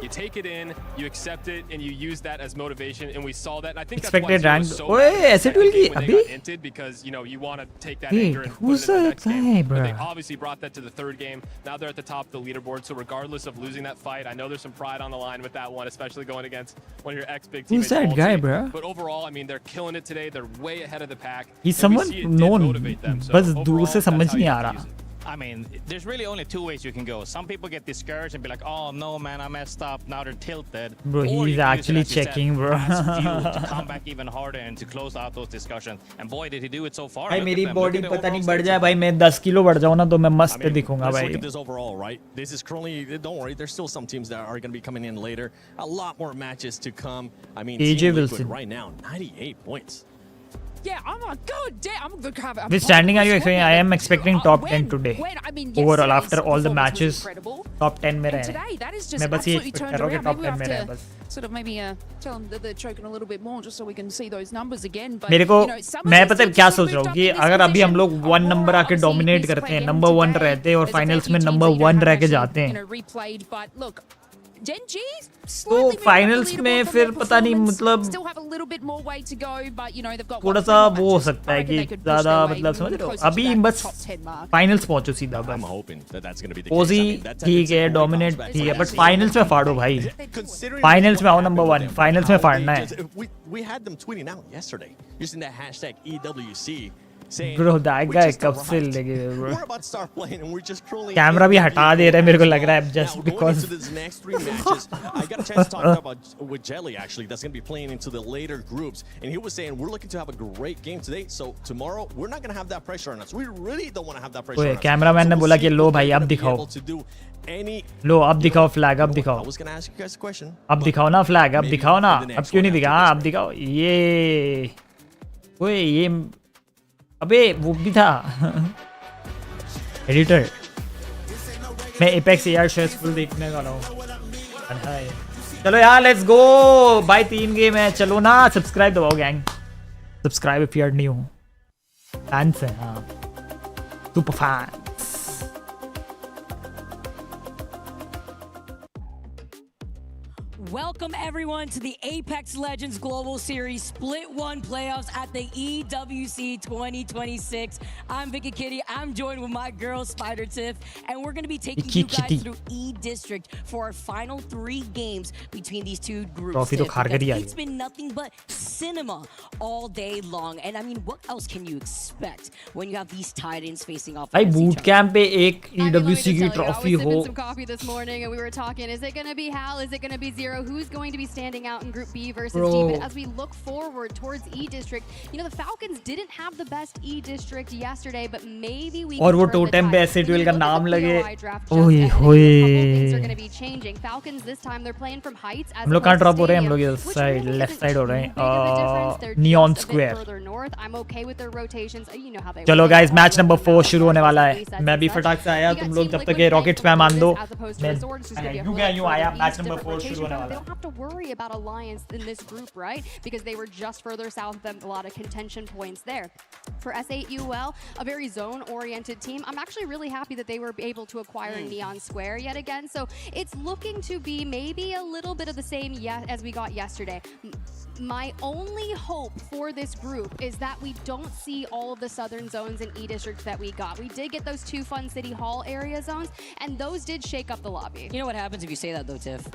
take it in, you accept it, and you use that as motivation. And we saw that. And I think expected rank. So S8UL की अभी? Because you know you want to take that anger and put it in the next game. But they obviously brought that to the third game. Now they're at the top of the leaderboard. So regardless of losing that fight, I know there's some pride on the line with that one, especially going against one of your ex-big teammates. Who's that guy, bro? But overall, I mean, they're killing it today. They're way ahead of the pack. He's someone known. बस दूर से समझ नहीं आ रहा. I mean, there's really only two ways you can go. Some people get discouraged and be like, "Oh no, man, I messed up." Now they're tilted. Bro, he's actually checking, bro. To come back even harder and to close out those discussions. And boy, did he do it so far. भाई मेरी body पता नहीं बढ़ जाए भाई मैं 10 kilo बढ़ जाऊँ ना तो मैं मस्त दिखूँगा भाई. Look at this overall, right? This is currently. Don't worry, there's still some teams that are going to be coming in later. A lot more matches to come. I mean, AJ Wilson right now, 98 points. Yeah, I'm like, god damn, I'm good. Which standing are you expecting? I am expecting top 10 today. Overall, after all the matches, top 10 में रहे. मैं बस ये expect कर रहा हूँ कि top 10 में रहे बस. Sort of maybe tell them that they're choking a little bit more just so we can see those numbers again. But मेरे को मैं पता है क्या सोच रहा हूँ कि अगर अभी हम लोग 1 नंबर आके dominate करते हैं, number 1 रहते हैं और finals में number 1 रह के जाते हैं. तो फाइनल्स में फिर पता नहीं मतलब थोड़ा सा वो हो सकता है कि ज्यादा मतलब समझ रहे हो अभी बस फाइनल्स पहुंचो सीधा बस ओजी ठीक है डोमिनेट ठीक है बट फाइनल्स में फाड़ो भाई फाइनल्स में आओ नंबर 1 फाइनल्स में फाड़ना है Bro, that guy कब से लगे bro. कैमरा भी हटा दे रहा है मेरे को लग रहा है just because. I got a chance to talk about with Jelly actually. That's going to be playing into the later groups, and he was saying we're looking to have a great game today. So tomorrow we're not going to have that pressure on us. We really don't want to have that pressure on us. Cameraman ने बोला कि लो भाई अब दिखाओ. लो अब दिखाओ flag अब दिखाओ. I was going to ask you guys a question. अब दिखाओ ना फ्लैग अब दिखाओ ना अब क्यों नहीं दिखा अब दिखाओ ये ओए ये अबे वो भी था एडिटर मैं एपेक्स यार शेयर्स फुल देखने वाला हूँ चलो यार लेट्स गो भाई 3 गेम है चलो ना सब्सक्राइब दबाओ gang subscribe if you are new fans है हाँ super fans Welcome everyone to the Apex Legends Global Series Split 1 playoffs at the EWC 2026. I'm Vicky Kitty. I'm joined with my girl Spider Tiff, and we're going to be taking you guys through E District for our final 3 games between these two groups. It's been nothing but cinema all day long, and I mean, what else can you expect when you have these Titans facing off? I boot camp पे एक EWC की trophy हो. I was sipping some coffee this morning, and we were talking. Is it going to be Hal? Is it going to be Zero? Who's going to be standing out in Group B versus D? But as we look forward towards E District, you know the Falcons didn't have the best E District yesterday, but maybe we. और वो totem पे S8UL का नाम लगे. ओए होए. Things are going to be changing. Falcons this time they're playing from heights. हम लोग कहाँ ड्रॉप हो रहे हैं हम लोग इस साइड लेफ्ट साइड हो रहे हैं neon square. I'm okay with their rotations. You know how they. चलो गाइस मैच नंबर 4 शुरू होने वाला है. मैं भी फटाक से आया तुम लोग जब तक ये रॉकेट स्पैम आन दो. मैं यूं आया मैच नंबर 4 शुरू होने वाला है. Have to worry about alliance in this group, right? Because they were just further south of them, a lot of contention points there. For S8UL, a very zone-oriented team, I'm actually really happy that they were able to acquire Neon Square yet again. So it's looking to be maybe a little bit of the same as we got yesterday. My only hope for this group is that we don't see all of the southern zones in E District that we got. We did get those 2 fun City Hall area zones, and those did shake up the lobby. You know what happens if you say that though, Tiff?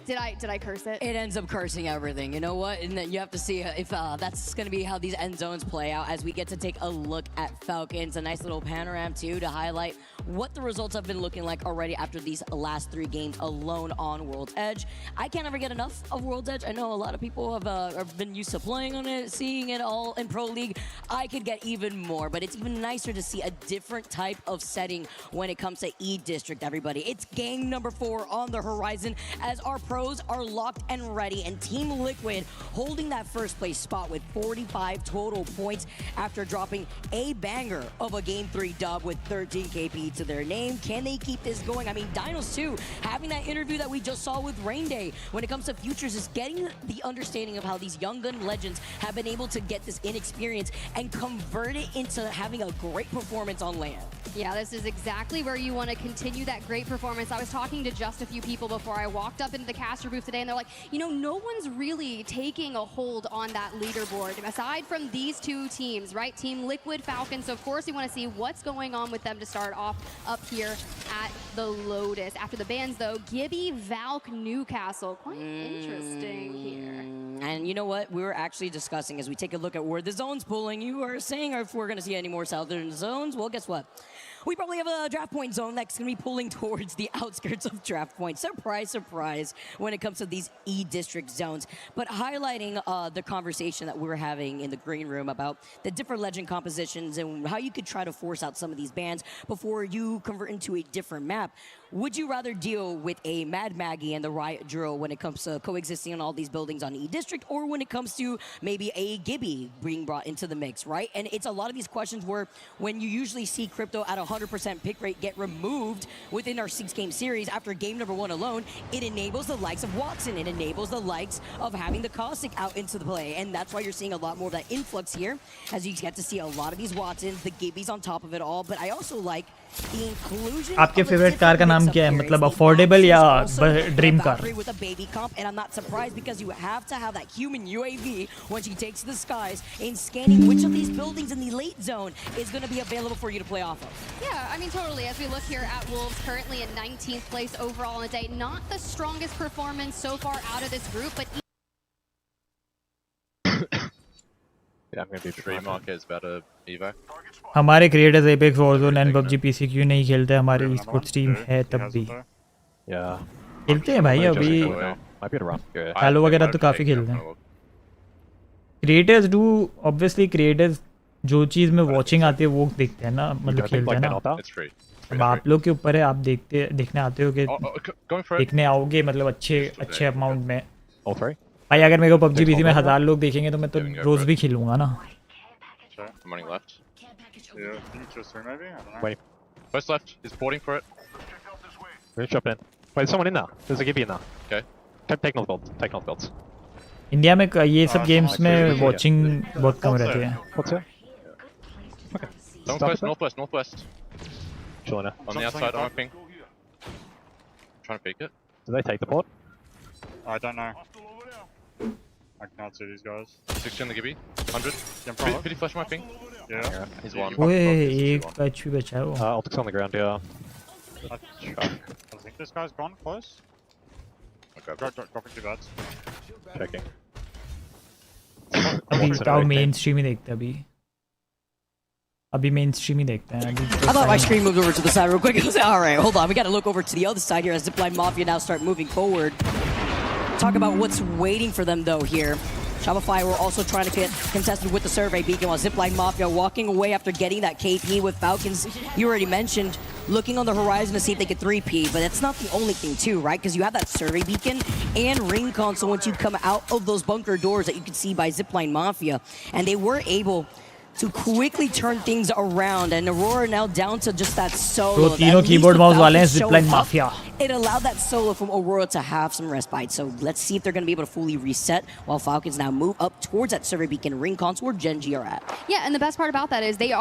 Did I curse it? It ends up cursing everything. You know what? And then you have to see if that's going to be how these end zones play out as we get to take a look at Falcons. A nice little panorama too to highlight what the results have been looking like already after these last 3 games alone on World's Edge. I can't ever get enough of World's Edge. I know a lot of people have been used to playing on it, seeing it all in Pro League. I could get even more, but it's even nicer to see a different type of setting when it comes to E District, everybody. It's game number 4 on the horizon as our pros are locked and ready, and Team Liquid holding that first place spot with 45 total points after dropping a banger of a Game 3 dub with 13 KP to their name. Can they keep this going? I mean, Dinos too, having that interview that we just saw with Rain Day when it comes to futures is getting the understanding of how these young gun legends have been able to get this inexperience and convert it into having a great performance on land. Yeah, this is exactly where you want to continue that great performance. I was talking to just a few people before I walked up into the caster booth today, and they're like, you know, no one's really taking a hold on that leaderboard, aside from these two teams, right? Team Liquid, Falcons. So, of course, we want to see what's going on with them to start off up here at the Lotus. After the bans, though, Gibby, Valk, Newcastle. Quite interesting here. And you know what? We were actually discussing as we take a look at where the zone's pulling. You are saying if we're going to see any more southern zones. Well, guess what? We probably have a draft point zone that's going to be pulling towards the outskirts of draft point. Surprise, surprise, when it comes to these E-District zones. But highlighting the conversation that we were having in the green room about the different legend compositions and how you could try to force out some of these bans before you convert into a different map. Would you rather deal with a Mad Maggie and the Riot Drill when it comes to coexisting on all these buildings on E-District, or when it comes to maybe a Gibby being brought into the mix, right? And it's a lot of these questions where when you usually see Crypto at 100% pick rate get removed within our 6-game series after game number 1 alone, it enables the likes of Watson. It enables the likes of having the Caustic out into the play. And that's why you're seeing a lot more of that influx here, as you get to see a lot of these Watsons, the Gibbies on top of it all. But I also like the inclusion. आपके favourite car का नाम क्या है, मतलब affordable या dream car? With a baby comp, and I'm not surprised because you have to have that human UAV when she takes to the skies in scanning which of these buildings in the late zone is going to be available for you to play off of. Yeah, I mean, totally. As we look here at Wolves, currently in 19th place overall on the day. Not the strongest performance so far out of this group, but Yeah, I'm going to be free market is better, Evo. हमारे creators apex Warzone and PUBG PC क्यों नहीं खेलते? हमारे esports team है तब भी खेलते हैं भाई। अभी हेलो वगैरह तो काफ़ी खेलते हैं। क्रिएटर्स डू ऑब्वियसली, क्रिएटर्स जो चीज़ में वॉचिंग आती है वो देखते हैं ना, मतलब खेलते हैं ना। अब आप लोग के ऊपर है, आप देखने आते हो कि देखने आओगे मतलब अच्छे अमाउंट में। भाई अगर मेरे को पबजी पीसी में 1000 लोग देखेंगे तो मैं तो रोज भी खेलूंगा ना। Wait, first left is porting for it. We're gonna jump in. Wait, there's someone in there. There's a Gibby in there. Okay. Take north builds. Take north builds. India में ये सब गेम्स में वॉचिंग बहुत कम रहती है। What's it? Okay. Northwest. Chilling there. On the outside, on my ping. Trying to peek it. Did they take the port? I don't know. I can't see these guys. 60 on the Gibby. 100. Pretty flash my ping. Yeah. He's one. ओए एक बच भी बचा है वो। Optics on the ground, yeah. I think this guy's gone close. Okay. Dropping 2 bats. Checking. अभी बताओ main stream ही देखते हैं अभी मेन स्ट्रीम ही देखते हैं। I thought my screen moved over to the side real quick. I was like, all right, hold on. We got to look over to the other side here as Zipline Mafia now start moving forward. Talk about what's waiting for them, though, here. Shopify were also trying to get contested with the survey beacon, while Zipline Mafia walking away after getting that KP with Falcons. You already mentioned looking on the horizon to see if they could 3P, but that's not the only thing, too, right? Because you have that survey beacon and ring console once you come out of those bunker doors that you can see by Zipline Mafia. And they were able to quickly turn things around, and Aurora now down to just that solo. तो तीनों keyboard mouse वाले हैं Zipline Mafia. It allowed that solo from Aurora to have some respite. So let's see if they're going to be able to fully reset while Falcons now move up towards that survey beacon ring console where Genji are at. Yeah, and the best part about that is the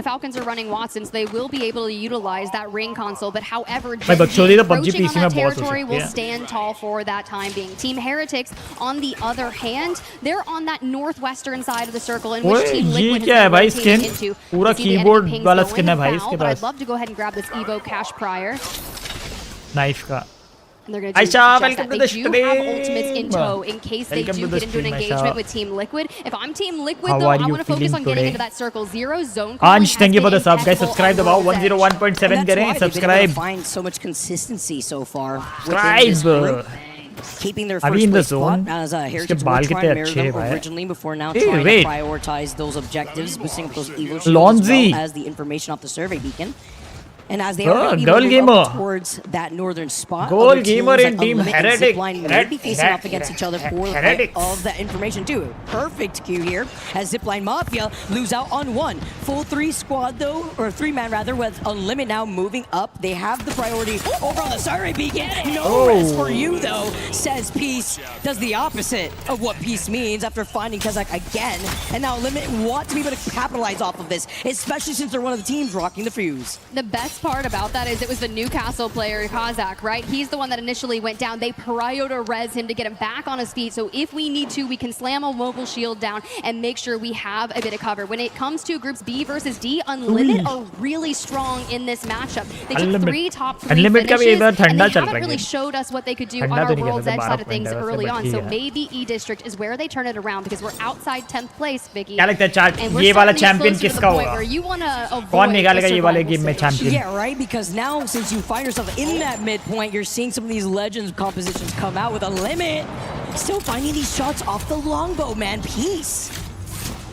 Falcons are running Watson, so they will be able to utilize that ring console. But however, Genji approaching on that territory will stand tall for that time being. Team Heretics, on the other hand, they're on that northwestern side of the circle in which Team Liquid has been rotating into. पूरा keyboard वाला skin है भाई इसके पास. पास. I'd love to go ahead and grab this Evo cash prior. Knife का. And they're going to do just that. They do have ultimates in tow in case they do get into an engagement with Team Liquid. If I'm Team Liquid, though, I want to focus on getting into that circle. Zero zone. Ansh, thank you for the sub, guys. Subscribe about 101.7 करें. Subscribe. Find so much consistency so far. Subscribe. Keeping their first place spot as Heritage were trying to mirror them originally before now trying to prioritize those objectives, boosting up those evos as well as the information off the survey beacon. And as they are girl gamer towards that northern spot, goal gamer in team heretic may be facing off against each other for all of that information too. Perfect cue here as Zipline Mafia lose out on one. Full 3 squad though, or 3-man rather, with Unlimited now moving up. They have the priority over on the Surrey Beacon. No rest for you though, says Peace. Does the opposite of what Peace means after finding Kazakh again. And now Limit want to be able to capitalize off of this, especially since they're one of the teams rocking the fuse. The best part about that is it was the Newcastle player, Kazakh, right? He's the one that initially went down. They prio to res him to get him back on his feet. So if we need to, we can slam a mobile shield down and make sure we have a bit of cover. When it comes to groups B versus D, Unlimited are really strong in this matchup. They took 3 top 3 finishes, and they haven't really showed us what they could do on our World's Edge side of things early on. So maybe E-District is where they turn it around because we're outside 10th place, Vicky. क्या लगता है chart ये वाला champion किसका होगा कौन निकालेगा ये वाले गेम में champion Yeah, right, because now since you find yourself in that midpoint, you're seeing some of these Legends compositions come out with Unlimited. Still finding these shots off the longbow, man. Peace.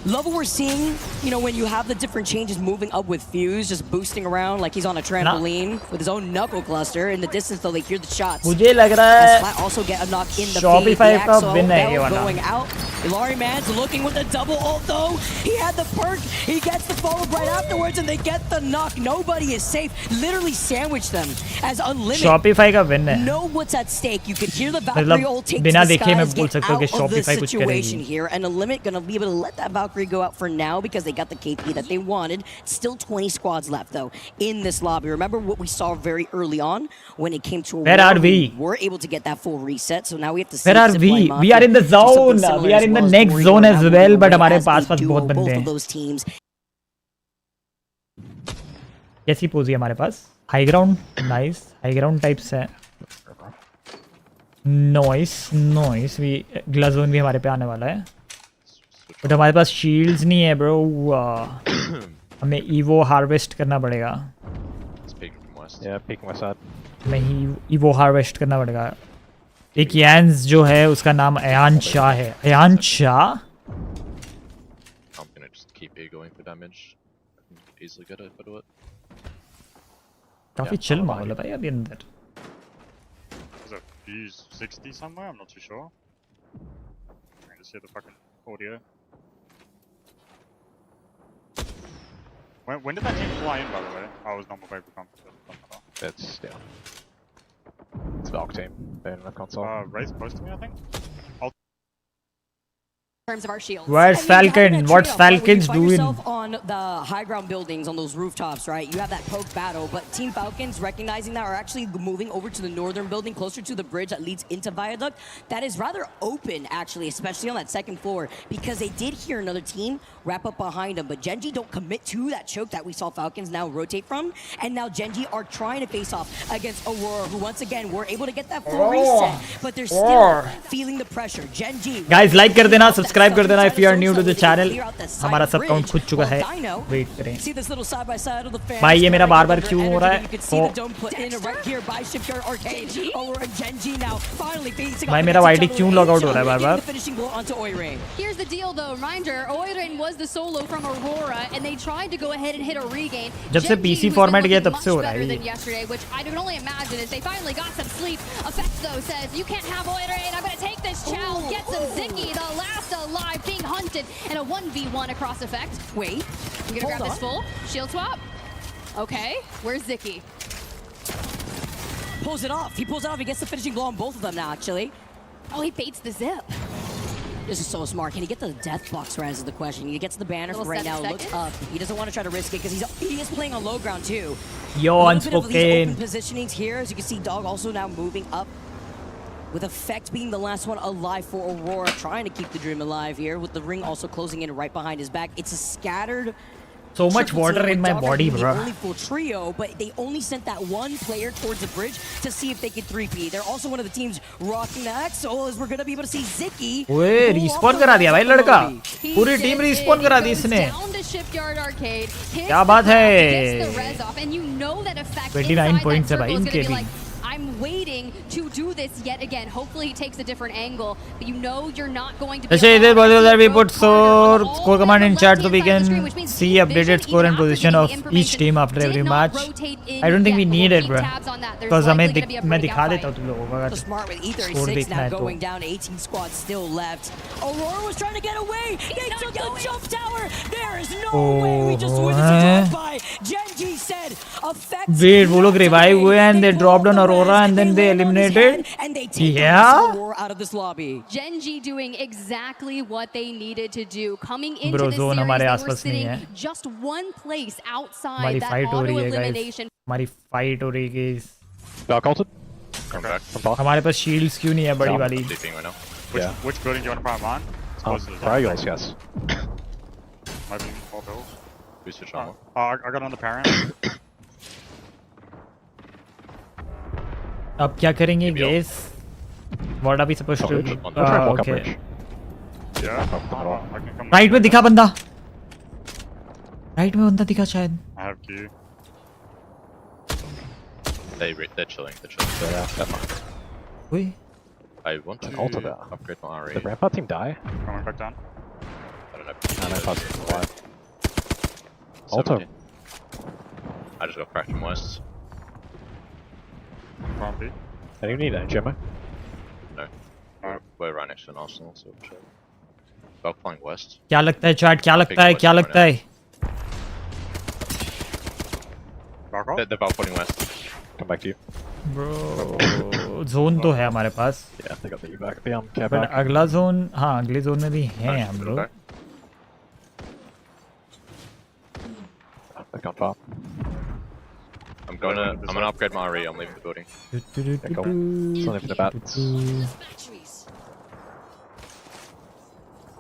Love what we're seeing, you know, when you have the different changes moving up with Fuse, just boosting around like he's on a trampoline with his own knuckle cluster. In the distance, though, they hear the shots. मुझे लग रहा है also get a knock in the Shopify का win है ये वाला. Going out. Ilari Man's looking with a double ult, though. He had the perk. He gets the follow-up right afterwards, and they get the knock. Nobody is safe. Literally sandwich them as Unlimited. Shopify का win है. Know what's at stake. You could hear the Valkyrie ult take बिना the देखे मैं skies, बोल get सकता हूँ कि out of the Shopify कुछ situation करेगी. here, and Unlimited gonna be able to let that Valkyrie go out for now because they got the KP that they wanted. Still 20 squads left though in this lobby. Remember what we saw very early on when it came to a Where are we? We're able to get that full reset, so now we have to see. Where are we? We are in the zone. We are in the next zone as well, but हमारे पास बहुत बंदे हैं. कैसी पोज है हमारे पास? High ground, nice. High ground types है. नॉइस. वी ग्ला जोन भी हमारे पे आने वाला है. बट हमारे पास शील्ड्स नहीं है ब्रो. हमें ईवो हार्वेस्ट करना पड़ेगा. हमें ईवो हार्वेस्ट करना पड़ेगा. एक यैंस जो है उसका नाम अयान शाह है. अयान शाह काफी चिल माहौल है भाई अभी अंदर. There's a Fuse 60 somewhere, I'm not too sure. I can just hear the fucking audio. When did that team fly in, by the way? Oh, it was normal Vapor Comp. It's, yeah. It's Valk team. They're in the console. Wraith close to me, I think. Terms of our shields. Where's Falcon? What's Falcon's doing? On the high ground buildings, on those rooftops, right? You have that poke battle, but Team Falcons, recognizing that, are actually moving over to the northern building, closer to the bridge that leads into Viaduct. That is rather open, actually, especially on that second floor, because they did hear another team wrap up behind them. But Genji don't commit to that choke that we saw Falcons now rotate from, and now Genji are trying to face off against Aurora, who once again were able to get that full reset, but they're still feeling the pressure. Genji, guys, like कर देना, subscribe कर देना if you are new to the channel. हमारा सब count खुद चुका है. Wait करें भाई. ये मेरा बार बार क्यों हो रहा है? भाई मेरा वाईडी क्यों लॉग आउट हो रहा है बार बार? Here's the deal though, reminder, Oiren was the solo from Aurora and they tried to go ahead and hit a regain. जब से PC फॉर्मेट गया तब से हो रहा है ये. Yesterday, which I can only imagine is they finally got some sleep. Effect though says you can't have Oiren. I'm gonna take this chow, get some Ziggy, the last alive, being hunted in a 1v1 across Effect. Wait, I'm gonna grab this full shield swap. Okay, where's Ziggy? Pulls it off. He pulls it off. He gets the finishing blow on both of them now, actually. Oh, he baits the zip. This is so smart. Can he get the death box res is the question. He gets the banner for right now. Looks up. He doesn't want to try to risk it because he is playing on low ground too. Yo, unspoken. A little bit of these open positionings here, as you can see, Dog also now moving up. With Effect being the last one alive for Aurora, trying to keep the dream alive here, with the ring also closing in right behind his back. It's a scattered... So much water in my body, bro. Only full trio, but they only sent that one player towards the bridge to see if they could 3P. They're also one of the teams rocking the Axel, as we're going to be able to see Ziki. ओए respawn करा दिया भाई लड़का. पूरी team respawn करा दी इसने. क्या बात है? 29 points है भाई इनके भी. I'm waiting to do this yet again. Hopefully he takes a different angle, but you know you're not going to be Let's say this was that we put score command in chat so we can see updated score and position of each team after every match. I don't think we need it, bro. Because मैं दिखा देता हूँ तुम लोगों को अगर score देखना है तो. Going down, 18 squads still left. Aurora was trying to get away. They took the jump tower. There is no way. We just witnessed a drive-by. Genji said, effective. Wait, वो लोग revive हुए and they dropped on Aurora and then they eliminated. And they take Aurora out of this lobby. Genji doing exactly what they needed to do. Coming into Bro, this zone series, हमारे they were आसपास नहीं है. sitting just one place outside हमारी that fight हो रही है auto-elimination. guys. हमारी fight हो रही है guys. Dark ulted. Come back. हमारे पास shields क्यों नहीं है बड़ी वाली? Which building do you want to prime mine? Triangles, yes. Maybe more bills. Research armor. I got another parent. अब क्या करेंगे guys? What are we supposed to do? Okay. Yeah. I can come. Right में दिखा बंदा. Right में बंदा दिखा शायद. I have Q. They're chilling. Yeah, that much. Wait. I want to alter that. upgrade my RE. Did Rampart team die? Coming back down. I don't know. No, Rampart's still alive. Alter. I just got cracked from west. Front B. Anyone need any ammo? No. We're right next to an arsenal, so we'll chill. Valk flying west. क्या लगता है chat? क्या लगता है? क्या लगता है? They're Valk flying west. Come back to you. Bro, zone तो है हमारे पास. Yeah, they got the back. Care But back. अगला zone, हाँ अगले zone में भी हैं हम लोग. They've gone far. I'm gonna upgrade my RE. I'm leaving the building. Yeah, cool. Still living the bats.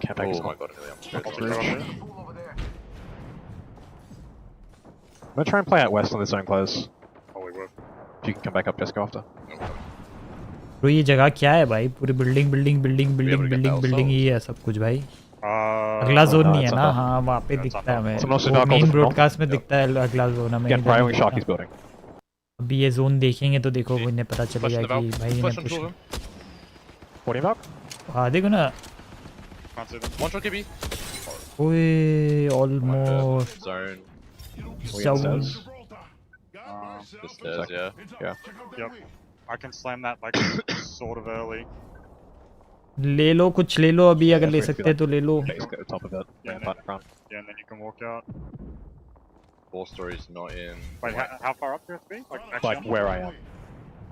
Care back is Oh my on. god, I'm I'm gonna try and play out west on this zone close. Oh, we will. If you can come back up, just go after. तो ये जगह क्या है भाई? पूरी building ही है सब कुछ भाई. अगला जोन नहीं है ना? हाँ वहाँ पे दिखता है हमें. मेन ब्रॉडकास्ट में दिखता है अगला जोन हमें. अभी ये जोन देखेंगे तो देखो इन्हें पता चलेगा कि भाई इन्हें पुश. हाँ देखो ना. ओए almost. Zone. The stairs, yeah. Yep. I can slam that like sort of early. ले लो कुछ ले लो अभी अगर ले सकते तो ले लो. Yeah, and then you can walk out. 4 stories not in. Wait, how far up do you have to be? Like where I am.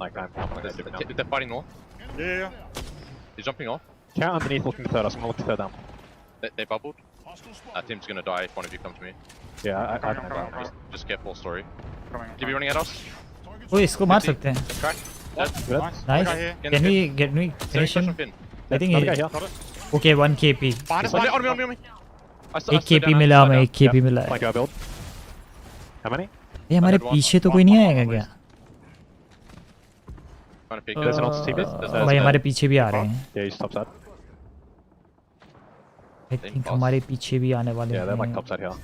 Like I'm. They're fighting north. Yeah. He's jumping off. Count underneath looking to third. I'm gonna look to third down. They bubbled. Team's gonna die if one of you come to me. Yeah, I know that. Just get 4 story. Did be running at us? ओए इसको मार सकते हैं. Nice. Can we get me finish him? I think he. Okay, 1 KP. On me. 1 KP मिला हमें. 1 KP मिला है. How many? ये हमारे पीछे तो कोई नहीं आएगा क्या? भाई हमारे पीछे भी आ रहे हैं. Yeah, he's top side. I think हमारे पीछे भी आने वाले हैं. Yeah, they're like top side here.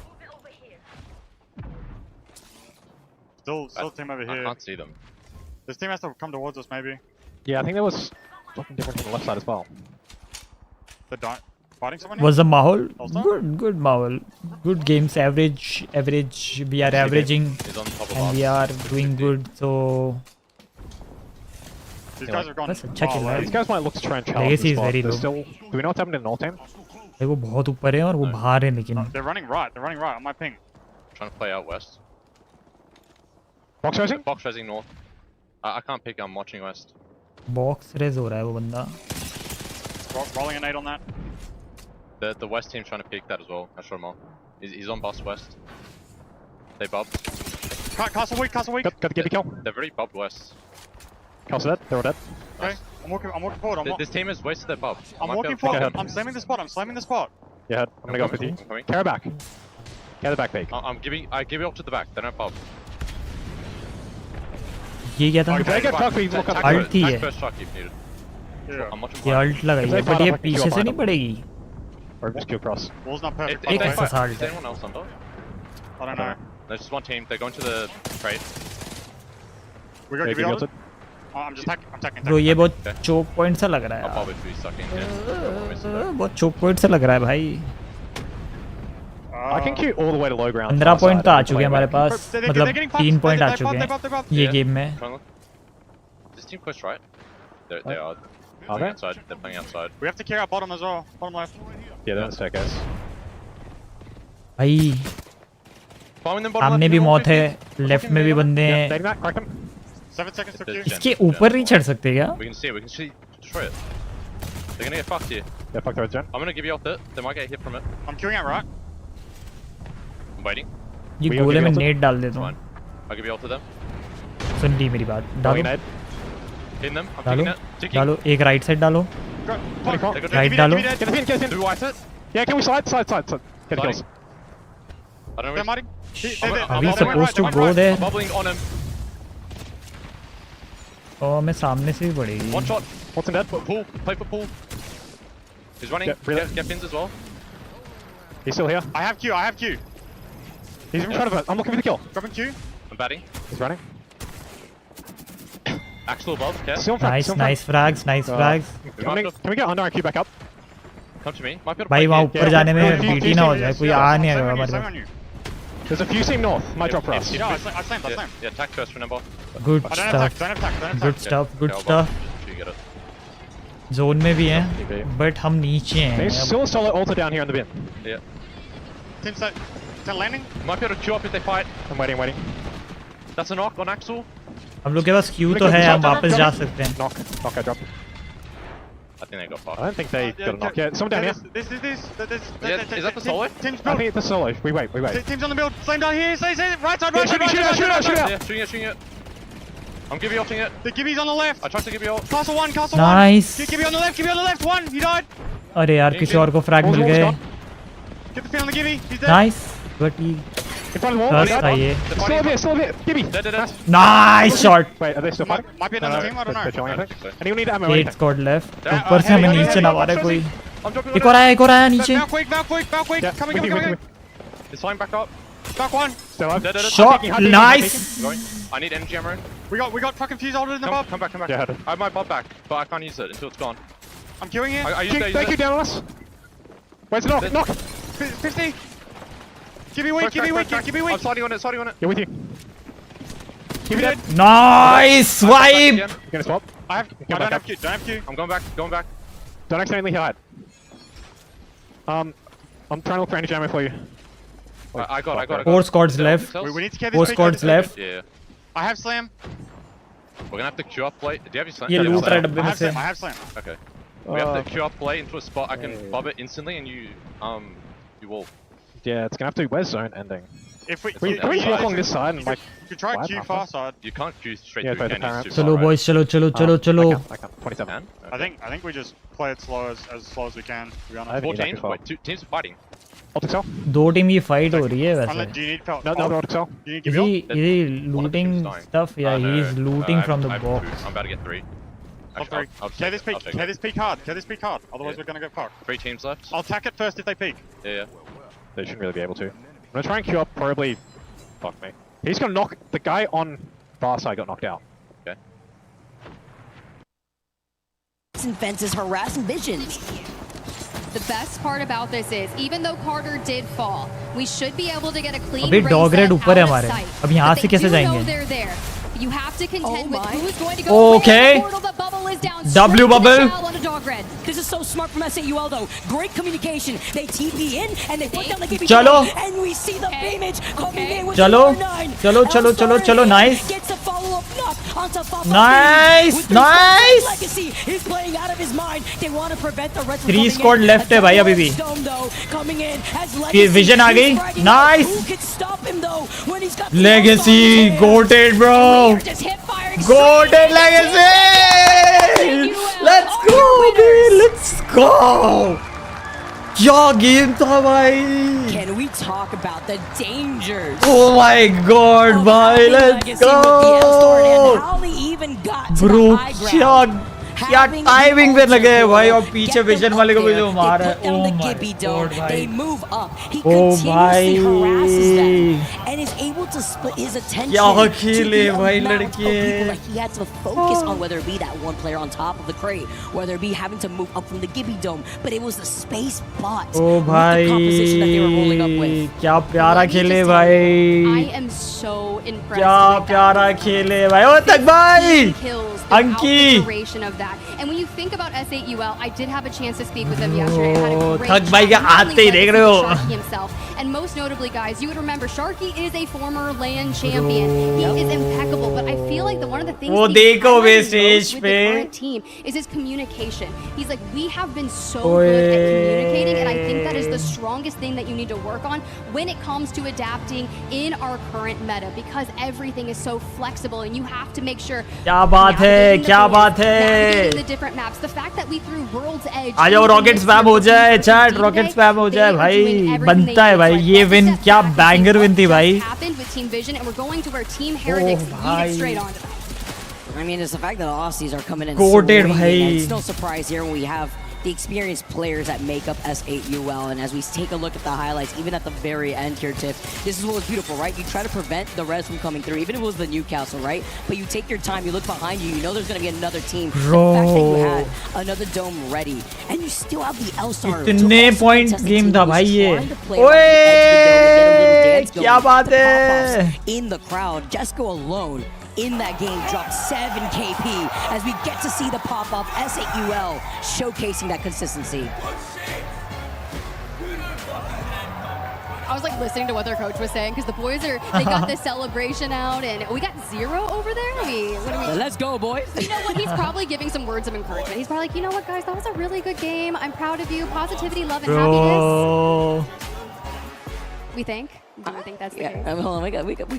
Still team over here. I can't see them. This team has to come towards us, maybe. Yeah, I think there was something different from the left side as well. They're fighting someone. Was the mahol? Good mahol. Good games. Average. We are averaging, and we are doing good. So. These guys are gone. Check it. These guys might look to try and challenge. Legacy is very low. Still, do we know what's happening in North Team? वो बहुत ऊपर है और वो बाहर है लेकिन. They're running right on my ping. Trying to play out west. Box raising? Box raising north. I can't pick, I'm watching west. Box raise हो रहा है वो बंदा. Rolling a nade on that. The west team's trying to pick that as well. I shot him off. He's on bus west. They bubbed. Castle weak. Got to get the kill. They're very bubbed west. Castle dead. They're all dead. Okay, I'm walking forward. This team has wasted their buff. I'm walking forward. I'm slamming the spot. Yeah, I'm gonna go with you. Carry back. Carry the back peek. I give it up to the back. They don't buff. ये क्या था? Alt ही है. ये alt लगाइए, but ये पीछे से नहीं पड़ेगी. एक ऐसा अल्ट है. I don't know. There's just one team. They're going to the crate. We got to give it. I'm taking. Bro, ये बहुत choke point सा लग रहा है I'll यार. probably be stuck in here. बहुत choke point सा लग रहा है भाई. I can queue all the way to low ground. 15 point तो आ चुके हैं हमारे पास. मतलब 3 पॉइंट आ चुके हैं ये गेम में. This team push right? They are. Are they? Outside. They're playing outside. We have to clear our bottom as well. Bottom left. Yeah, they're on the staircase. भाई सामने भी मौत है, लेफ्ट में भी बंदे हैं. 7 seconds to queue. इसके ऊपर नहीं चढ़ सकते क्या? We can see. Destroy it. They're gonna get fucked here. Yeah, fuck the gen. I'm gonna give you off it. They might get hit from it. I'm queuing out right. I'm waiting. ये गोले में net डाल देता हूँ. I'll give you off to them. सुन ली मेरी बात. डालो. Hit them. I'm डालो. taking it. डालो. एक राइट साइड डालो. राइट डालो. Get in. Do I sit? Yeah, can we slide? Get the kills. I don't know. Are we supposed to go there? Bubbling on him. Oh, मैं सामने से भी पड़ेगी. One shot. What's in dead? Pull. Play for pull. He's running. Get pins as well. He's still here. I have Q. He's in front of it. I'm looking for the kill. Dropping Q. I'm batting. He's running. Axel above. Okay. Still in front. Nice frags. Can we get under and Q back up? Come to me. Might be able to भाई play वहाँ here. ऊपर जाने में BT ना हो जाए. कोई आ नहीं आएगा हमारे पास. There's a few team north. Might drop for us. Yeah, I slammed. Yeah, attack first, remember. Good Don't stuff. attack. Good stuff. You get it. Zone में भी हैं, बट हम नीचे हैं. There's still a solo altar down here in the bin. Yeah. Team set. Landing. Might be able to queue up if they fight. I'm waiting. That's a knock on Axel. हम लोग के पास Q तो है, हम वापस जा सकते हैं. Knock, I dropped. I think they got fucked. I don't think they got a knock yet. Someone down here. This. Is that the solo? Team's I built. think it's a solo. We wait. Team's on the build. Slam down here. Say. Right side. Shoot out. Yeah, shooting it. I'm giving you it. The Gibby's on the left. I tried to give you ult. Castle 1. Nice. Gibby on the left. 1. He died. अरे यार किसी और को frag मिल गए. Get the pin on the Gibby. He's dead. Nice. But he. In front of the wall. था ये. Still a bit. Gibby. Dead. Nice shot. Wait, are they still fighting? Might be another team. I don't They're chilling, I know. think. Anyone need ammo? 8 squad left. ऊपर से हमें नीचे ना मारे कोई. एक और आया नीचे. Now quick. Yeah, Coming. He's flying back up. Back one. Still up. Dead. Shot. Nice. Going. I need energy ammo. We got fucking fuse holder in the bob. Come back. Yeah. I have my bob back, but I can't use it until it's gone. I'm queuing here. I use Thank you, down on us. Where's the knock? 50. Give me weak. I'm sliding on it. You're with you. Give me that. Nice swipe. You gonna swap? I don't have Q. I'm going back. Don't accidentally hide. I'm trying to look for energy ammo for you. I got 4 squads left. We need to get 4 this squads left. Yeah. I have slam. We're gonna have to queue up late. Do you have your slam? ये लूट रहा है डब्बे I में have से. slam. Okay. We have to queue up play into a spot. I can bob it instantly, and you wall. Yeah, it's gonna have to be where's zone ending. If we Can we walk along this side and like? You could try Q far side. You can't queue straight Yeah, through. play the Can you? parent. चलो boys, चलो. I can't. 27. I think we just play it slow as slow as we can. To be I honest. have 4 an teams. evac Wait, 2 teams are fighting. Optic cell? 2 team की fight हो रही है वैसे. Do you need help? No, Optic cell. Do you need give help? Is he looting stuff? Yeah, he's looting from the box. I'm about to get 3. Actually, Clear this peak hard. Otherwise we're gonna get fucked. 3 teams left. I'll attack it first if they peak. Yeah. They shouldn't really be able to. I'm gonna try and queue up. Probably. Fuck me. He's gonna knock the guy on far side. Got knocked out. Okay. And fences harassing visions. The best part about this is, even though Carter did fall, we should be able to get a clean अभी dog red ऊपर है हमारे. अब यहाँ से कैसे जाएंगे? They're there. You have to contend with who's going to go. Okay. The bubble is down. W bubble. On a dog red. This is so smart from S8UL though. Great communication. They TP in and they put down the GB. चलो. And we see the image coming in with चलो. 9. चलो. Nice. Gets a follow-up knock onto Fafa. Nice. Legacy is playing out of his mind. They want to prevent the rest. 3 squad left है भाई अभी भी. Coming in as Legacy. Vision आ गई. Nice. Who could stop him though when he's got Legacy, goated bro. Goated Legacy. Let's go, dude. Let's go. क्या game था भाई. Can we talk about the dangers? Oh my god, भाई. Let's go. How they even got to Bro, the high ground. क्या timing पे लगे भाई और पीछे विजन वाले को भी जो मार है ओ माय गॉड भाई ओ भाई क्या खेले भाई लड़के he had to focus on whether it be that one player on top of the crate, whether it be having to move up from the Gibby dome, but it was the space bot ओ भाई क्या प्यारा खेले भाई I am so impressed क्या प्यारा खेले भाई ओ तक भाई Anki of that. And when you think about S8UL, I did have a chance to speak with them yesterday. I had a great थक भाई के आते ही देख रहे हो himself. And most notably, guys, you would remember Sharky is a former LAN champion. He is impeccable, but I feel like one of the things वो देखो वे stage stage with the current team is his communication. He's like, we have been so good at communicating, and I think that is the strongest thing that you need to work on when it comes to adapting in our current meta, because everything is so flexible, and you have to make sure. क्या बात है क्या बात है The different maps, the fact that we threw World's Edge. आ जाओ rocket spam हो जाए chat rocket spam हो जाए भाई बनता है भाई ये विन क्या बैंगर विन थी भाई Happened with Team Vision, and we're going to where Team Heretics lead it straight on. I mean, it's the fact that the Aussies are coming in Goated, swinging, bhai. and it's no surprise here when we have the experienced players that make up S8UL. And as we take a look at the highlights, even at the very end here, Tiff, this is what was beautiful, right? You try to prevent the res from coming through, even if it was the Newcastle, right? But you take your time, you look behind you, you know there's going to be another team. Bro. The fact that you had another dome ready, and you still have the L-Star. इतने point game था भाई ये ओए क्या बात है in the crowd, Jesco alone in that game dropped 7 KP as we get to see the pop-up S8UL showcasing that consistency. I was like listening to what their coach was saying because the boys they got this celebration out and we got 0 over there. What do we? Let's go, boys. You know what? He's probably giving some words of encouragement. He's probably like, you know what, guys, that was a really good game. I'm proud of you. Positivity, love, and happiness. We think. Do you think that's the case? Hold on, we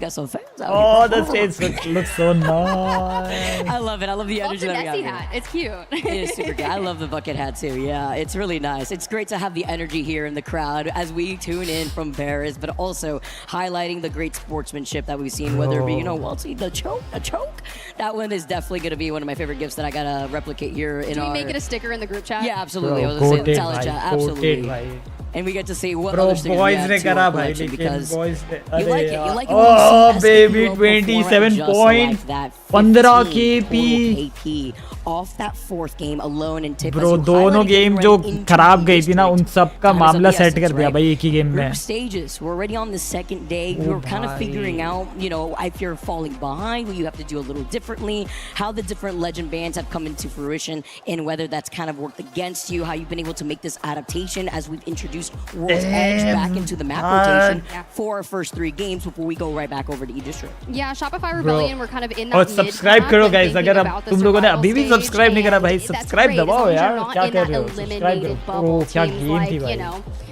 got some fans out Oh, here. the stage looks so nice. I love it. I love the energy that we have here. Hat. It's cute. It is super good. I love the bucket hat too. Yeah, it's really nice. It's great to have the energy here in the crowd as we tune in from Paris, but also highlighting the great sportsmanship that we've seen, whether it be, well, see the choke. That one is definitely going to be one of my favorite gifts that I got to replicate here in Do our... we make it a sticker in the group chat? Yeah, absolutely. I was going to say the talent chat. Absolutely. And we get to see what other stickers we have to our collection because you like it. You like it when you see baby 27 point 15 KP off that 4th game alone and tip bro दोनों game जो खराब गई थी ना उन सब का मामला सेट कर दिया भाई एक ही गेम में stages we're already on the 2nd day we're kind of figuring out if you're falling behind what you have to do a little differently how the different legend bands have come into fruition and whether that's kind of worked against you how you've been able to make this adaptation as we've introduced World's Edge back into the map rotation for our first 3 games before we go right back over to E-District. Yeah, Shopify Rebellion we're kind of in that और subscribe करो guys अगर तुम लोगों ने अभी भी subscribe नहीं करा भाई सब्सक्राइब दबाओ यार क्या कर रहे हो सब्सक्राइब करो ओह क्या गेम थी भाई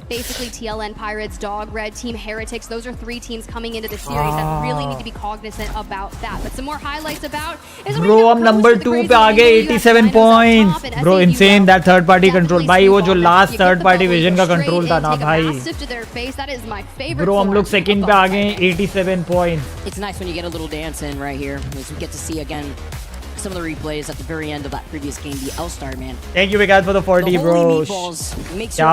basically TLN Pirates, Dog Red, Team Heretics. Those are 3 teams coming into the series that really need to be cognizant about that. But some more highlights about is bro हम number 2 पे आ गए 87 points bro insane that third party control भाई वो जो last third party vision का control था ना भाई bro हम लोग second पे आ गए 87 points. It's nice when you get a little dance in right here as we get to see again some of the replays at the very end of that previous game, the L-Star, man. Thank you, Vikas, for the 40, bro. क्या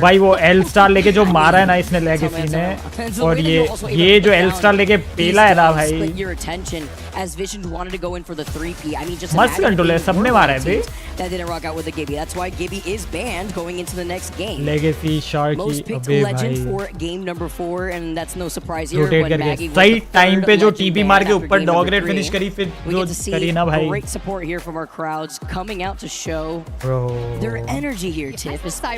भाई वो L-Star लेके जो मारा है ना इसने legacy ने और ये जो L-Star लेके पेला है ना भाई as Vision wanted to go in for the 3P. I mean, just मस्त कंट्रोल है सबने मारा है भाई that didn't rock out with the Gibby. That's why Gibby is banned going into the next game. Legacy Sharky most picked legend for game number 4 and that's no surprise here when Maggie सही time पे जो TP मार के ऊपर dog red finish करी फिर जो करी ना भाई great support here from our crowds coming out to show their energy here Tiff. I saw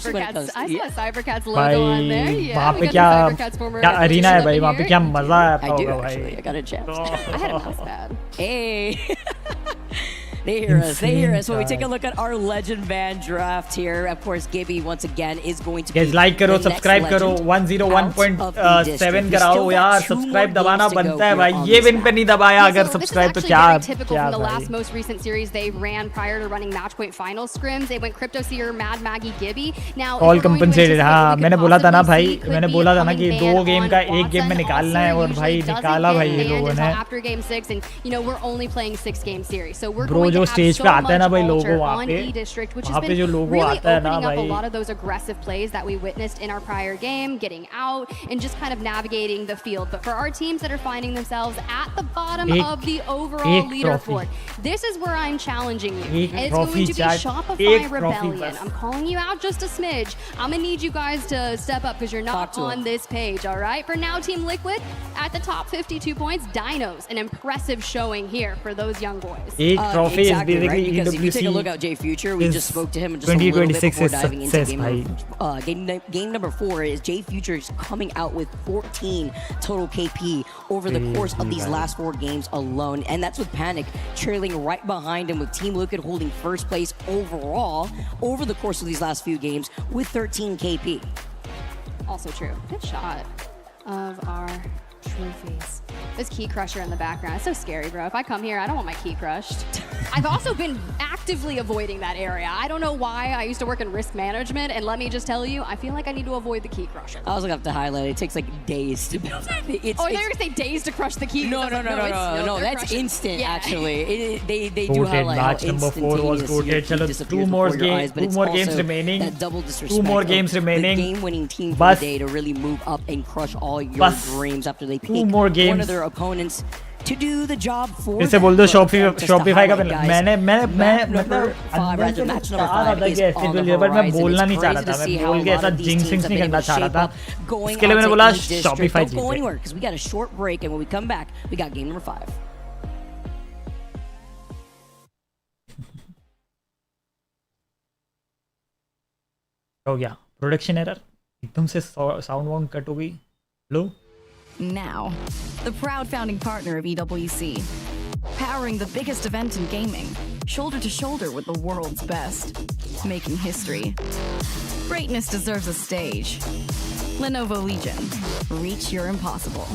Cybercats logo on there. वहाँ पे क्या अरीना है भाई वहाँ पे क्या मजा आता होगा भाई I got a jet. I had a mouse pad. Hey. They hear us. When we take a look at our legend band draft here, of course, Gibby once again is going to be. Guys, like करो, subscribe करो, 101.7 कराओ यार, subscribe दबाना बनता है भाई. ये win पे नहीं दबाया अगर subscribe तो क्या typical from the last most recent series they ran prior to running match point final scrims. They went Crypto Seer, Mad Maggie, Gibby. Now all compensated. हाँ मैंने बोला था ना भाई, मैंने बोला था ना कि 2 गेम का 1 गेम में निकालना है और भाई निकाला भाई ये लोगों ने. After game 6 and we're only playing 6 game series, so we're जो जो स्टेज पे आता है ना भाई लोगो वहाँ पे जो लोगो आता है ना भाई a lot of those aggressive plays that we witnessed in our prior game, getting out and just kind of navigating the field. But for our teams that are finding themselves at the bottom of the overall leaderboard, this is where I'm challenging you. And it's going to be Shopify Rebellion. I'm calling you out just a smidge. I'm gonna need you guys to step up because you're not on this page, all right? For now, Team Liquid at the top 52 points. Dinos, an impressive showing here for those young boys. Trophy exactly, is right? basically Because if you take a look at J Future, we just spoke to him just a little bit before diving into game number 4. Is J Future is coming out with 14 total KP over the course of these last 4 games alone, and that's with Panic trailing right behind him, with Team Liquid holding first place overall over the course of these last few games with 13 KP. Also true. Good shot of our trophies. This key crusher in the background. It's so scary, bro. If I come here, I don't want my key crushed. I've also been actively avoiding that area. I don't know why. I used to work in risk management, and let me just tell you, I feel like I need to avoid the key crusher. I was gonna have to highlight it. It takes like days to build. They're gonna say days to crush the key. No, that's instant. Actually, they do highlight how instantaneous your key disappears before your eyes, but it's also that double disrespect. 2 more games remaining. The game-winning team for the day to really move up and crush all your dreams after they pick one of their opponents to do the job for them. इसे बोल दो Shopify का मैंने मतलब अंदर से चाह रहा था कि ऐसे बोलिए, बट मैं बोलना नहीं चाह रहा था, मैं बोल के ऐसा जिंक्सिंग नहीं करना चाह रहा था, इसके लिए मैंने बोला Shopify जीते. Don't go anywhere because we got a short break, and when we come back, we got game number 5. हो गया प्रोडक्शन एरर, एकदम से साउंड वाउंड कट हो गई. लो Now, the proud founding partner of EWC, powering the biggest event in gaming, shoulder to shoulder with the world's best, making history. Greatness deserves a stage. Lenovo Legion, reach your impossible.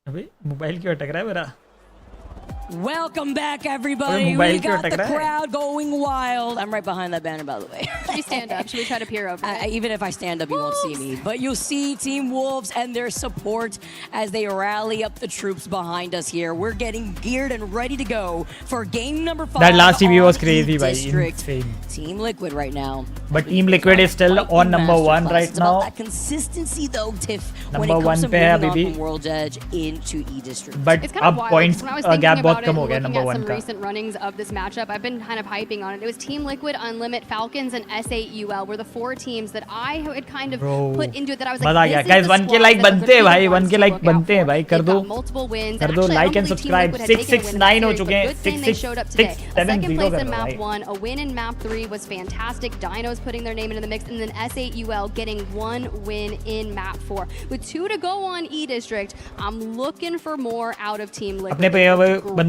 अबे mobile क्यों अटक रहा है मेरा? Welcome back, everybody. We got the crowd going wild. I'm right behind that banner, by the way. Should we stand up? Should we try to peer over? Even if I stand up, you won't see me. But you'll see Team Wolves and their support as they rally up the troops behind us here. We're getting geared and ready to go for game number 5. That last TV was crazy, by insane. Team Liquid right now. But Team Liquid is still on number 1 right it's now. About that consistency, though, Tiff, when number it comes 1 to moving on baby. from World's Edge into E District. But अब points gap बहुत कम हो गया number 1 का. Recent runnings of this matchup, I've been kind of hyping on it. It was Team Liquid, Unlimit, Falcons, and S8UL were the 4 teams that I had kind of put into it. That I was like, मजा आ गया guys. 1K like बनते हैं भाई, 1K like बनते हैं भाई. कर दो, multiple wins. कर दो like and subscribe. 669 हो चुके हैं. 670 Second place in map 1, a win in map 3 was fantastic. Dinos putting their name into the mix, and then S8UL getting 1 win in map 4. With 2 to go on E District, I'm looking for more out of Team Liquid. अपने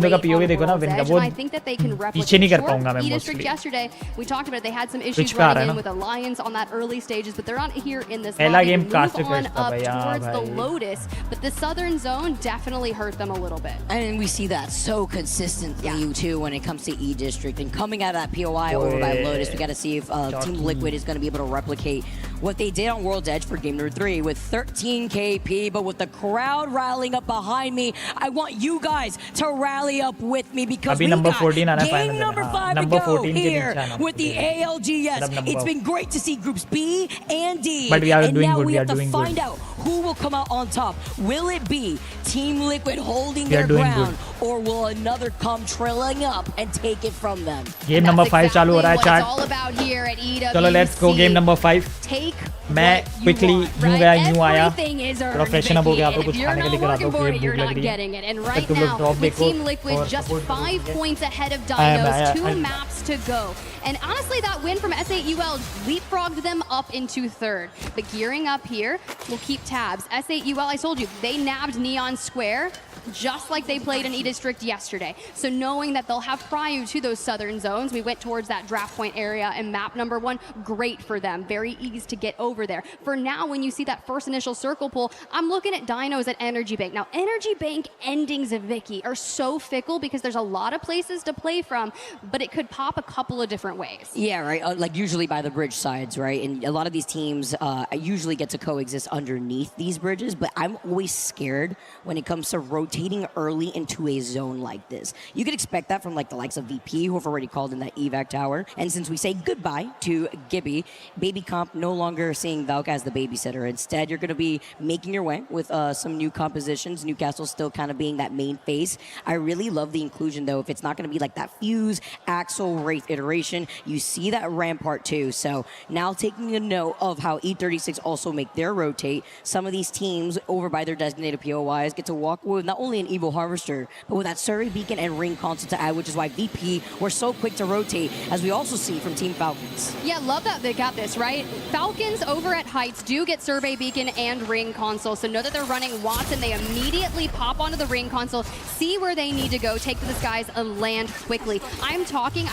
बंदों का POV देखो ना, win का वो I think that they can पीछे नहीं कर पाऊंगा मैं E District mostly. yesterday, we talked about it. They had some issues running in with Alliance on that early stages, but they're not here in this पहला lobby. Game Move cast on करता up भाई towards the भाई. Lotus, but the southern zone definitely hurt them a little bit. And we see that so consistently too when it comes to E District. And coming out of that POI over by Lotus, we got to see if Team Liquid is going to be able to replicate what they did on World's Edge for game number 3 with 13 KP. But with the crowd rallying up behind me, I want you guys to rally up with me because we got 14 game number 5 to go here with the ALGS. It's been great to see groups B and D. But we are and doing now good. we We have are to doing find good. out who will come out on top. Will it be Team Liquid holding We are their doing ground, or will another come trailing up and take it from them? Game number 5 चालू हो रहा है What it's chat. all about here at EWC. चलो let's go game number 5. Take मैं quickly यूं गया यूं आया. Everything is earned, थोड़ा freshen up हो गया, Vicky, आपको and कुछ if खाने के लिए you're करा not दो, working for फिर it, you're भूख लग not रही है. getting it. And right तुम लोग now, drop with देखो Team Liquid और just support 5 points ahead of I am, Dinos, I 2 am. maps to go. And honestly, that win from S8UL leapfrogged them up into 3rd. But gearing up here, we'll keep tabs. S8UL, I told you, they nabbed Neon Square just like they played in E district yesterday. So knowing that they'll have prio to those southern zones, we went towards that draft point area and map number 1, great for them. Very easy to get over there. For now, when you see that first initial circle pull, I'm looking at Dinos at Energy Bank. Now, Energy Bank endings of Vicky are so fickle because there's a lot of places to play from, but it could pop a couple of different ways. Yeah, right. Like usually by the bridge sides, right? And a lot of these teams usually get to coexist underneath these bridges, but I'm always scared when it comes to rotating early into a zone like this. You could expect that from like the likes of VP, who have already called in that evac tower. And since we say goodbye to Gibby, Baby Comp no longer seeing Valk as the babysitter. Instead, you're going to be making your way with some new compositions. Newcastle still kind of being that main face. I really love the inclusion, though. If it's not going to be like that Fuse, Axel, Wraith iteration, you see that Rampart too. So now taking a note of how E36 also make their rotate, some of these teams over by their designated POIs get to walk with not only an Evil Harvester, but with that Survey Beacon and Ring Console to add, which is why VP were so quick to rotate, as we also see from Team Falcons. Yeah, love that they got this, right? Falcons over at Heights do get Survey Beacon and Ring Console, so know that they're running Watson. They immediately pop onto the Ring Console, see where they need to go, take to the skies, and land quickly. I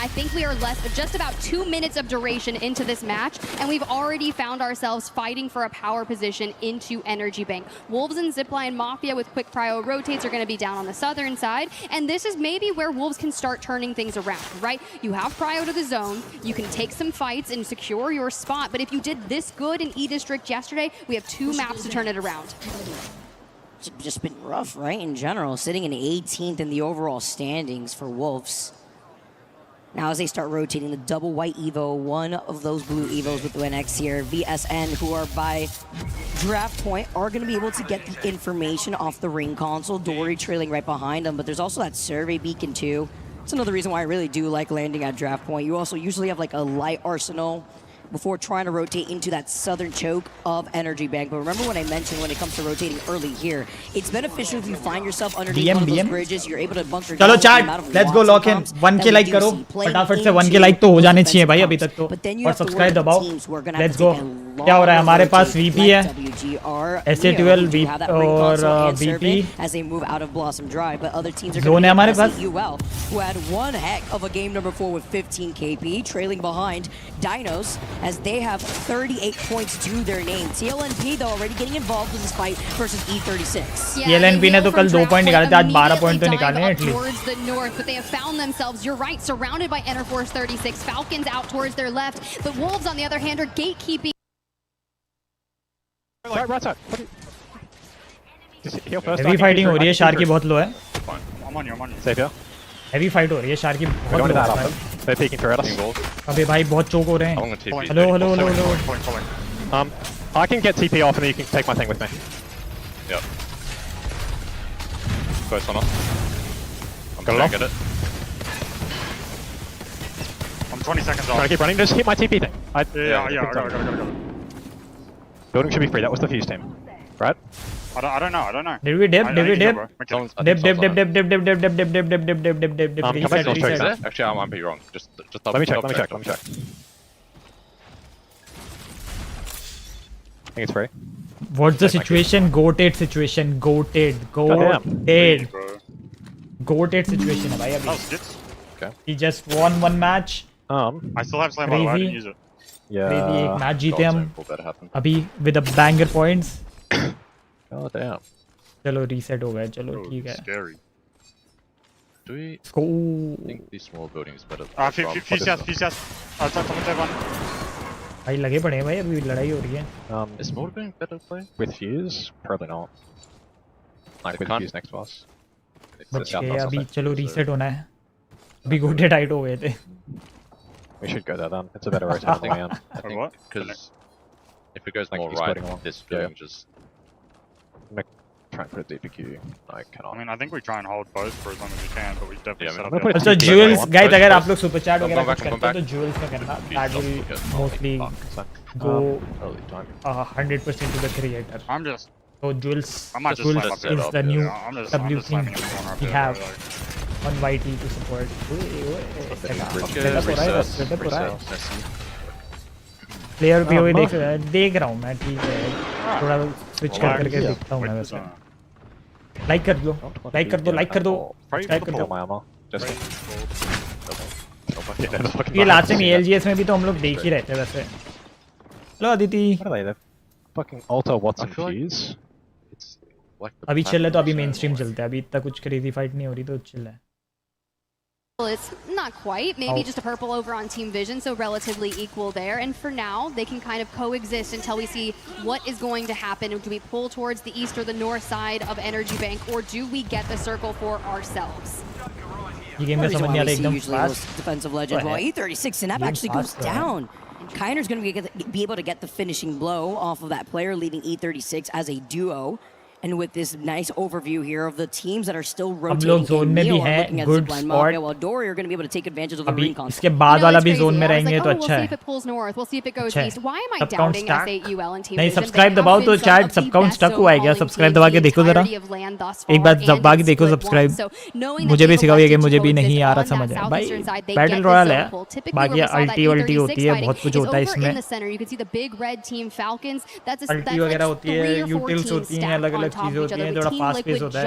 think we are just about 2 minutes of duration into this match, and we've already found ourselves fighting for a power position into Energy Bank. Wolves and Zipline Mafia with quick prio rotates are going to be down on the southern side, and this is maybe where Wolves can start turning things around, right? You have prio to the zone, you can take some fights and secure your spot, but if you did this good in E-District yesterday, we have 2 maps to turn it around. It's just been rough, right, in general, sitting in 18th in the overall standings for Wolves. Now as they start rotating the double white Evo, one of those blue Evos with the NX here, VSN, who are by draft point, are going to be able to get the information off the Ring Console. Dory trailing right behind them, but there's also that Survey Beacon too. It's another reason why I really do like landing at draft point. You also usually have like a light arsenal before trying to rotate into that southern choke of Energy Bank. But remember what I mentioned when it comes to rotating early here. It's beneficial if you find yourself underneath one of those bridges, you're able to bunker down. चलो chat, let's go lock in. 1k like करो, फटाफट से 1k like तो हो जाने चाहिए भाई अभी तक तो. और सब्सक्राइब दबाओ. Let's go. क्या हो रहा है हमारे पास VP है, S8UL और VP. As they move out of Blossom Drive, but other teams are going to be S8UL, who had one heck of a game number 4 with 15 KP, trailing behind Dinos, as they have 38 points to their name. TLNP though already getting involved in this fight versus E36. TLNP ने तो कल 2 point निकाले थे, आज 12 point तो निकाले हैं at least. Towards the north, but they have found themselves, you're right, surrounded by Enerforce 36. Falcons out towards their left. The Wolves, on the other hand, are gatekeeping. Right side. Heavy fighting हो रही है, शार की बहुत लो है. I'm on you. Safe here. Heavy fight हो रही है, शार की बहुत लो है. They're peeking through at us. अबे भाई बहुत चोक हो रहे हैं. Hello. I can get TP off and then you can take my thing with me. Yeah. Close on us. I'm gonna get it. I'm 20 seconds off. Trying to keep running. Just hit my TP thing. Yeah, I got it. Building should be free. That was the Fuse team, right? I don't know. Did we dip? Dip. Dip. Reset. Actually, I might be wrong. Just let me check. I think it's free. What's the situation? Goated situation. Goated situation है भाई अभी. Okay. He just won one match. I still have slam, by the way. I didn't use it. Yeah. Crazy एक match जीते हम अभी with a banger points. Oh damn. चलो reset हो गए, चलो ठीक है. Scary. Do we? Go. I think these small buildings better. Fuse. I'll talk to everyone. भाई लगे पड़े हैं भाई, अभी लड़ाई हो रही है. Is small building better to play? With Fuse? Probably not. Like with Fuse next to us. बच गए अभी, चलो reset होना है. अभी गोटे टाइट हो गए थे. We should go there then. It's a better rotating again. I think because if it goes more right, this building just. I'm gonna try and put a DPQ. I cannot. I mean, I think we try and hold both for as long as we can, but we definitely set up. Also jewels, guys, अगर आप लोग super chat वगैरह कुछ करते हो तो jewels में करना. That will mostly go 100% to the creator. I'm just. So jewels is the new W thing we have on YT to support. Player POV देख रहा हूँ मैं, ठीक है. थोड़ा switch करके देखता हूँ मैं वैसे. लाइक कर दो, लाइक कर दो, लाइक कर दो, सब्सक्राइब कर दो। ये लास्ट टाइम ALGS में भी तो हम लोग देख ही रहे थे वैसे। Hello Aditi. Fucking Alta Watson Fuse. अभी चिल है तो अभी मेन स्ट्रीम चलता है, अभी इतना कुछ क्रेजी फाइट नहीं हो रही तो चिल है। Well, it's not quite. Maybe just a purple over on Team Vision, so relatively equal there. And for now, they can kind of coexist until we see what is going to happen. Do we pull towards the east or the north side of Energy Bank, or do we get the circle for ourselves? ये game में समझ नहीं आ रहा एकदम fast defensive legend. Well, E36 Snap actually goes down. And Kainer's going to be able to get the finishing blow off of that player, leading E36 as a duo. And with this nice overview here of the teams that are still rotating, zone में भी है, good spot. While Dory are going to be able to take advantage of the green concept. इसके बाद वाला भी zone में रहेंगे तो अच्छा है। We'll see if it pulls north. We'll see if it goes east. Why am I doubting S8UL and Team नहीं, Vision? सब्सक्राइब दबाओ तो चैट सबकाउंट स्टक हुआ है क्या? सब्सक्राइब दबा के देखो जरा, एक बार दबा के देखो सब्सक्राइब। मुझे भी सिखाओ ये गेम, मुझे भी नहीं आ रहा समझ है भाई। बैटल रॉयल है, बाकी अल्टी वल्टी होती है, बहुत कुछ होता है इसमें। अल्टी वगैरह होती है, यूटिल्स होती हैं, अलग अलग चीजें होती हैं, थोड़ा फास्ट पेस होता है।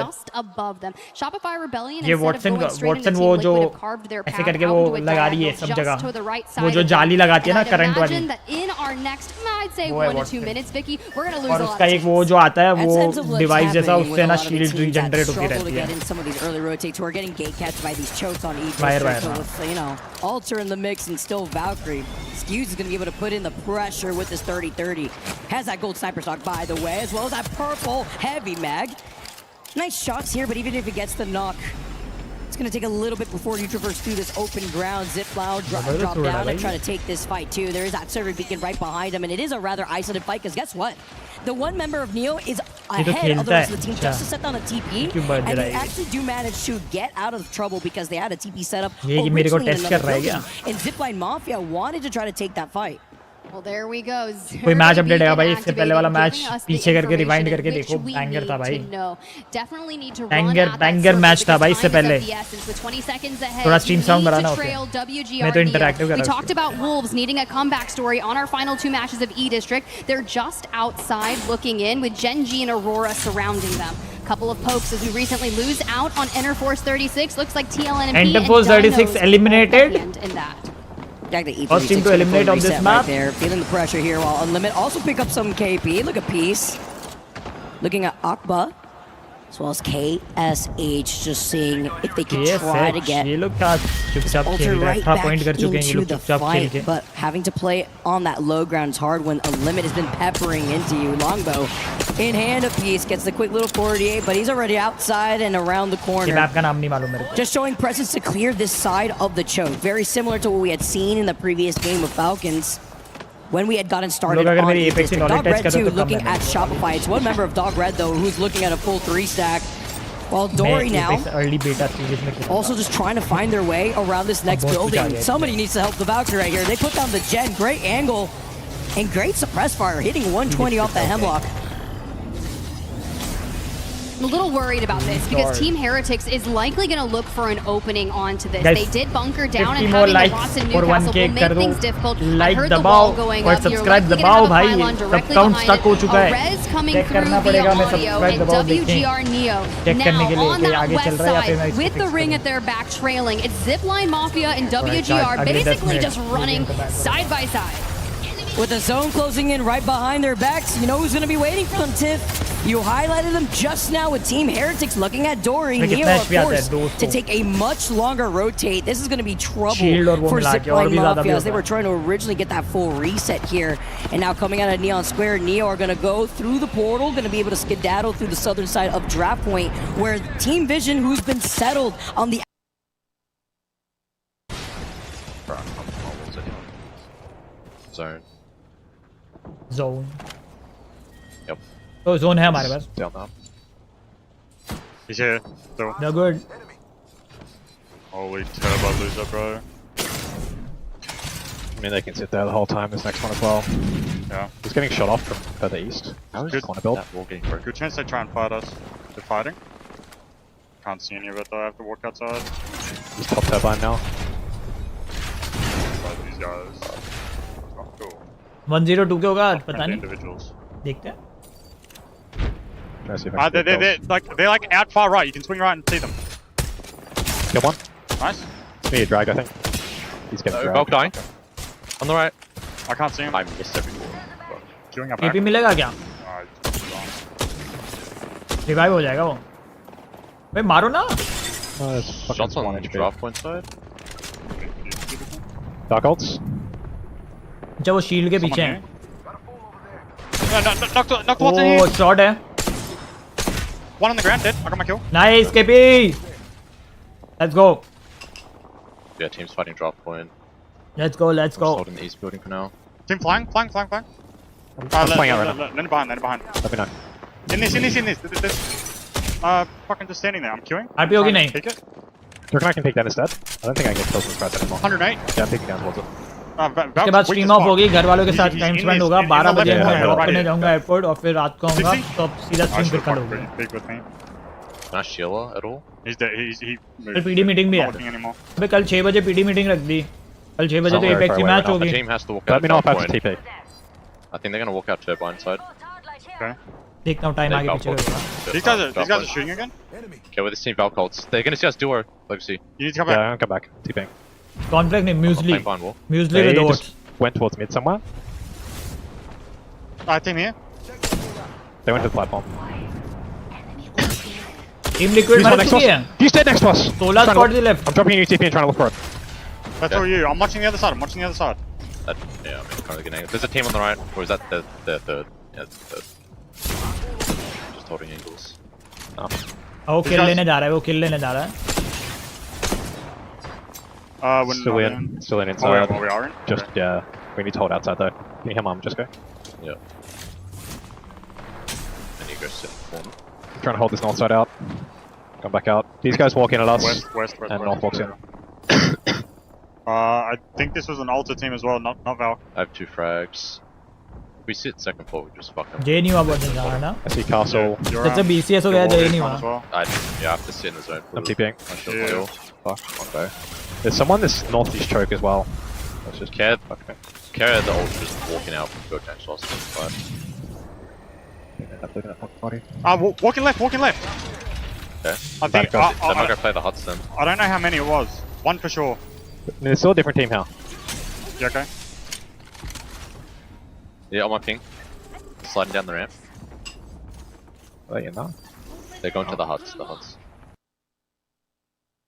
ये वॉटसन वो जो ऐसे करके वो लगा रही है सब जगह, वो जो जाली लगाती है ना करंट वाली, और उसका एक वो जो आता है वो डिवाइस जैसा, उससे ना शील्ड रीजनरेट होती रहती है। Wire Alter in the mix and still Valkyrie. Skews is going to be able to put in the pressure with this 30-30. Has that gold sniper stock, by the way, as well as that purple heavy mag. Nice shots here, but even if he gets the knock, it's going to take a little bit before you traverse through this open ground. Ziplow drop down and try to take this fight too. There is that server beacon right behind him, and it is a rather isolated fight because guess what? The one member of Neo is ahead of the rest of the team just to set down a TP, and they actually do manage to get out of trouble because they had a TP set up originally in another building, and Zipline Mafia wanted to try to take that fight. Well, there we go. कोई match update है भाई, इससे पहले वाला match पीछे करके rewind करके देखो, बैंगर था भाई। बैंगर मैच था भाई इससे पहले। थोड़ा स्ट्रीम साउंड बढ़ाना होता है, मैं तो इंटरैक्टिव कर रहा हूं। We talked about Wolves needing a comeback story on our final two matches of E District. They're just outside looking in with Genji and Aurora surrounding them. Couple of pokes as we recently lose out on Enterforce 36. Looks like TLNP and Enterforce 36 eliminated in that. First team to eliminate on this map. Right there, feeling the pressure here while Unlimited also pick up some KP. Look at Peace. Looking at Akba. As well as KSH, just seeing if they can try to get Ultra right back into the fight. But having to play on that low ground is hard when Unlimited has been peppering into you. Longbow in hand of Peace, gets the quick little 48, but he's already outside and around the corner. Just showing presence to clear this side of the choke. Very similar to what we had seen in the previous game of Falcons. When we had gotten started on Dog Red 2 looking at Shopify. It's one member of Dog Red though who's looking at a full 3 stack. While Dory now also just trying to find their way around this next building. Somebody needs to help the Valkyrie right here. They put down the Gen, great angle and great suppress fire, hitting 120 off the Hemlock. I'm a little worried about this because Team Heretics is likely going to look for an opening onto this. They did bunker down and having the loss in Newcastle will make things difficult. I heard the wall going up. You're likely going to have a pylon directly behind it. A res coming through via audio and WGR Neo now on that west side with the ring at their back trailing. It's Zipline Mafia and WGR basically just running side by side. With the zone closing in right behind their backs, you know who's going to be waiting for them, Tiff. You highlighted them just now with Team Heretics looking at Dory. Neo, of course, to take a much longer rotate. This is going to be trouble for Zipline Mafia as they were trying to originally get that full reset here. And now coming out of Neon Square, Neo are going to go through the portal, going to be able to skedaddle through the southern side of Draft Point, where Team Vision, who's been settled on the zone. Yep. तो zone है हमारे पास. Down now. He's here. They're good. Holy turbo loser, bro. I mean, they can sit there the whole time. This next one as well. Yeah. He's getting shot off from further east. How is corner build? Good chance they try and fight us. They're fighting. Can't see any of it though. I have to walk outside. He's top turbine now. These guys. Oh, cool. 102 के होगा पता नहीं. देखते हैं. Trying to see if I can they're like out far right. You can swing right and see them. Get one. Nice. It's me, a drag, I think. He's getting dragged. Valk dying. On the right. I can't see him. I missed every ball. Queuing up. AP मिलेगा क्या? Revive हो जाएगा वो. भाई मारो ना. Shots on draft point side. Dark ults. अच्छा वो शील्ड के पीछे हैं. Knocked one in here. Oh, shot है. One on the ground, dead. I got my kill. Nice, KP. Let's go. Yeah, team's fighting draft point. Let's go. Just holding the east building for now. Team flying. I'm flying out right now. Land behind. Let me know. In this. Fucking just standing there. I'm queuing. RP होगी नहीं. Pick it. Do you reckon I can pick that instead? I don't think I can get kills from scratch anymore. 108. Yeah, I'm picking down towards it. उसके बाद stream of होगी, घर वालों के साथ time spend होगा. 12 बजे मैं एयरपोर्ट जाऊंगा एयरपोर्ट और फिर रात को आऊंगा तो सीधा स्ट्रीम फिर कल होगी. Not Sheila at all. He's dead. He कल पीडी मीटिंग भी है. अबे कल 6 बजे पीडी मीटिंग रख दी. कल 6 बजे तो एपेक्स की मैच होगी. The team has to walk Let out. me know if I have to TP. I think they're gonna walk out turbine side. Okay. देखता हूं टाइम आगे पीछे होगा. These guys are shooting again. Okay, with this team Valk ults. They're gonna see us duo. Let's see. You need to come back. Yeah, I'll come back. TPing. Conflict नहीं, muesli. Muesli They with just oats. went towards mid somewhere. Team here. They went to the platform. Team Liquid मर चुकी है. He's dead next to us. 16 squad to the left. I'm dropping you TP and trying to look for it. That's all you. I'm watching the other side. Yeah, I mean, kind of getting. There's a team on the right. Or is that the third? Yeah, it's the third. Just holding angles. No. वो kill लेने जा रहा है. Still in inside. We are in? Just, yeah. We need to hold outside though. Can you hear mom? Just go. Yeah. And you go sit in the corner. Trying to hold this north side out. Come back out. These guys walk in at us. West. And north walks in. I think this was an altar team as well, not Valk. I have 2 frags. If we sit second floor, we just fuck them. JNU अब बन जा रहा है ना. I see castle. That's a BCS हो गया JNU वहाँ. I have to sit in the zone. I'm TPing. Yeah. Fuck. Okay. There's someone this northeast choke as well. Let's just care the ult just walking out from go catch lost. Walking left. Okay. I think they're not gonna play the huts then. I don't know how many it was. One for sure. There's still a different team here. Yeah, okay. Yeah, on my ping. Sliding down the ramp. Oh, you know. They're going to the huts.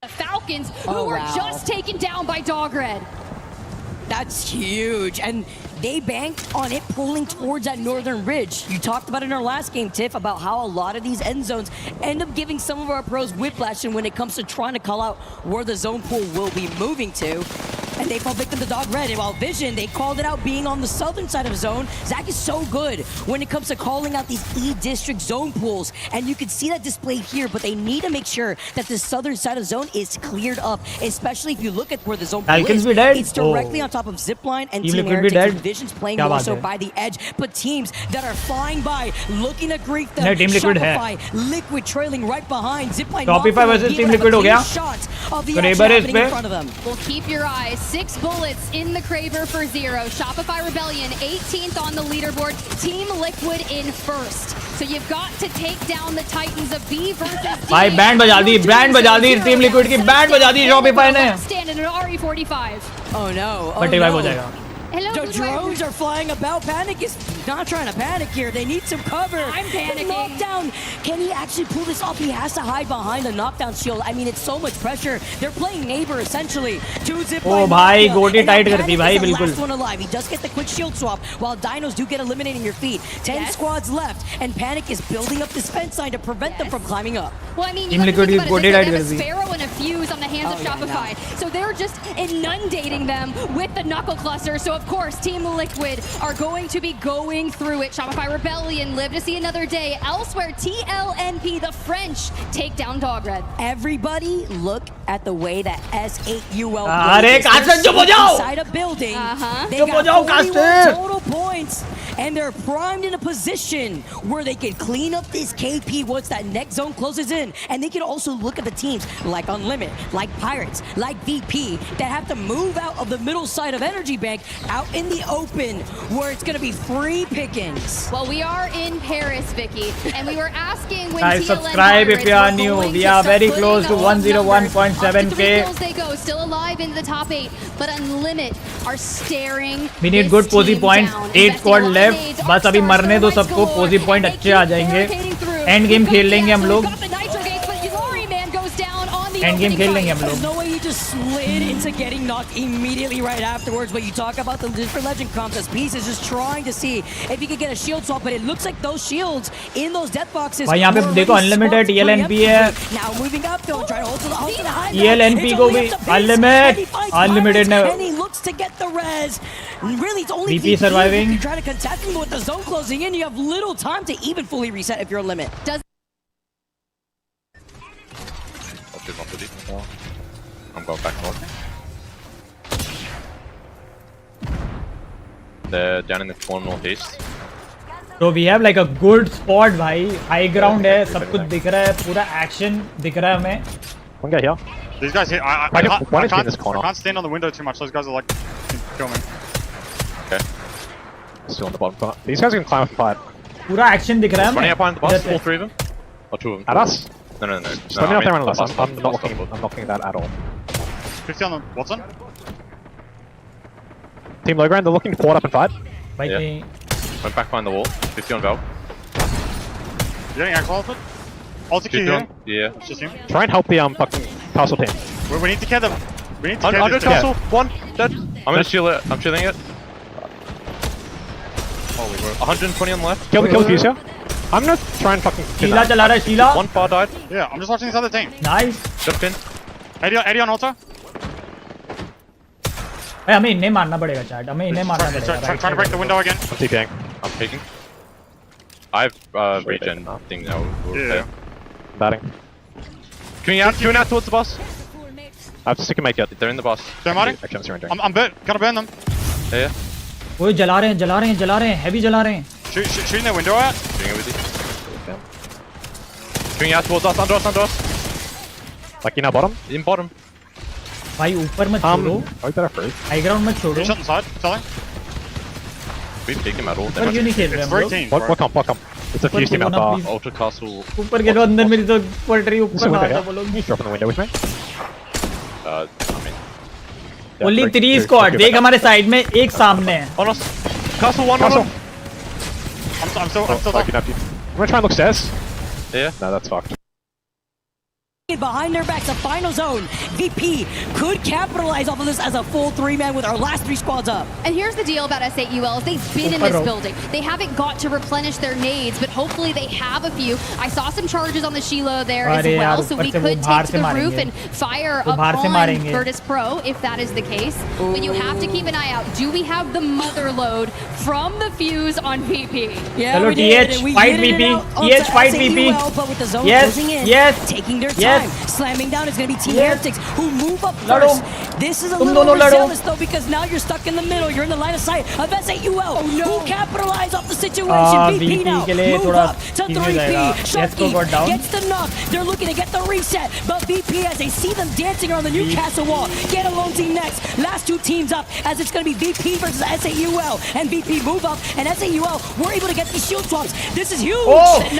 The Falcons, who were just taken down by Dog Red. That's huge, and they banked on it pulling towards that northern ridge. You talked about it in our last game, Tiff, about how a lot of these end zones end up giving some of our pros whiplash, and when it comes to trying to call out where the zone pool will be moving to, and they fall victim to Dog Red. And while Vision, they called it out being on the southern side of zone. Zach is so good when it comes to calling out these E-District zone pools, and you can see that displayed here, but they need to make sure that the southern side of zone is cleared up, especially if you look at where the zone pool is. It's directly on top of Zipline and Team Air. Vision's playing also by the edge, but teams that are flying by, looking to grief them. Shopify, Liquid trailing right behind. Zipline Shopify versus Team Liquid हो गया. Kraber is पे. Well, keep your eyes. 6 bullets in the Kraber for 0. Shopify Rebellion 18th on the leaderboard. Team Liquid in first. So you've got to take down the Titans of B versus D. भाई band बजा दी Team Liquid की band बजा दी Shopify ने. Stand in an RE45. Oh no. But revive हो जाएगा. Hello, the drones are flying about. Panic is not trying to panic here. They need some cover. I'm panicking. Knockdown. Can he actually pull this off? He has to hide behind the knockdown shield. I mean, it's so much pressure. They're playing neighbor essentially. 2 zip line. Oh भाई गोटी tight करती भाई बिल्कुल. Last one alive. He does get the quick shield swap while Dinos do get eliminated in your feet. 10 squads left, and Panic is building up this fence line to prevent them from climbing up. Well, I mean, you have to think about it. They have a Sparrow and a Fuse on the hands of Shopify, so they're just inundating them with the knuckle cluster. So of course, Team Liquid are going to be going through it. Shopify Rebellion live to see another day. Elsewhere, TLNP, the French, take down Dog Red. Everybody look at the way that S8UL अरे कास्टन चुप हो जाओ. inside a building. चुप हो जाओ कास्टन. Total points, and they're primed in a position where they can clean up this KP once that next zone closes in. And they can also look at the teams like Unlimit, like Pirates, like VP, that have to move out of the middle side of Energy Bank out in the open where it's going to be free pickings. Well, we are in Paris, Vicky, and we were asking when guys, subscribe if you are new. We are very close to 101.7k. They go still alive in the top 8, but Unlimit are staring. We need good posi points. 8 squad left. बस अभी मरने दो सबको. posi point अच्छे आ जाएंगे. End game खेल लेंगे हम लोग. End game खेल लेंगे हम लोग. There's no way he just slid into getting knocked immediately right afterwards. But you talk about the different legend comps as pieces, just trying to see if he could get a shield swap. But it looks like those shields in those death boxes. भाई यहाँ पे देखो unlimited ELNP है. Now moving up, trying to hold to the high. ELNP को भी unlimited ने. And he looks to get the res. Really, it's only VP surviving. Trying to contest him with the zone closing in. You have little time to even fully reset if you're a limit. I'm going back north. They're down in the corner northeast. So we have like a good spot, भाई. High ground है, सब कुछ दिख रहा है, पूरा action दिख रहा है हमें. One guy here. These guys here. I can't stand on the window too much. Those guys are like kill me. Okay. Still on the bottom part. These guys can climb up and fight. पूरा action दिख रहा है हमें. Running up behind the bus, all 3 of them, or 2 of them. At us? No. Just let me know if they're running less. I'm not looking at that at all. 50 on the Watson. Team low ground, they're looking to port up and fight. Yeah. Went back behind the wall. 50 on Valve. You getting X ulted? Ulti Q here. Yeah. It's just him. Try and help the fucking castle team. We need to kill them. We need to kill Under them. castle. 1 dead. I'm gonna shield it. I'm shielding it. Holy bro. 120 on the left. Kill the fuse here. I'm gonna try and fucking kill Sheila चला रहा है Sheila. 1 far died. Yeah, I'm just watching this other team. Nice. Just pinned. 80 on altar. भाई हमें इन्हें मारना पड़ेगा chat. हमें इन्हें मारना पड़ेगा. Trying to break the window again. I'm TPing. I'm peeking. I have regen thing now. Yeah. Batting. Queuing out towards the boss. I have to stick and make it. They're in the boss. They're mining. Actually, I'm surrendering. I'm gonna burn them. Yeah. वो जला रहे हैं. Heavy जला रहे हैं. Shooting their window out. Doing it with you. Queuing out towards us, under us. Like in our bottom? In bottom. भाई ऊपर मत छोड़ो. I better free. High ground मत छोड़ो. He's on the side. Selling. We've taken him at all. ऊपर क्यों नहीं खेल रहे हम लोग? What come? It's a fuse team out there. Ultra Castle. ऊपर खेलो अंदर मेरी तो पोल्ट्री ऊपर मार दो बोलो. He's dropping the window with me. I mean. Only 3 squad. देख हमारे साइड में एक सामने है. On us. Castle 1. Castle. I'm still I'm gonna try and look stairs. Yeah. No, that's fucked. Behind their backs, a final zone. VP could capitalize off of this as a full 3-man with our last 3 squads up. And here's the deal about S8UL. They've been in this building. They haven't got to replenish their nades, but hopefully they have a few. I saw some charges on the Sheila there as well, so we could take to the roof and fire upon Virtus Pro if that is the case. But you have to keep an eye out. Do we have the mother load from the fuse on VP? Yeah, Hello, we did. TH, We fight did VP. it TH, fight VP. But with the zone Yes, closing in, yes, taking their time. yes. Slamming down is going to be Team Yes. Heretics who move up Lado. first. This is a Tum little dono lado. overzealous though because now you're stuck in the middle. You're in the line of sight of S8UL who capitalize off the situation. VP now move up to 3P. Shoki gets the knock. They're looking to get the reset. But VP, as they see them dancing around the Newcastle wall, get alone team next. Last 2 teams up as it's going to be VP versus S8UL. And VP move up and S8UL were able to get these shield swaps. This is huge.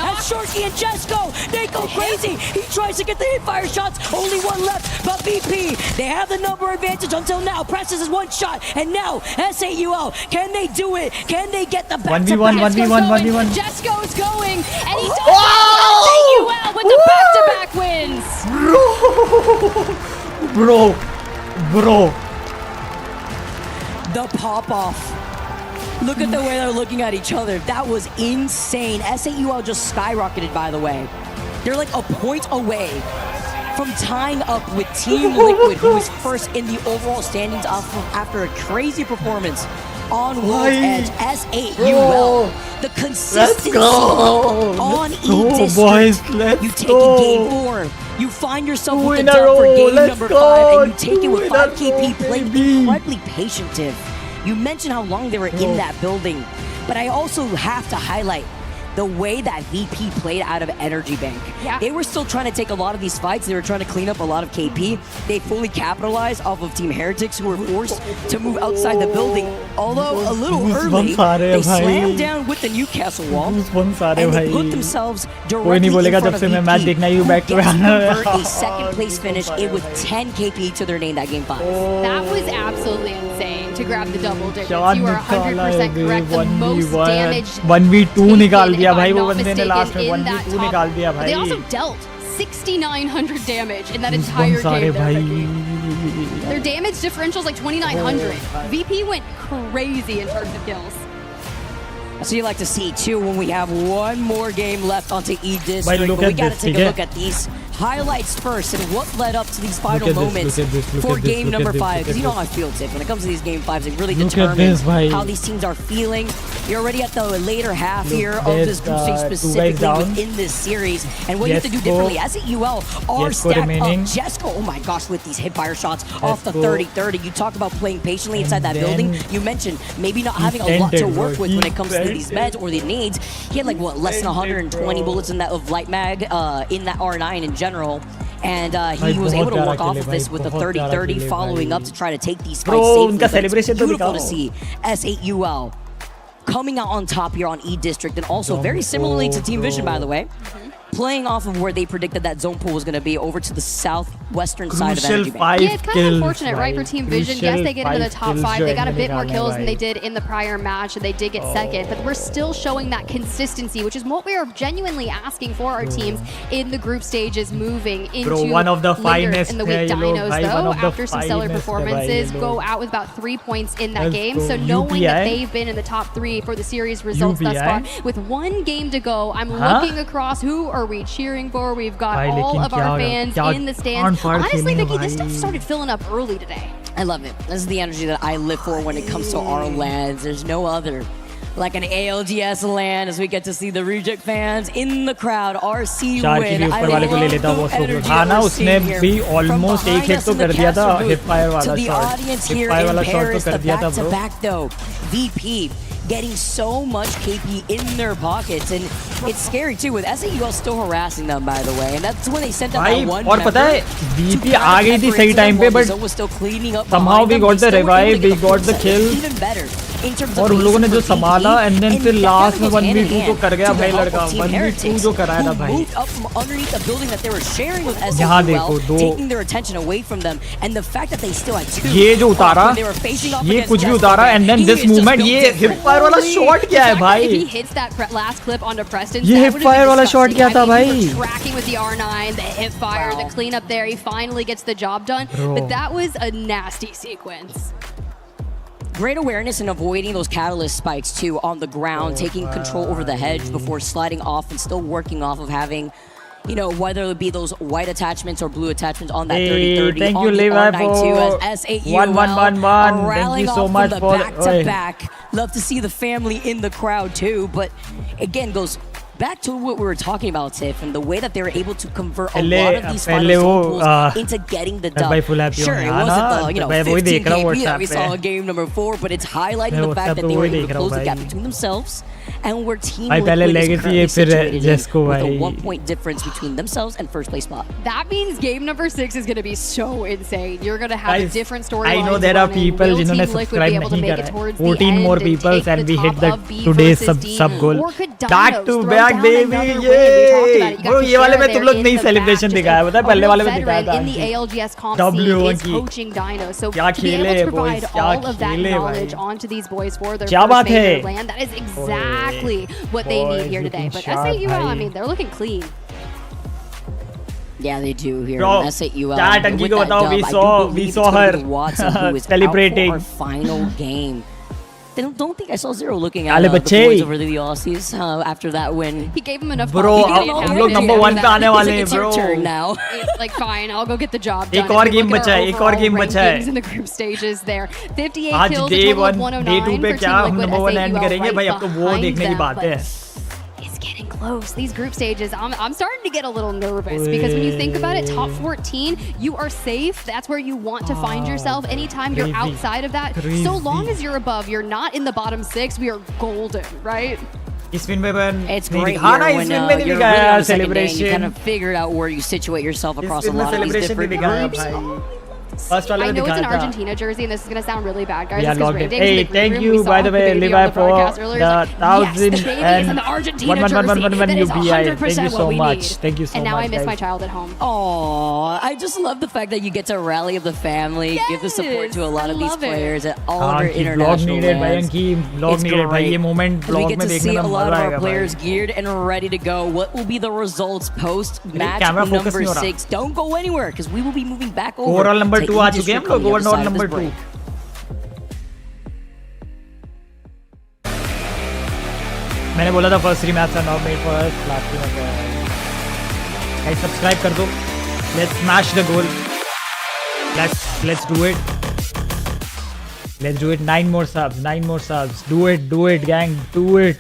As Shorky and Jesco, they go crazy. He tries to get the hipfire shots. Only 1 left, but VP, they have the number advantage until now. Presses is 1 shot, and now S8UL, can they do it? Can they get the back-to-back? 1v1. Jesco's going, and he does S8UL with the back-to-back wins. Bro. The pop-off. Look at the way they're looking at each other. That was insane. S8UL just skyrocketed, by the way. They're like a point away from tying up with Team Liquid, who was first in the overall standings after a crazy performance on World's Edge. S8UL, the consistency on E-District. You take in Game 4, you find yourself with the dub for game number 5, and you take it with 5 KP, played incredibly patient. You mentioned how long they were in that building, but I also have to highlight the way that VP played out of Energy Bank. Yeah. They were still trying to take a lot of these fights. They were trying to clean up a lot of KP. They fully capitalized off of Team Heretics, who were forced to move outside the building. Although a little early, they slammed down with the Newcastle wall, and they put themselves directly in front of VP, who gets to convert a second place finish in with 10 KP to their name that game 5. That was absolutely insane to grab the double digits. You are 100% correct. The most damage 1v2 निकाल दिया भाई वो बंदे ने last में 1v2 निकाल दिया भाई. They also dealt 6,900 damage in that entire game. Their damage differential is like 2,900. VP went crazy in terms of kills. So you like to see too when we have one more game left onto E-District, but we gotta take a look at these highlights first and what led up to these final moments for game number 5. Because you know how I feel, Tip. When it comes to these game 5s, they really determine how these teams are feeling. You're already at the later half here of this group stage, specifically within this series. And what you have to do differently, S8UL are stacked up. Jesco, oh my gosh, with these hipfire shots off the 30-30. You talk about playing patiently inside that building. You mentioned maybe not having a lot to work with when it comes to these meds or the nades. He had like, what, less than 120 bullets in that of light mag in that R9 in general. And he was able to work off of this with the 30-30 following up to try to take these fights safely. But it's beautiful to see S8UL coming out on top here on E-District, and also very similarly to Team Vision, by the way, playing off of where they predicted that zone pool was going to be over to the southwestern side of Energy Bank. Yeah, it's kind of unfortunate, right, for Team Vision. Yes, they get into the top 5. They got a bit more kills than they did in the prior match, and they did get second. But we're still showing that consistency, which is what we are genuinely asking for our teams in the group stages, moving into one of the finest in the week. Dinos, though, after some stellar performances, go out with about 3 points in that game. So knowing that they've been in the top 3 for the series results thus far, with one game to go, I'm looking across who are we cheering for. We've got all of our fans in the stands. Honestly, Vicky, this stuff started filling up early today. I love it. This is the energy that I live for when it comes to our lands. There's no other like an ALGS land as we get to see the Reject fans in the crowd. RC win. I love the energy we're seeing here. From behind us in the Castle booth to the audience here in Paris, the back-to-back though. VP getting so much KP in their pockets, and it's scary too with S8UL still harassing them, by the way, and that's when they sent out that one और पता है VP आ गई थी सही time पे, but somehow we got the revive, we got the kill, और उन लोगों ने जो संभाला, and then फिर लास्ट में 1v2 तो कर गया भाई लड़का, 1v2 जो कराया था भाई. यहाँ देखो दो, ये जो उतारा, ये कुछ भी उतारा, and then this movement, ये hip वाला शॉट क्या है भाई? ये हिप फायर वाला शॉट क्या था भाई? Tracking with the R9, the hip fire, the cleanup there, he finally gets the job done. But that was a nasty sequence. Great awareness in avoiding those catalyst spikes too on the ground, taking control over the hedge before sliding off and still working off of having, you know, whether it be those white attachments or blue attachments on that 30-30. Thank you, Levi, for S8UL 1-1-1. Thank you so much for back-to-back. Love to see the family in the crowd too, but again goes back to what we were talking about, Tiff, and the way that they were able to convert a lot of these final pools into getting the dub. Sure, it wasn't the 15 KP that we saw in game number 4, but it's highlighting the fact that they were able to close the gap between themselves and where Team Liquid is currently situated with a 1-point difference between themselves and first place spot. That means game number 6 is going to be so insane. You're going to have a different story. I know there are people जिन्होंने subscribe नहीं करा. 14 more people and we hit the today's sub goal. Back to back, baby! Yay! Bro, ये वाले में तुम लोग नहीं celebration दिखाया, पता है पहले वाले में दिखाया था. In the ALGS comp scene is coaching Dino, so to be able to provide all of that knowledge onto these boys for their first major land, that is exactly what they need here today. But S8UL, I mean, they're looking clean. Yeah, they do here. Bro, S8UL. क्या टंकी को बताओ, we saw her celebrating our final game. Don't think I saw Zero looking at the boys over the Aussies after that win. He gave him enough. Bro, हम लोग number 1 पे आने वाले हैं, bro. It's your turn now. Like fine, I'll go get the job done. एक और game बचा है, एक और गेम बचा है. In the group stages there, 58 आज kills, day 1, day 2 पे क्या हम number number 1 end करेंगे भाई, अब तो वो देखने की बात है. getting close. These group stages, I'm starting to get a little nervous because when you think about it, top 14, you are safe. That's where you want to find yourself. Anytime you're outside of that, so long as you're above, you're not in the bottom 6, we are golden, right? It's great here when you're really on the second day and you kind of figured out where you situate yourself across a lot of these different groups. I know it's an Argentina jersey, and this is going to sound really bad, guys. Yeah, logged in. Hey, thank you, by the way, Levi, for the 1,111 UPI. Thank you so much. Thank you so much. And now I miss my child at home. Aww, I just love the fact that you get to rally of the family, give the support to a lot of these players at all of their international lands. It's great. We get to see a lot of our players geared and ready to go. What will be the results post match number 6? Don't go anywhere because we will be moving back over. Overall number 2 आ चुके हैं हम लोग. Overall number 2. मैंने बोला था first 3 match are not made for us. Last में guys subscribe कर दो. Let's smash the goal. Let's do it. Let's do it. 9 more subs. 9 more subs. Do it gang. Do it.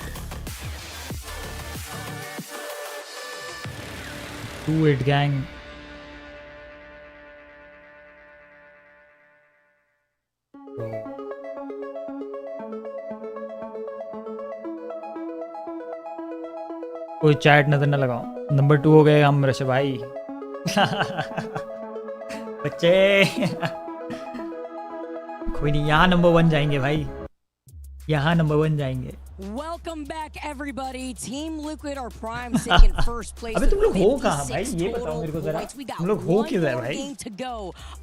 Do it gang. कोई chat नजर न लगाओ. Number 2 हो गए हम ऋषभ भाई. बच्चे कोई नहीं, यहाँ नंबर 1 जाएंगे भाई. यहाँ नंबर 1 जाएंगे. Welcome back everybody. Team Liquid are prime second first place. अबे तुम लोग हो कहाँ भाई? ये बताओ मेरे को जरा. तुम लोग हो किधर भाई?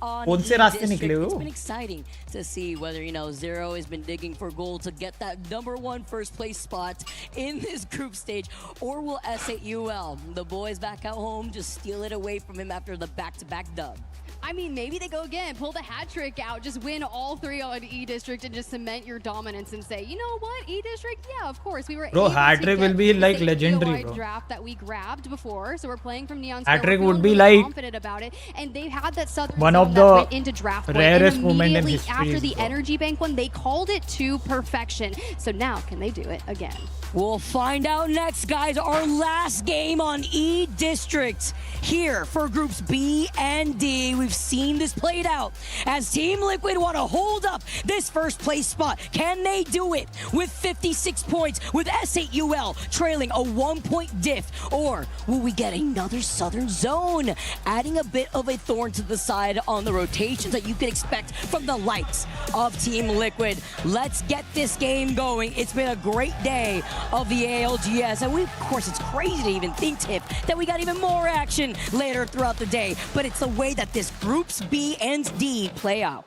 कौन से रास्ते निकले हो? It's been exciting to see whether Zero has been digging for gold to get that number 1 first place spot in this group stage, or will S8UL, the boys back at home, just steal it away from him after the back-to-back dub? I mean, maybe they go again, pull the hat trick out, just win all 3 on E District and just cement your dominance and say, you know what, E District, yeah, of course, we were bro, able hat trick will be like legendary, bro. Draft that we grabbed before, so we're playing from Neon. Hat trick would be like confident about it, and they've had that southern one of the went into draft rarest moment in history. After the Energy Bank one, they called it to perfection. So now, can they do it again? We'll find out next, guys. Our last game on E District here for groups B and D. We've seen this played out as Team Liquid want to hold up this first place spot. Can they do it with 56 points with S8UL trailing a 1-point diff? Or will we get another Southern Zone, adding a bit of a thorn to the side on the rotations that you can expect from the likes of Team Liquid? Let's get this game going. It's been a great day of the ALGS, and of course, it's crazy to even think, Tip, that we got even more action later throughout the day, but it's the way that this groups B and D play out.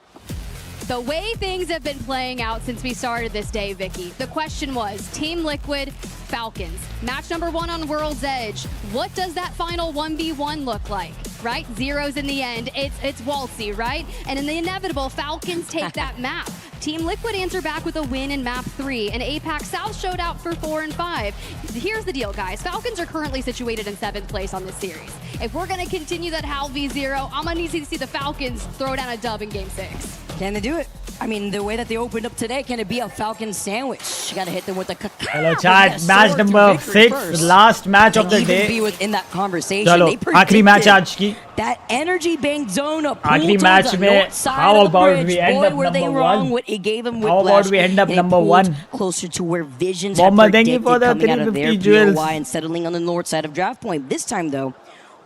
The way things have been playing out since we started this day, Vicky, the question was Team Liquid, Falcons. Match number 1 on World's Edge. What does that final 1v1 look like, right? Zeros in the end. It's waltzy, right? And in the inevitable, Falcons take that map. Team Liquid answer back with a win in map 3, and APAC South showed out for 4 and 5. Here's the deal, guys. Falcons are currently situated in 7th place on this series. If we're going to continue that HAL v0, I'm going to need to see the Falcons throw down a dub in Game 6. Can they do it? I mean, the way that they opened up today, can it be a Falcon sandwich? You got to hit them with a Hello, chat. Match number 6, last match of the day. Be within that conversation. Chalo, आखिरी match आज की. That energy bank zone of आखिरी match में how about we end up number 1? What it gave them how about we end up number 1? Closer to where Visions had predicted coming out of their POI and settling on the north side of draft point. This time, though,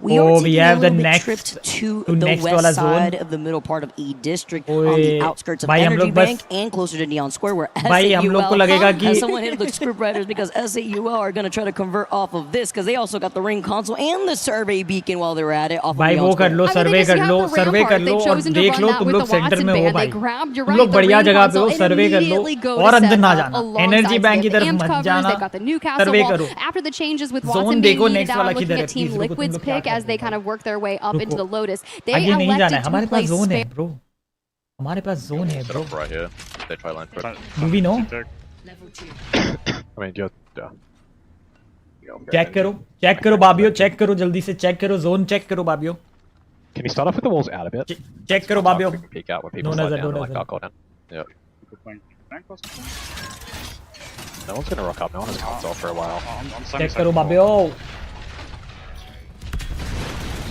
we have the next trip to the west side of the middle part of E District on the outskirts of Energy Bank and closer to Neon Square, where S8UL, as someone hit the scriptwriters because S8UL are going to try to convert off of this because they also got the ring console and the survey beacon while they're at it off of Neon Square. सर्वे कर लो और देख लो तुम लोग centre में हो भाई. तुम लोग बढ़िया जगह पे हो, सर्वे कर लो और अंदर ना जाना. एनर्जी बैंक की तरफ मत जाना. सर्वे करो. जोन देखो नेक्स्ट वाला किधर है. As they kind of work their way up into the Lotus. They elected to play zone है, bro. हमारे पास zone है, bro. Right here. They try line for it. Do we know? I mean, check करो बाबियो, check करो जल्दी से, check करो zone, check करो बाबियो. Can you start off with the walls out a bit? Check करो बाबियो. Peek out where people slide down, like I'll go down. Yeah. No one's gonna rock up. No one has console for a while. Check करो बाबियो.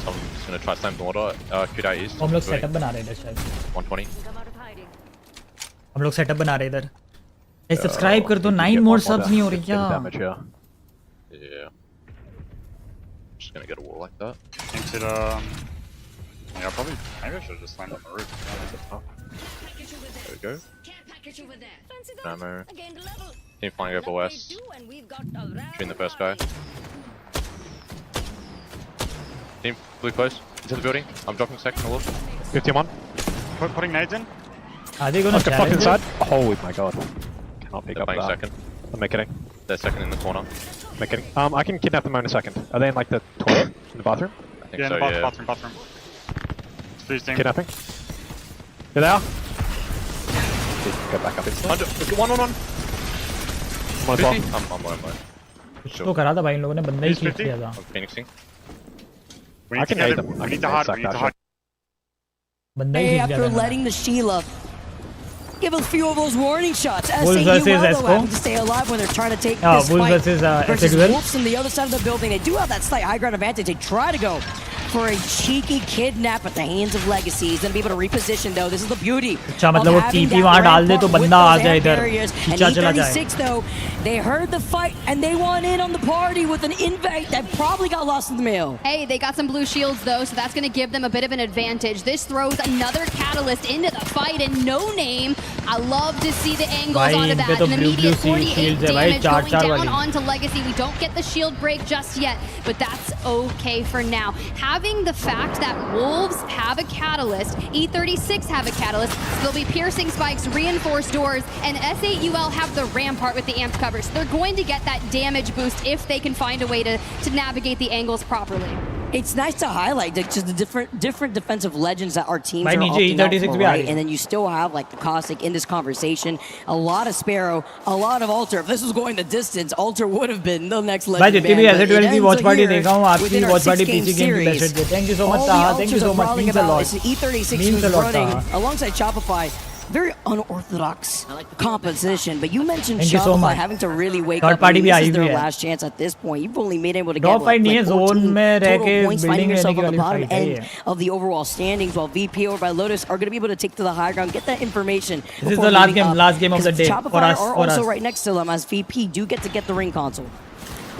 Someone's gonna try to slam the water. Q east. हम लोग setup बना रहे हैं इधर शायद. 120. हम लोग setup बना रहे हैं इधर. Hey, subscribe कर दो. 9 more subs नहीं हो रही क्या? Yeah. Just gonna get a wall like that. Thinks it, yeah, probably. Maybe I should have just landed on the roof. There we go. Ammo. Team flying over west. Shooting the first guy. Team blue close. Into the building. I'm dropping second a little. 51. Putting nades in. Are they gonna fuck inside? Oh my god. Cannot pick They're up playing that. second. I'm kidding. They're second in the corner. I'm kidding. I can kidnap them in a second. Are they in like the toilet? In the bathroom? I think Yeah, so, in the yeah. bathroom. Freeze team. Kidnapping? Here they are. Go back up inside. One. One as well. I'm low. तो करा था भाई इन लोगों ने बंदा ही किल किया था. I'm phoenixing. We need to get them. We need to hard. बंदा ही किल किया After था. letting the Sheila give a few of those warning shots. Wolves versus S8UL Esco. having to stay alive when they're trying to take Yeah, this Wolves fight versus versus S8UL. Wolves on the other side of the building. They do have that slight high ground advantage. They try to go for a cheeky kidnap at the hands of Legacy. He's going to be able to reposition though. This is the beauty. अच्छा मतलब वो TP वहाँ डाल दे तो बंदा आ जाए इधर. And खींचा चला जाए. E36 though, they heard the fight and they want in on the party with an invite that probably got lost in the mail. Hey, they got some blue shields though, so that's going to give them a bit of an advantage. This throws another catalyst into the fight, and No Name, I love to see the angles onto that. An immediate 48 damage going down onto Legacy. We don't get the shield break just yet, but that's okay for now. Having the fact that Wolves have a catalyst, E36 have a catalyst, so they'll be piercing spikes, reinforced doors, and S8UL have the rampart with the amped cover. So they're going to get that damage boost if they can find a way to navigate the angles properly. It's nice to highlight just the different defensive legends that our teams are नीचे opting out E36 for, भी आ right? रही है. And then you still have like the Caustic in this conversation. A lot of Sparrow, a lot of Alter. If this was going the distance, Alter would have been the next legend. भाई जितनी भी S8UL की watch party here देखा हूँ आपकी within our watch party 6-game PC game की series. best है. Thank you so much All the Taha. Thank you Alters so are much. brawling Means a about lot. is E36 Means who's a lot running Taha. alongside Shopify. Very unorthodox composition, but you mentioned Thank you so Shopify much. having to really wake Third up. party भी This I is हुई their है. last chance at this point. You've only been able to Drop get fight नहीं है, like zone 14 में रह total के points, building finding में yourself रहने on the की bottom वाली fight है end of the overall standings, while VP over by Lotus are going to be able to take to the high ground, get that information. This is the last game of the day Shopify for us. are also right next to them as VP do get to get the ring console.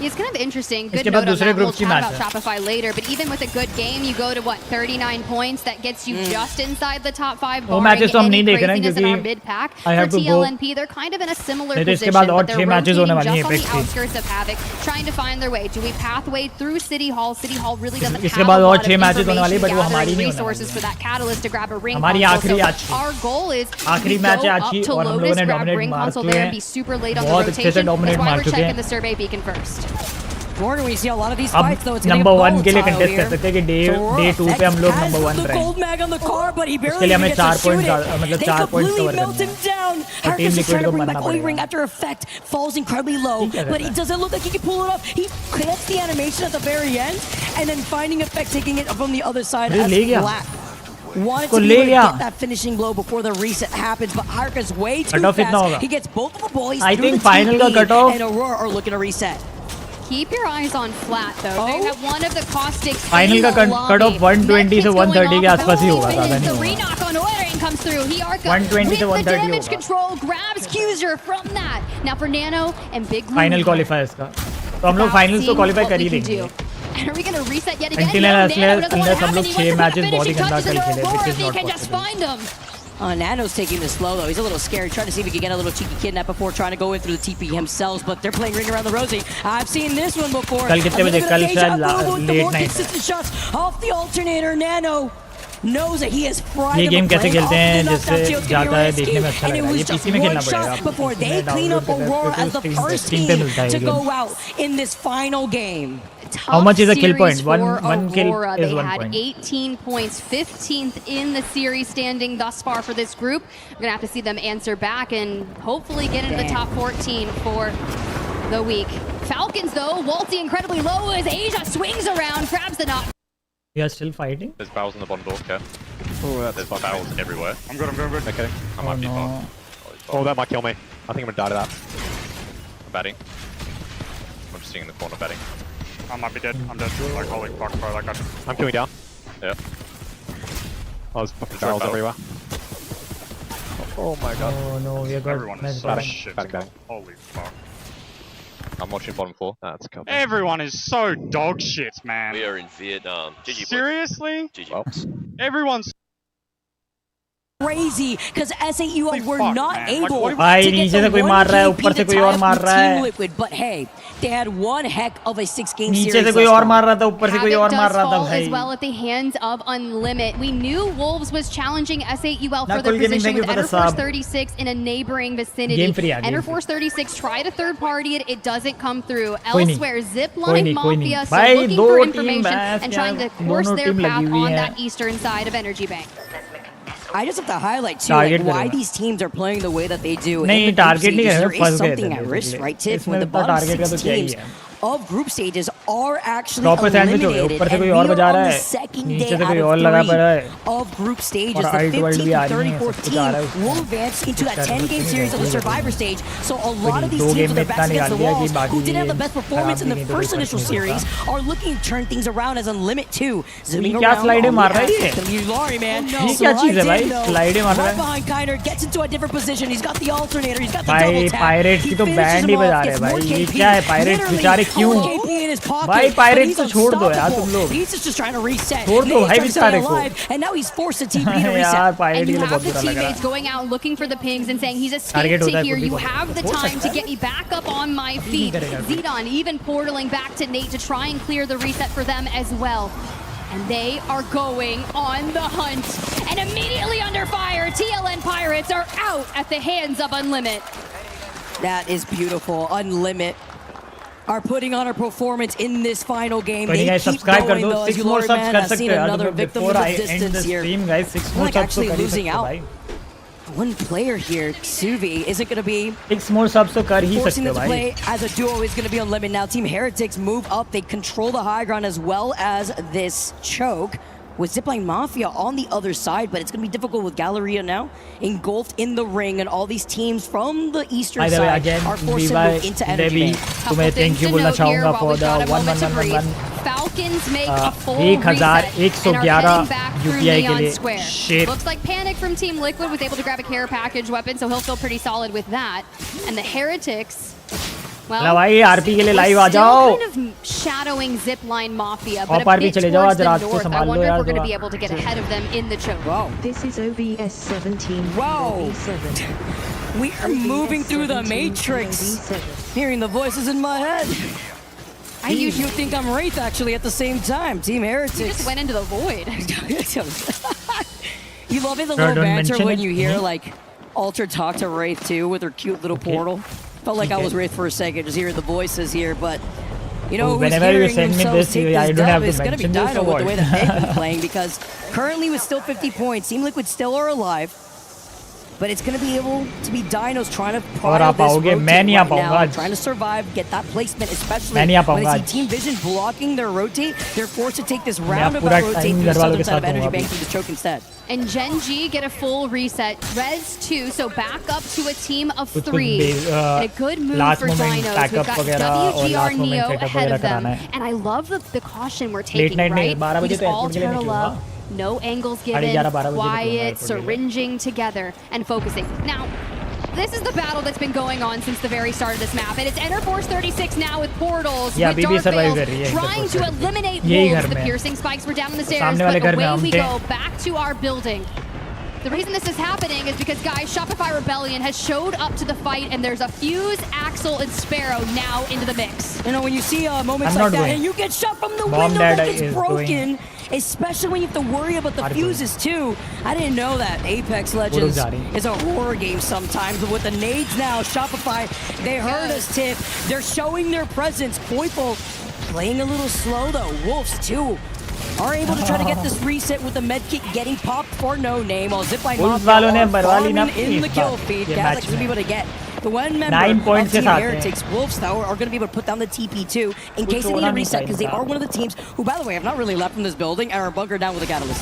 It's kind of interesting. Good इसके note बाद on दूसरे that. We'll group की chat match about है. Shopify later, but even with a good game, you go to what 39 points. That gets you just inside the top 5. वो matches तो हम नहीं any देख रहे हैं craziness in our क्योंकि mid pack. I have For to go. TLNP, they're kind of in a similar नहीं तो इसके position, बाद but और they're 6 matches होने rotating वाली हैं just on Apex the की. outskirts of Havoc, trying to find their way. Do we pathway through City Hall? City Hall really doesn't इसके have बाद a और lot 6 of matches होने वाली है, but वो information हमारी gathering नहीं होने वाली resources for that catalyst to grab a ring हमारी console. आखिरी So आज की. our goal is आखिरी we मैच go है आज up की to और हम लोगों Lotus, ने grab dominate ring मार console चुके there, हैं. and be super late on the बहुत अच्छे से rotation. dominate That's why मार we're चुके checking हैं. the survey beacon first. Gordon, we see a lot of these अब fights though. It's going to number be 1 के लिए volatile कंटेस्ट कर here. सकते हैं कि डे 2 पे हम लोग नंबर 1 The रहे. gold mag on the car, but he उसके barely लिए even हमें gets 4 to shoot points it. मतलब They 4 points completely cover melt करने him हैं. down. और team Harkus is liquid trying को to bring मरना back पड़ेगा. Ring after effect falls incredibly low, ठीक है but it doesn't look like he can pull it off. He gets the animation at the very end, and then finding effect taking it from the other side as ले गया. Black wanted को to be ले able to गया. get that finishing blow before the reset happens, but Harkus way too Cut off कितना fast. होगा? He gets both of the boys I through think the final का TP, cut off. and Aurora are looking to reset. Keep your eyes on flat though. They have one of the caustics. Final का cut off 120 से 130 के आसपास ही होगा, ज्यादा नहीं The होगा. re-knock on Oiring comes through. He 120 से 130 with the damage होगा. control grabs Cuser from that. Now for Nano and Big Blue. Final qualify इसका. तो हम लोग फाइनल्स तो क्वालिफाई कर ही देंगे. And are we going to reset yet again? Until No, unless Nano doesn't want to हम have लोग any 6 one matches बहुत ही finishing गंदा touches कल into खेले, Aurora which if is he not can just possible. find him. Nano's taking this slow though. He's a little scared, trying to see if he can get a little cheeky kidnap before trying to go in through the TP himself, but they're playing Ring Around the Rosie. I've seen this one before. कल कितने बजे? कल शायद late night. Consistent shots off the alternator. Nano knows that he is fried. ये game कैसे खेलते हैं जिससे जाता है देखने में अच्छा लगता है. ये पीसी में खेलना पड़ेगा. Before they clean up Aurora as the first team to go out in this final game. How much is a kill point? One kill Aurora. is They 1 had point. 18 points, 15th in the series standing thus far for this group. We're gonna have to see them answer back and hopefully get into the top 14 for the week. Falcons though, Walty incredibly low as Asia swings around, grabs the knock. You are still fighting? There's barrels in the bottom door, okay? Oh, There's barrels everywhere. I'm good. Okay. I might be no. fucked. Oh, that might kill me. I think I'm gonna die to that. I'm batting. I'm just sitting in the corner batting. I might be dead. I'm dead. Like, holy fuck, bro. Like, I'm coming down. Yeah. Oh, there's fucking barrels everywhere. Oh my god. Oh no, we are good. Everyone is so shit. Batting. Holy fuck. I'm watching bottom floor. That's cool. Everyone is so dog shit, man. We are in Vietnam. GG boys. Seriously? GG. Everyone's crazy because S8UL were fuck, not man. able Like, भाई to get नीचे से the कोई मार रहा है 1 ऊपर से to कोई tie और up मार with रहा Team है Liquid, but hey, they had one heck of a 6-game series. नीचे से कोई और मार रहा था ऊपर से कोई और मार रहा था Havoc does fall भाई as well at the hands of Unlimit. We knew Wolves was challenging S8UL for Knuckle their Gaming, position thank you with for the Enterforce sub. 36 in a neighboring vicinity. Game free, yeah, game Enterforce 36 tried a third party it, it doesn't come through. कोई नहीं, Elsewhere, कोई Zipline नहीं, कोई नहीं। Mafia still भाई looking दो for team information match and trying to यहाँ course दोनों their टीम लगी path हुई on हैं that eastern side of Energy Bank. I just have to highlight too, like, why these teams are playing the way that they do. नहीं target नहीं There करेंगे is something at risk, right, Tiff? When the bottom 6 teams of group stages are actually eliminated, and we are on the second day out of 3 of group stages. The 15th and 34th team will advance into that 10-game series of the Survivor stage. So a lot of these teams with their backs against the walls, who didn't have the best performance in the first initial series, are looking to turn things around as Unlimit 2. Zooming around on the ass. Yulari, man. ये क्या चीज़ है भाई स्लाइडें मार रहा Right है behind Kiner, gets into a different position. He's got the alternator. He's got the double भाई tap. Pirates की तो बैंड ही बजा रहे हैं भाई ये क्या है पायरेट्स बेचारे क्यों भाई पायरेट्स तो छोड़ दो यार तुम लोग He's just trying to reset. छोड़ दो भाई बेचारे को And now he's forced to TP to यार reset. पायरेट And के you लिए have बहुत the बुरा लग रहा teammates है going out looking for the pings and saying he's escaped Target to होता है here. खुद भी You बहुत have the हो time सकता to है। get me back up on my feet. करेगा। Zidane even portaling back to Nate to try and clear the reset for them as well. And they are going on the hunt. And immediately under fire, TLN Pirates are out at the hands of Unlimit. That is beautiful. Unlimit are putting on a performance in this final game. तो They guys keep subscribe कर going दो though. 6 more subs Man कर has सकते seen हो यार another तुम लोग victim before of I the end the distance here. stream guys 6 more Like subs तो actually कर ही losing सकते हो out. भाई One player here, Suvi, isn't going to be 6 more subs तो कर ही forcing सकते हो them to भाई play as a duo is going to be on limit now. Team Heretics move up. They control the high ground as well as this choke with Zipline Mafia on the other side, but it's going to be difficult with Galleria now engulfed in the ring, and all these teams from the eastern side are forced to move into Energy Bank. तुम्हें thank you बोलना चाहूँगा for the 1111 Falcons make a full 1111 reset and are heading back through UPI के Neon लिए Square. shit Looks like Panic from Team Liquid was able to grab a care package weapon, so he'll feel pretty solid with that. And the Heretics, well, भाई RP के लिए live आ still जाओ kind of shadowing Zipline Mafia, but और a भी bit चले जाओ towards आज the रात को north. I संभाल लो wonder if यार we're going to थोड़ा be able to get ahead of them in the choke. Wow. This is OBS 17. Wow. We are moving through the Matrix. Hearing the voices in my head. You think I'm Wraith actually at the same time. Team Heretics. You just went into the void. You love it, the little banter when you hear like Alter talk to Wraith too with her cute little portal. Felt like I was Wraith for a second, just hearing the voices here, but you know who's whenever you hearing send me themselves this, take I this don't have dub to is going to be mention this Dino or with the way what? that they've been playing, because currently with still 50 points, Team Liquid still are alive. But it's going to be able to be Dinos trying to pry this rotate right now, trying to survive, get that placement, especially when they see Team Vision blocking their rotate. They're forced to take this roundabout rotate through the southern side of Energy Bank through the choke instead. And Gen G get a full reset. Res 2, so back up to a team of 3. And a good move for Dinos. We've got WGR Neo ahead of them. And I love the caution we're taking, right? We just all turtle up. No angles given, quiet, syringing together, and focusing. Now, this is the battle that's been going on since the very start of this map, and it's Enterforce 36 now with portals, with Dark Veils, trying to eliminate wolves. The piercing spikes were down on the stairs, but away we go, back to our building. The reason this is happening is because, guys, Shopify Rebellion has showed up to the fight, and there's a Fuse, Axel, and Sparrow now into the mix. You know, when you see moments like that, and you get shot from the window that gets broken, especially when you have to worry about the fuses too. I didn't know that Apex Legends is a horror game sometimes, but with the nades now, Shopify, they heard us, Tiff. They're showing their presence. Koipo playing a little slow though. Wolves too are able to try to get this reset with the medkit getting popped for no name. While Zipline Mafia are farming in the kill feed. Galax will be able to get the one member of Team Heretics. Wolves, though, are going to be able to put down the TP2 in case they need a reset, because they are one of the teams who, by the way, have not really left from this building and are bunkered down with a catalyst.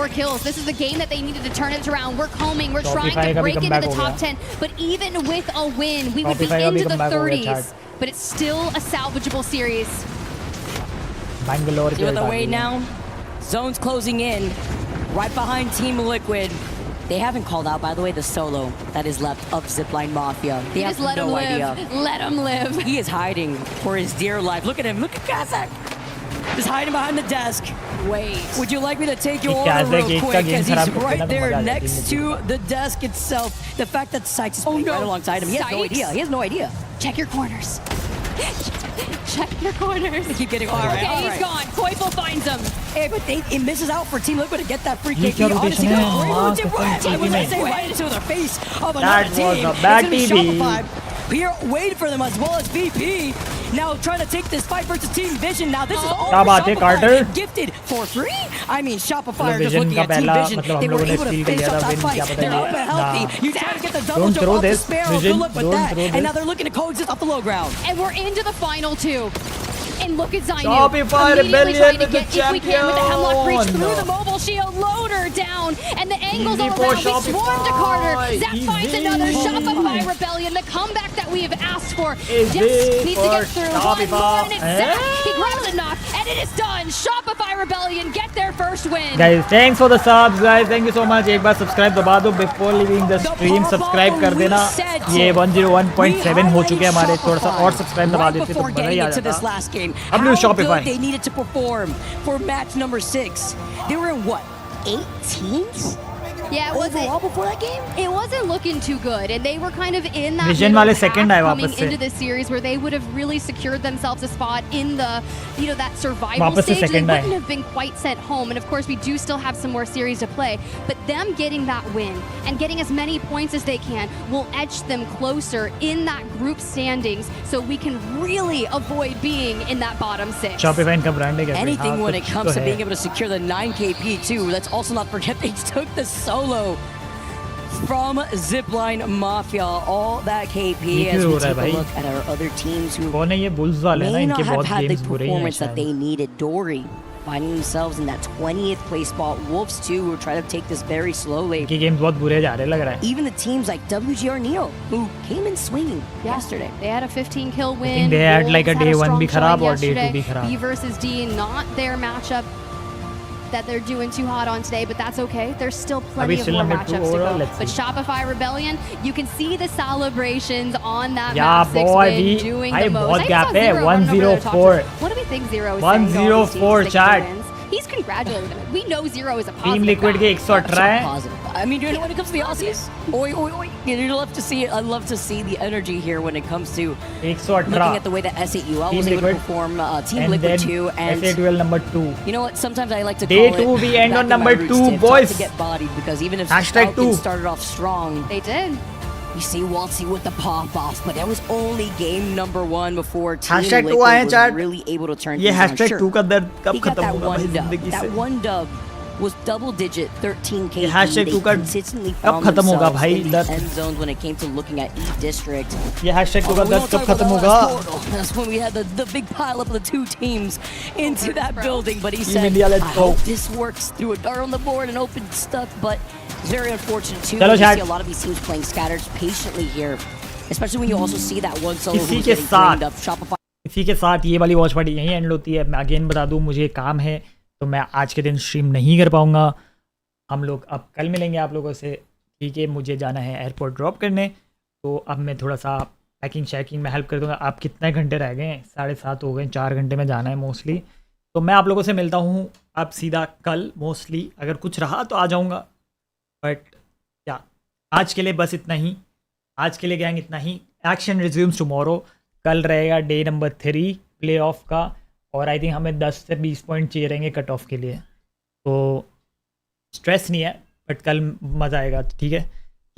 4 kills. This is a game that they needed to turn it around. We're combing, we're trying to break into the top 10. But even with a win, we would be into the 30s. But it's still a salvageable series. See what the way now? Zone's closing in. Right behind Team Liquid. They haven't called out, by the way, the solo that is left of Zipline Mafia. They have no idea. Let him live. He is hiding for his dear life. Look at him. Look at Kazakh. Just hiding behind the desk. Wait. Would you like me to take your order real quick? Because he's right there next to the desk itself. The fact that Sykes is playing right alongside him, he has no idea. He has no idea. Check your corners. Check your corners. They keep getting all right. Okay, he's gone. Koifel finds him. Hey, but it misses out for Team Liquid to get that free KP. Honestly, I was gonna say right into the face of another team. That was a bad TV. Here, waiting for them as well as VP. Now trying to take this fight versus Team Vision. Now this is all Shopify gifted for free. I mean, Shopify are just looking at Team Vision. They were able to finish up that fight. They're up and healthy. You try to get the double jump off the Sparrow. Good luck with that. And now they're looking to coexist off the low ground. And we're into the final two. And look at ZywL. Shopify Rebellion with the champion. If we can with the Hemlock Breach through the mobile shield, loader down, and the angles all around. We swarm to Carter. Zap finds another Shopify Rebellion. The comeback that we have asked for. Just needs to get through. One more, and it's Zap. He grabs a knock, and it is done. Shopify Rebellion get their first win. Guys, thanks for the subs, guys. Thank you so much. एक बार subscribe दबा दो before leaving the stream. Subscribe कर देना. ये 101.7 हो चुके हैं हमारे. थोड़ा सा और subscribe दबा देते तो मजा ही आ जाता. How good they needed to perform for match number 6. They were in what, 18th? Yeah, overall before that game? It wasn't looking too good, and they were kind of in that Vision वाले second आए coming वापस से. into this series where they would have really secured themselves a spot in the, you know, that survival वापस से stage. They second wouldn't आए. have been quite sent home, and of course we do still have some more series to play. But them getting that win and getting as many points as they can will edge them closer in that group standings, so we can really avoid being in that bottom 6. Shopify इनका brand है क्या? Anything when it comes to being able to secure the 9 KP too. Let's also not forget they took the solo from Zipline Mafia, all that KP, as we take a look at our other teams who may not have had the performance that they needed. Dory finding themselves in that 20th place spot. Wolves too, who try to take this very slowly. Even the teams like WGR Neo, who came in swinging yesterday. They had a 15 kill win. I think they had like a day 1 भी खराब और day 2 भी खराब. B versus D, not their matchup that they're doing too hot on today, but that's okay. There's still plenty of more matchups to go. But Shopify Rebellion, you can see the celebrations on that map 6 win doing the most. बहुत gap है. 104. What do we think Zero is 104 chat. He's congratulating them. We know Zero is a positive. Team Liquid के 118 है. I mean, when it comes to the Aussies, oi. You'd love to see it. I'd love to see the energy here when it comes to looking at the way that S8UL was able to perform. Team Liquid 2 and S8UL number 2. You know what? Sometimes I like to Day call 2 we end on number 2, boys. To get bodied, because even if Hashtag Falcons started off strong, they did. You see Waltzy with the pop-offs, but that was only game number 1 before Team Hashtag Liquid 2 आए was chat. really able to turn ये things on. hashtag Sure, 2 का दर्द कब he got खत्म that होगा one भाई dub. जिंदगी That से. one dub was double-digit 13 KP. ये hashtag They 2 का consistently कब found खत्म होगा themselves भाई in the दर्द. end zones when it came to looking at E-District. ये hashtag 2 का Although we दर्द won't कब talk about खत्म the होगा. last portal. That's when we had the big pile up of the 2 teams into that building. But he Team said, India, let's I go. hope this works. Threw a dart on the board and opened stuff, but it's very unfortunate too. चलो You chat. see a lot of these teams playing scattered patiently here, especially when you also see that one solo इसी who's के getting साथ drained up. Shopify. इसी के साथ ये वाली watch party यहीं एंड होती है. मैं अगेन बता दूं, मुझे काम है तो मैं आज के दिन स्ट्रीम नहीं कर पाऊंगा. हम लोग अब कल मिलेंगे आप लोगों से. ठीक है, मुझे जाना है एयरपोर्ट ड्रॉप करने, तो अब मैं थोड़ा सा पैकिंग शैकिंग में हेल्प कर दूंगा. आप कितने घंटे रह गए हैं? 7:30 हो गए. 4 घंटे में जाना है मोस्टली. तो मैं आप लोगों से मिलता हूँ अब सीधा कल मोस्टली. अगर कुछ रहा तो आ जाऊँगा, बट क्या आज के लिए बस इतना ही. आज के लिए गैंग इतना ही. Action resumes tomorrow. कल रहेगा डे नंबर 3 प्ले ऑफ का, और आई थिंक हमें 10 से 20 पॉइंट चाहिए रहेंगे कट ऑफ के लिए. तो स्ट्रेस नहीं है, बट कल मज़ा आएगा. ठीक है,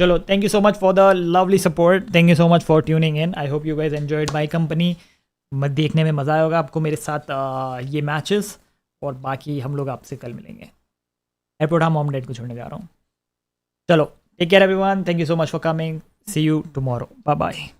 चलो. Thank you so much for the lovely support. Thank you so much for tuning in. I hope you guys enjoyed my company. देखने में मज़ा आएगा आपको मेरे साथ ये मैचेस, और बाकी हम लोग आपसे कल मिलेंगे. एयरपोर्ट हम मॉम डैड को छोड़ने जा रहा हूँ. चलो, take care everyone. Thank you so much for coming. See you tomorrow. Bye bye.